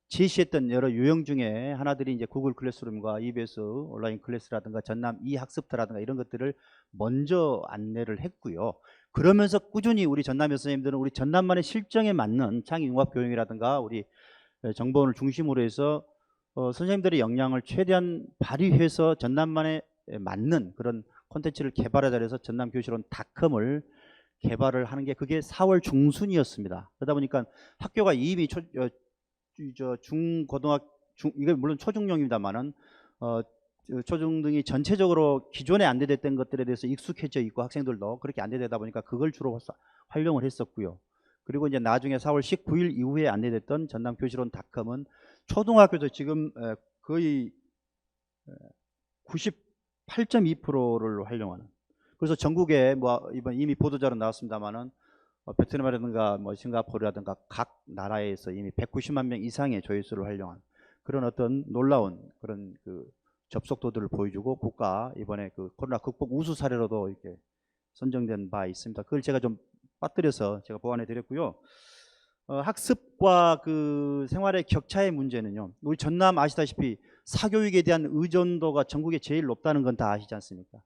[SPEAKER 12] 제시했던 여러 유형 중에 하나들이 이제 구글 클래스룸과 EBS 온라인 클래스라든가 전남 이학습터라든가 이런 것들을 먼저 안내를 했고요. 그러면서 꾸준히 우리 전남의 선생님들은 우리 전남만의 실정에 맞는 창의융합 교육이라든가 우리 정보원을 중심으로 해서 선생님들의 역량을 최대한 발휘해서 전남만에 맞는 그런 콘텐츠를 개발하자 해서 전남교실원닷컴을 개발을 하는 게 그게 4월 중순이었습니다. 그러다 보니까 학교가 이미 이게 물론 초중용입니다만은 초중 등이 전체적으로 기존에 안내됐던 것들에 대해서 익숙해져 있고 학생들도 그렇게 안내되다 보니까 그걸 주로 활용을 했었고요. 그리고 이제 나중에 4월 19일 이후에 안내됐던 전남교실원닷컴은 초등학교도 지금 거의 98.2%를 활용하는. 그래서 전국에 뭐 이번 이미 보도자료 나왔습니다만은 베트남이라든가 뭐 싱가포르라든가 각 나라에서 이미 190만 명 이상의 조회수를 활용한 그런 어떤 놀라운 그런 그 접속도들을 보여주고 국가 이번에 그 코로나 극복 우수 사례로도 이렇게 선정된 바 있습니다. 그걸 제가 좀 빠뜨려서 제가 보완해 드렸고요. 학습과 그 생활의 격차의 문제는요. 우리 전남 아시다시피 사교육에 대한 의존도가 전국에 제일 높다는 건 다 아시지 않습니까?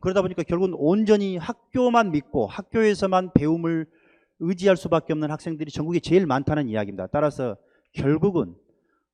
[SPEAKER 12] 그러다 보니까 결국은 온전히 학교만 믿고 학교에서만 배움을 의지할 수밖에 없는 학생들이 전국에 제일 많다는 이야기입니다. 따라서 결국은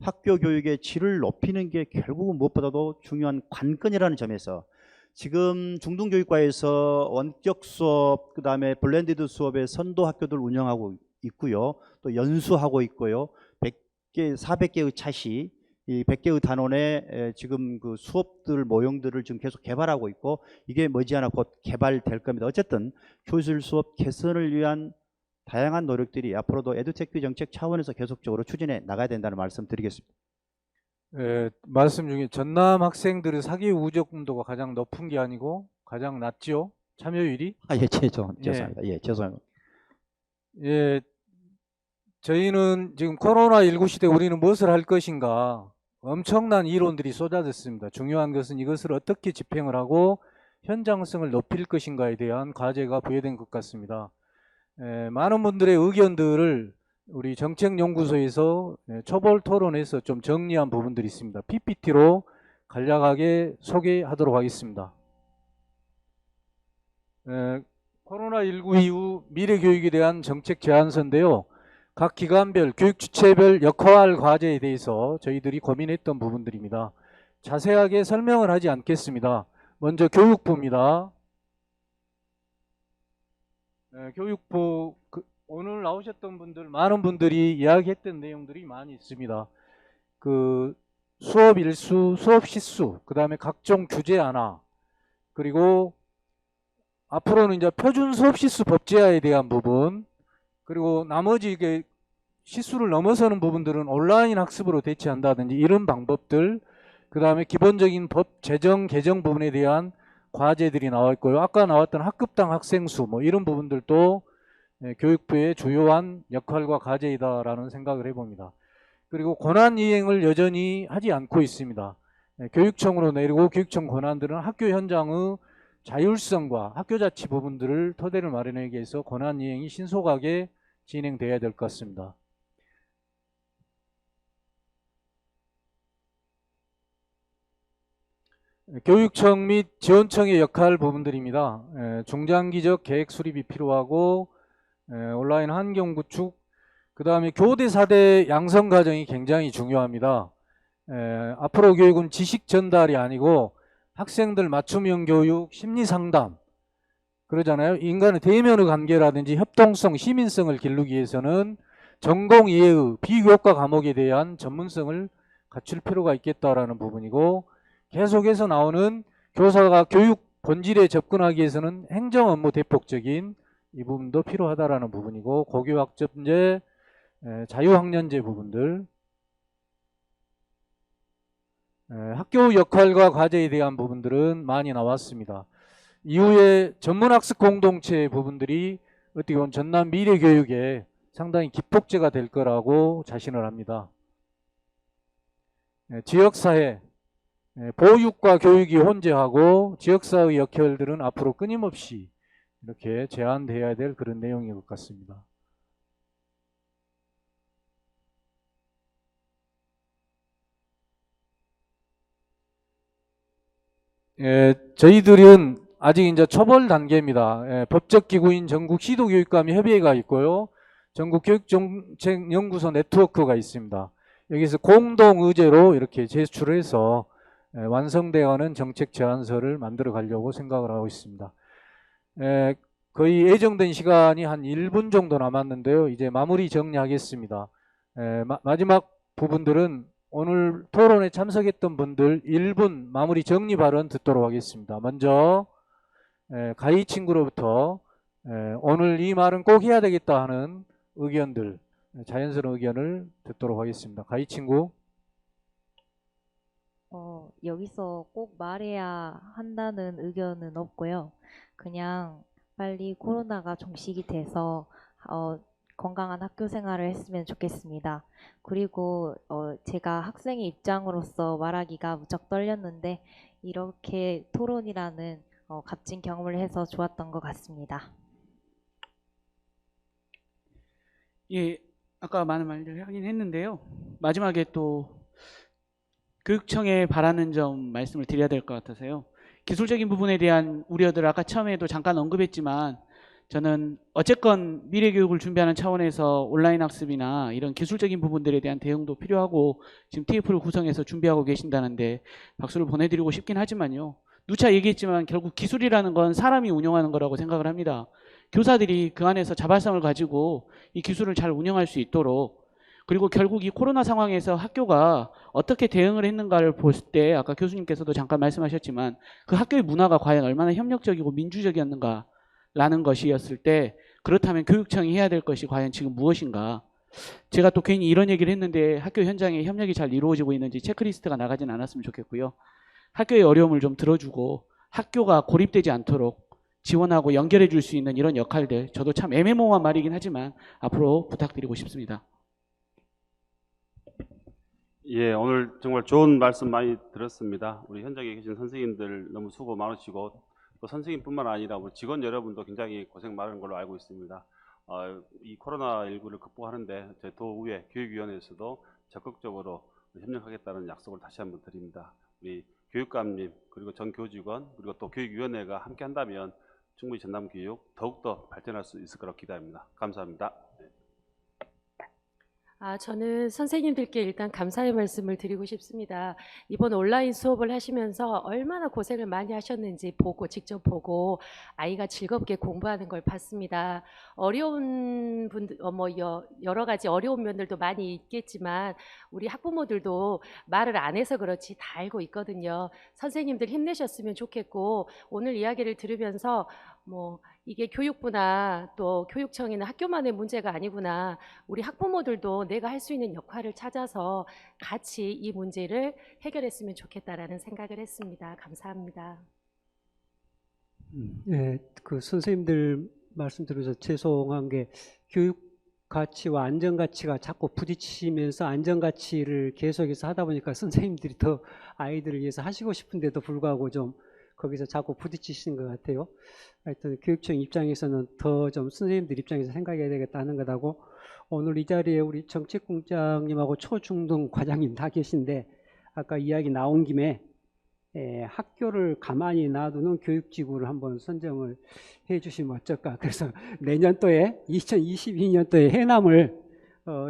[SPEAKER 12] 학교 교육의 질을 높이는 게 결국은 무엇보다도 중요한 관건이라는 점에서 지금 중등교육과에서 원격 수업, 그 다음에 블렌디드 수업의 선도 학교들 운영하고 있고요. 또 연수하고 있고요. 100개, 400개의 차시, 이 100개의 단원의 지금 그 수업들 모형들을 지금 계속 개발하고 있고 이게 머지않아 곧 개발될 겁니다. 어쨌든 교실 수업 개선을 위한 다양한 노력들이 앞으로도 에듀테크 정책 차원에서 계속적으로 추진해 나가야 된다는 말씀 드리겠습니다.
[SPEAKER 5] 말씀 중에 전남 학생들의 사기 우적분도가 가장 높은 게 아니고 가장 낮죠? 참여율이?
[SPEAKER 12] 예, 죄송합니다. 예, 죄송합니다.
[SPEAKER 5] 예, 저희는 지금 코로나19 시대 우리는 무엇을 할 것인가 엄청난 이론들이 쏟아졌습니다. 중요한 것은 이것을 어떻게 집행을 하고 현장성을 높일 것인가에 대한 과제가 부여된 것 같습니다. 많은 분들의 의견들을 우리 정책연구소에서 초볼 토론에서 좀 정리한 부분들이 있습니다. PPT로 간략하게 소개하도록 하겠습니다. 코로나19 이후 미래교육에 대한 정책 제안서인데요. 각 기관별, 교육주체별 역할 과제에 대해서 저희들이 고민했던 부분들입니다. 자세하게 설명을 하지 않겠습니다. 먼저 교육부입니다. 교육부 오늘 나오셨던 분들 많은 분들이 이야기했던 내용들이 많이 있습니다. 그 수업 일수, 수업 시수, 그 다음에 각종 규제 완화, 그리고 앞으로는 이제 표준 수업 시수 법제화에 대한 부분, 그리고 나머지 이게 실수를 넘어서는 부분들은 온라인 학습으로 대체한다든지 이런 방법들, 그 다음에 기본적인 법 제정 개정 부분에 대한 과제들이 나와 있고요. 아까 나왔던 학급당 학생 수 뭐 이런 부분들도 교육부의 주요한 역할과 과제이다라는 생각을 해봅니다. 그리고 권한 이행을 여전히 하지 않고 있습니다. 교육청으로 내리고 교육청 권한들은 학교 현장의 자율성과 학교자치 부분들을 토대를 마련하기 위해서 권한 이행이 신속하게 진행돼야 될 것 같습니다. 교육청 및 지원청의 역할 부분들입니다. 중장기적 계획 수립이 필요하고 온라인 환경 구축, 그 다음에 교대 4대 양성 과정이 굉장히 중요합니다. 앞으로 교육은 지식 전달이 아니고 학생들 맞춤형 교육, 심리 상담 그러잖아요. 인간의 대면의 관계라든지 협동성, 시민성을 기르기 위해서는 전공 이해의 비교과 과목에 대한 전문성을 갖출 필요가 있겠다라는 부분이고, 계속해서 나오는 교사가 교육 본질에 접근하기 위해서는 행정 업무 대폭적인 이 부분도 필요하다라는 부분이고, 고교학점제, 자유학년제 부분들, 학교 역할과 과제에 대한 부분들은 많이 나왔습니다. 이후에 전문학습 공동체 부분들이 어떻게 보면 전남 미래교육에 상당히 기폭제가 될 거라고 자신을 합니다. 지역사회, 보육과 교육이 혼재하고 지역사회의 역할들은 앞으로 끊임없이 이렇게 제한돼야 될 그런 내용인 것 같습니다. 저희들은 아직 이제 초벌 단계입니다. 법적 기구인 전국 시도교육감 협의회가 있고요. 전국 교육정책연구소 네트워크가 있습니다. 여기서 공동 의제로 이렇게 제출해서 완성되어가는 정책 제안서를 만들어 가려고 생각을 하고 있습니다. 거의 예정된 시간이 한 1분 정도 남았는데요. 이제 마무리 정리하겠습니다. 마지막 부분들은 오늘 토론에 참석했던 분들 1분 마무리 정리 발언 듣도록 하겠습니다. 먼저 가희 친구로부터 오늘 이 말은 꼭 해야 되겠다 하는 의견들, 자연스러운 의견을 듣도록 하겠습니다. 가희 친구.
[SPEAKER 8] 여기서 꼭 말해야 한다는 의견은 없고요. 그냥 빨리 코로나가 종식이 돼서 건강한 학교 생활을 했으면 좋겠습니다. 그리고 제가 학생의 입장으로서 말하기가 무척 떨렸는데 이렇게 토론이라는 값진 경험을 해서 좋았던 것 같습니다.
[SPEAKER 13] 예, 아까 많은 말들을 하긴 했는데요. 마지막에 또 교육청에 바라는 점 말씀을 드려야 될 것 같아서요. 기술적인 부분에 대한 우려들 아까 처음에도 잠깐 언급했지만 저는 어쨌건 미래교육을 준비하는 차원에서 온라인 학습이나 이런 기술적인 부분들에 대한 대응도 필요하고 지금 TF를 구성해서 준비하고 계신다는데 박수를 보내드리고 싶긴 하지만요. 누차 얘기했지만 결국 기술이라는 건 사람이 운영하는 거라고 생각을 합니다. 교사들이 그 안에서 자발성을 가지고 이 기술을 잘 운영할 수 있도록, 그리고 결국 이 코로나 상황에서 학교가 어떻게 대응을 했는가를 볼 때 아까 교수님께서도 잠깐 말씀하셨지만 그 학교의 문화가 과연 얼마나 협력적이고 민주적이었는가 라는 것이었을 때, 그렇다면 교육청이 해야 될 것이 과연 지금 무엇인가. 제가 또 괜히 이런 얘기를 했는데 학교 현장에 협력이 잘 이루어지고 있는지 체크리스트가 나가진 않았으면 좋겠고요. 학교의 어려움을 좀 들어주고 학교가 고립되지 않도록 지원하고 연결해 줄 수 있는 이런 역할들, 저도 참 애매모호한 말이긴 하지만 앞으로 부탁드리고 싶습니다.
[SPEAKER 25] 예, 오늘 정말 좋은 말씀 많이 들었습니다. 우리 현장에 계신 선생님들 너무 수고 많으시고, 또 선생님뿐만 아니라 우리 직원 여러분도 굉장히 고생 많은 걸로 알고 있습니다. 이 코로나19를 극복하는데 저희 도의회 교육위원회에서도 적극적으로 협력하겠다는 약속을 다시 한번 드립니다. 우리 교육감님, 그리고 전 교직원, 그리고 또 교육위원회가 함께 한다면 충분히 전남교육 더욱더 발전할 수 있을 거라고 기대합니다. 감사합니다.
[SPEAKER 14] 저는 선생님들께 일단 감사의 말씀을 드리고 싶습니다. 이번 온라인 수업을 하시면서 얼마나 고생을 많이 하셨는지 직접 보고 아이가 즐겁게 공부하는 걸 봤습니다. 어려운 분들, 여러 가지 어려운 면들도 많이 있겠지만 우리 학부모들도 말을 안 해서 그렇지 다 알고 있거든요. 선생님들 힘내셨으면 좋겠고, 오늘 이야기를 들으면서 뭐 이게 교육부나 또 교육청이나 학교만의 문제가 아니구나. 우리 학부모들도 내가 할 수 있는 역할을 찾아서 같이 이 문제를 해결했으면 좋겠다라는 생각을 했습니다. 감사합니다.
[SPEAKER 1] 예, 그 선생님들 말씀 들어서 죄송한 게 교육 가치와 안전 가치가 자꾸 부딪히면서 안전 가치를 계속해서 하다 보니까 선생님들이 더 아이들을 위해서 하시고 싶은데도 불구하고 좀 거기서 자꾸 부딪히시는 것 같아요. 하여튼 교육청 입장에서는 더 좀 선생님들 입장에서 생각해야 되겠다는 것하고, 오늘 이 자리에 우리 정책국장님하고 초중등 과장님 다 계신데 아까 이야기 나온 김에 학교를 가만히 놔두는 교육지구를 한번 선정을 해 주시면 어쩔까. 그래서 내년도에 2022년도에 해남을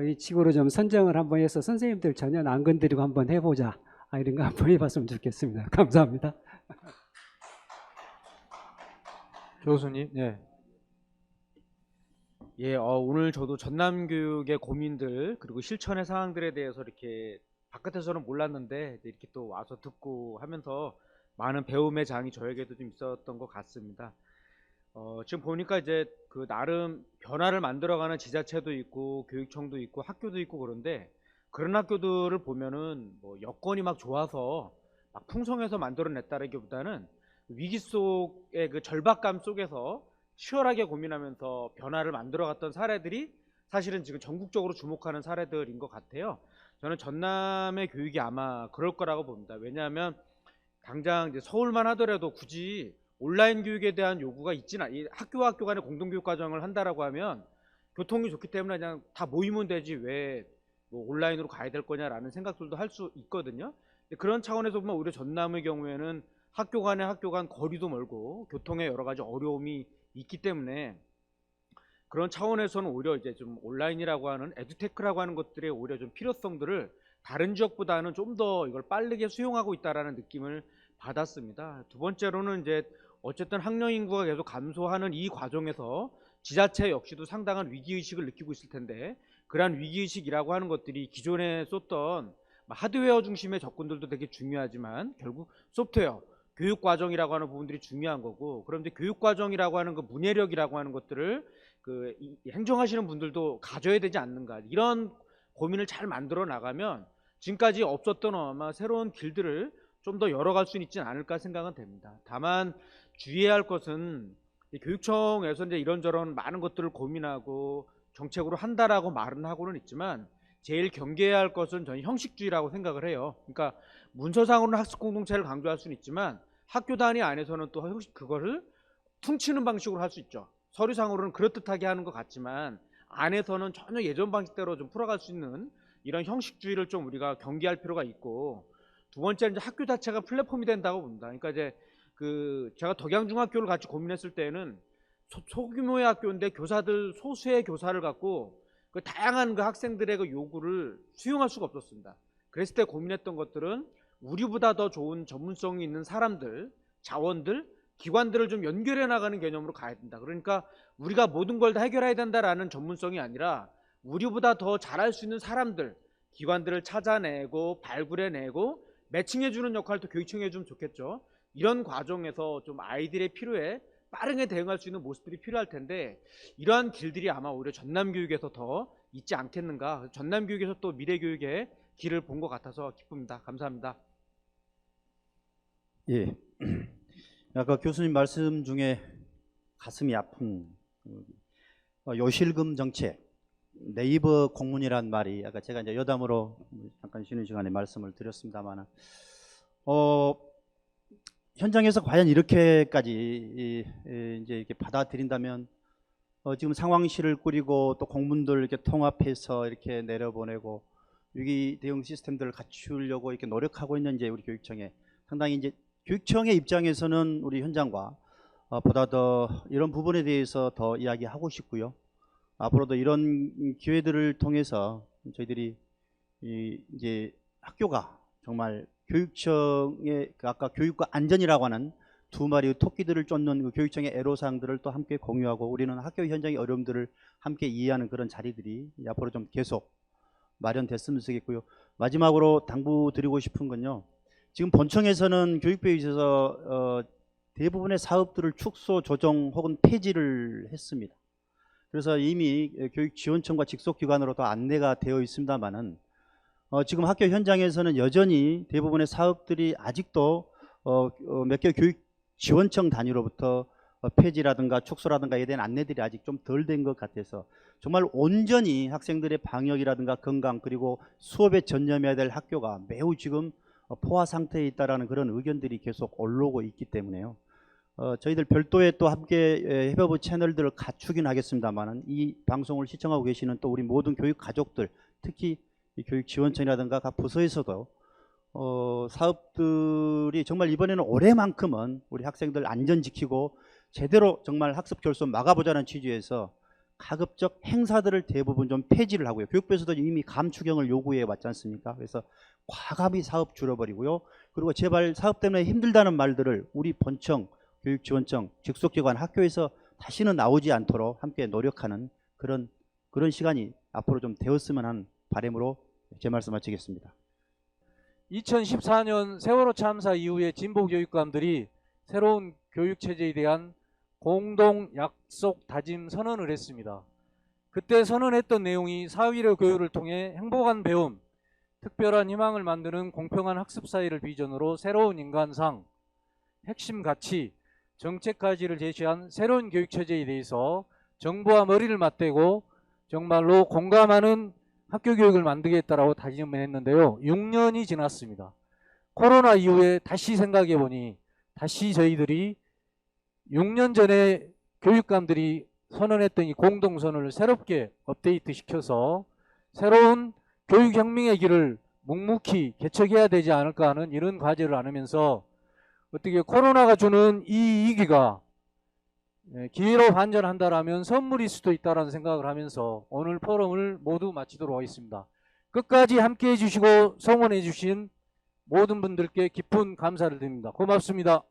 [SPEAKER 1] 이 지구로 좀 선정을 한번 해서 선생님들 전혀 안 건드리고 한번 해보자, 이런 거 한번 해봤으면 좋겠습니다. 감사합니다.
[SPEAKER 5] 교수님, 예.
[SPEAKER 3] 예, 오늘 저도 전남 교육의 고민들 그리고 실천의 상황들에 대해서 이렇게 바깥에서는 몰랐는데 이렇게 또 와서 듣고 하면서 많은 배움의 장이 저에게도 좀 있었던 것 같습니다. 지금 보니까 이제 그 나름 변화를 만들어가는 지자체도 있고 교육청도 있고 학교도 있고 그런데, 그런 학교들을 보면은 뭐 여건이 막 좋아서 막 풍성해서 만들어냈다라기보다는 위기 속의 그 절박감 속에서 치열하게 고민하면서 변화를 만들어갔던 사례들이 사실은 지금 전국적으로 주목하는 사례들인 것 같아요. 저는 전남의 교육이 아마 그럴 거라고 봅니다. 왜냐하면 당장 이제 서울만 하더라도 굳이 온라인 교육에 대한 요구가 있지는 않아요. 학교와 학교 간의 공동교육 과정을 한다라고 하면 교통이 좋기 때문에 그냥 다 모이면 되지 왜 뭐 온라인으로 가야 될 거냐라는 생각들도 할 수 있거든요. 그런 차원에서 보면 오히려 전남의 경우에는 학교 간 거리도 멀고 교통에 여러 가지 어려움이 있기 때문에 그런 차원에서는 오히려 이제 좀 온라인이라고 하는 에듀테크라고 하는 것들의 오히려 좀 필요성들을 다른 지역보다는 좀 더 이걸 빠르게 수용하고 있다라는 느낌을 받았습니다. 두 번째로는 이제 어쨌든 학령 인구가 계속 감소하는 이 과정에서 지자체 역시도 상당한 위기의식을 느끼고 있을 텐데, 그러한 위기의식이라고 하는 것들이 기존에 썼던 하드웨어 중심의 접근들도 되게 중요하지만 결국 소프트웨어, 교육과정이라고 하는 부분들이 중요한 거고, 그럼 이제 교육과정이라고 하는 그 문해력이라고 하는 것들을 행정하시는 분들도 가져야 되지 않는가, 이런 고민을 잘 만들어 나가면 지금까지 없었던 아마 새로운 길들을 좀 더 열어갈 수 있지 않을까 생각은 됩니다. 다만 주의해야 할 것은 교육청에서 이제 이런저런 많은 것들을 고민하고 정책으로 한다라고 말은 하고는 있지만 제일 경계해야 할 것은 저는 형식주의라고 생각을 해요. 그러니까 문서상으로는 학습 공동체를 강조할 수는 있지만 학교 단위 안에서는 또 그거를 퉁치는 방식으로 할 수 있죠. 서류상으로는 그럴듯하게 하는 것 같지만 안에서는 전혀 예전 방식대로 좀 풀어갈 수 있는 이런 형식주의를 좀 우리가 경계할 필요가 있고, 두 번째는 이제 학교 자체가 플랫폼이 된다고 봅니다. 그러니까 이제 제가 덕양중학교를 같이 고민했을 때는 소규모의 학교인데 교사들 소수의 교사를 갖고 그 다양한 그 학생들의 그 요구를 수용할 수가 없었습니다. 그랬을 때 고민했던 것들은 우리보다 더 좋은 전문성이 있는 사람들, 자원들, 기관들을 좀 연결해 나가는 개념으로 가야 된다. 그러니까 우리가 모든 걸 다 해결해야 된다라는 전문성이 아니라 우리보다 더 잘할 수 있는 사람들, 기관들을 찾아내고 발굴해내고 매칭해주는 역할도 교육청이 해주면 좋겠죠. 이런 과정에서 좀 아이들의 필요에 빠르게 대응할 수 있는 모습들이 필요할 텐데, 이러한 길들이 아마 오히려 전남교육에서 더 있지 않겠는가. 전남교육에서 또 미래교육의 길을 본 것 같아서 기쁩니다. 감사합니다.
[SPEAKER 12] 예. 아까 교수님 말씀 중에 가슴이 아픈 요실금 정책, 네이버 공문이란 말이 아까 제가 이제 여담으로 잠깐 쉬는 시간에 말씀을 드렸습니다만, 현장에서 과연 이렇게까지 이제 이렇게 받아들인다면 지금 상황실을 꾸리고 또 공문들 이렇게 통합해서 이렇게 내려보내고 위기 대응 시스템들을 갖추려고 이렇게 노력하고 있는 이제 우리 교육청에 상당히 이제 교육청의 입장에서는 우리 현장과 보다 더 이런 부분에 대해서 더 이야기하고 싶고요. 앞으로도 이런 기회들을 통해서 저희들이 이제 학교가 정말 교육청의 아까 교육과 안전이라고 하는 두 마리의 토끼들을 쫓는 그 교육청의 애로사항들을 또 함께 공유하고 우리는 학교 현장의 어려움들을 함께 이해하는 그런 자리들이 앞으로 좀 계속 마련됐으면 좋겠고요. 마지막으로 당부드리고 싶은 건요. 지금 본청에서는 교육부에 있어서 대부분의 사업들을 축소, 조정 혹은 폐지를 했습니다. 그래서 이미 교육지원청과 직속기관으로도 안내가 되어 있습니다만은 지금 학교 현장에서는 여전히 대부분의 사업들이 아직도 몇 개 교육지원청 단위로부터 폐지라든가 축소라든가에 대한 안내들이 아직 좀 덜 된 것 같아서 정말 온전히 학생들의 방역이라든가 건강 그리고 수업에 전념해야 될 학교가 매우 지금 포화 상태에 있다라는 그런 의견들이 계속 올라오고 있기 때문에요. 저희들 별도의 또 함께 해법의 채널들을 갖추긴 하겠습니다만은 이 방송을 시청하고 계시는 또 우리 모든 교육 가족들, 특히 이 교육지원청이라든가 각 부서에서도 사업들이 정말 이번에는 올해만큼은 우리 학생들 안전 지키고 제대로 정말 학습 결손 막아보자는 취지에서 가급적 행사들을 대부분 좀 폐지를 하고요. 교육부에서도 이미 감축형을 요구해 왔지 않습니까? 그래서 과감히 사업 줄여버리고요. 그리고 제발 사업 때문에 힘들다는 말들을 우리 본청, 교육지원청, 직속기관, 학교에서 다시는 나오지 않도록 함께 노력하는 그런 시간이 앞으로 좀 되었으면 하는 바람으로 제 말씀 마치겠습니다.
[SPEAKER 5] 2014년 세월호 참사 이후에 진보 교육감들이 새로운 교육체제에 대한 공동 약속 다짐 선언을 했습니다. 그때 선언했던 내용이 사회적 교육을 통해 행복한 배움, 특별한 희망을 만드는 공평한 학습 사회를 비전으로 새로운 인간상, 핵심 가치, 정책 가지를 제시한 새로운 교육체제에 대해서 정부와 머리를 맞대고 정말로 공감하는 학교 교육을 만들겠다라고 다짐을 했는데요. 6년이 지났습니다. 코로나 이후에 다시 생각해 보니 다시 저희들이 6년 전에 교육감들이 선언했던 이 공동선언을 새롭게 업데이트 시켜서 새로운 교육혁명의 길을 묵묵히 개척해야 되지 않을까 하는 이런 과제를 안으면서 어떻게 코로나가 주는 이 위기가 기회로 반전한다라면 선물일 수도 있다라는 생각을 하면서 오늘 포럼을 모두 마치도록 하겠습니다. 끝까지 함께해 주시고 성원해 주신 모든 분들께 깊은 감사를 드립니다. 고맙습니다.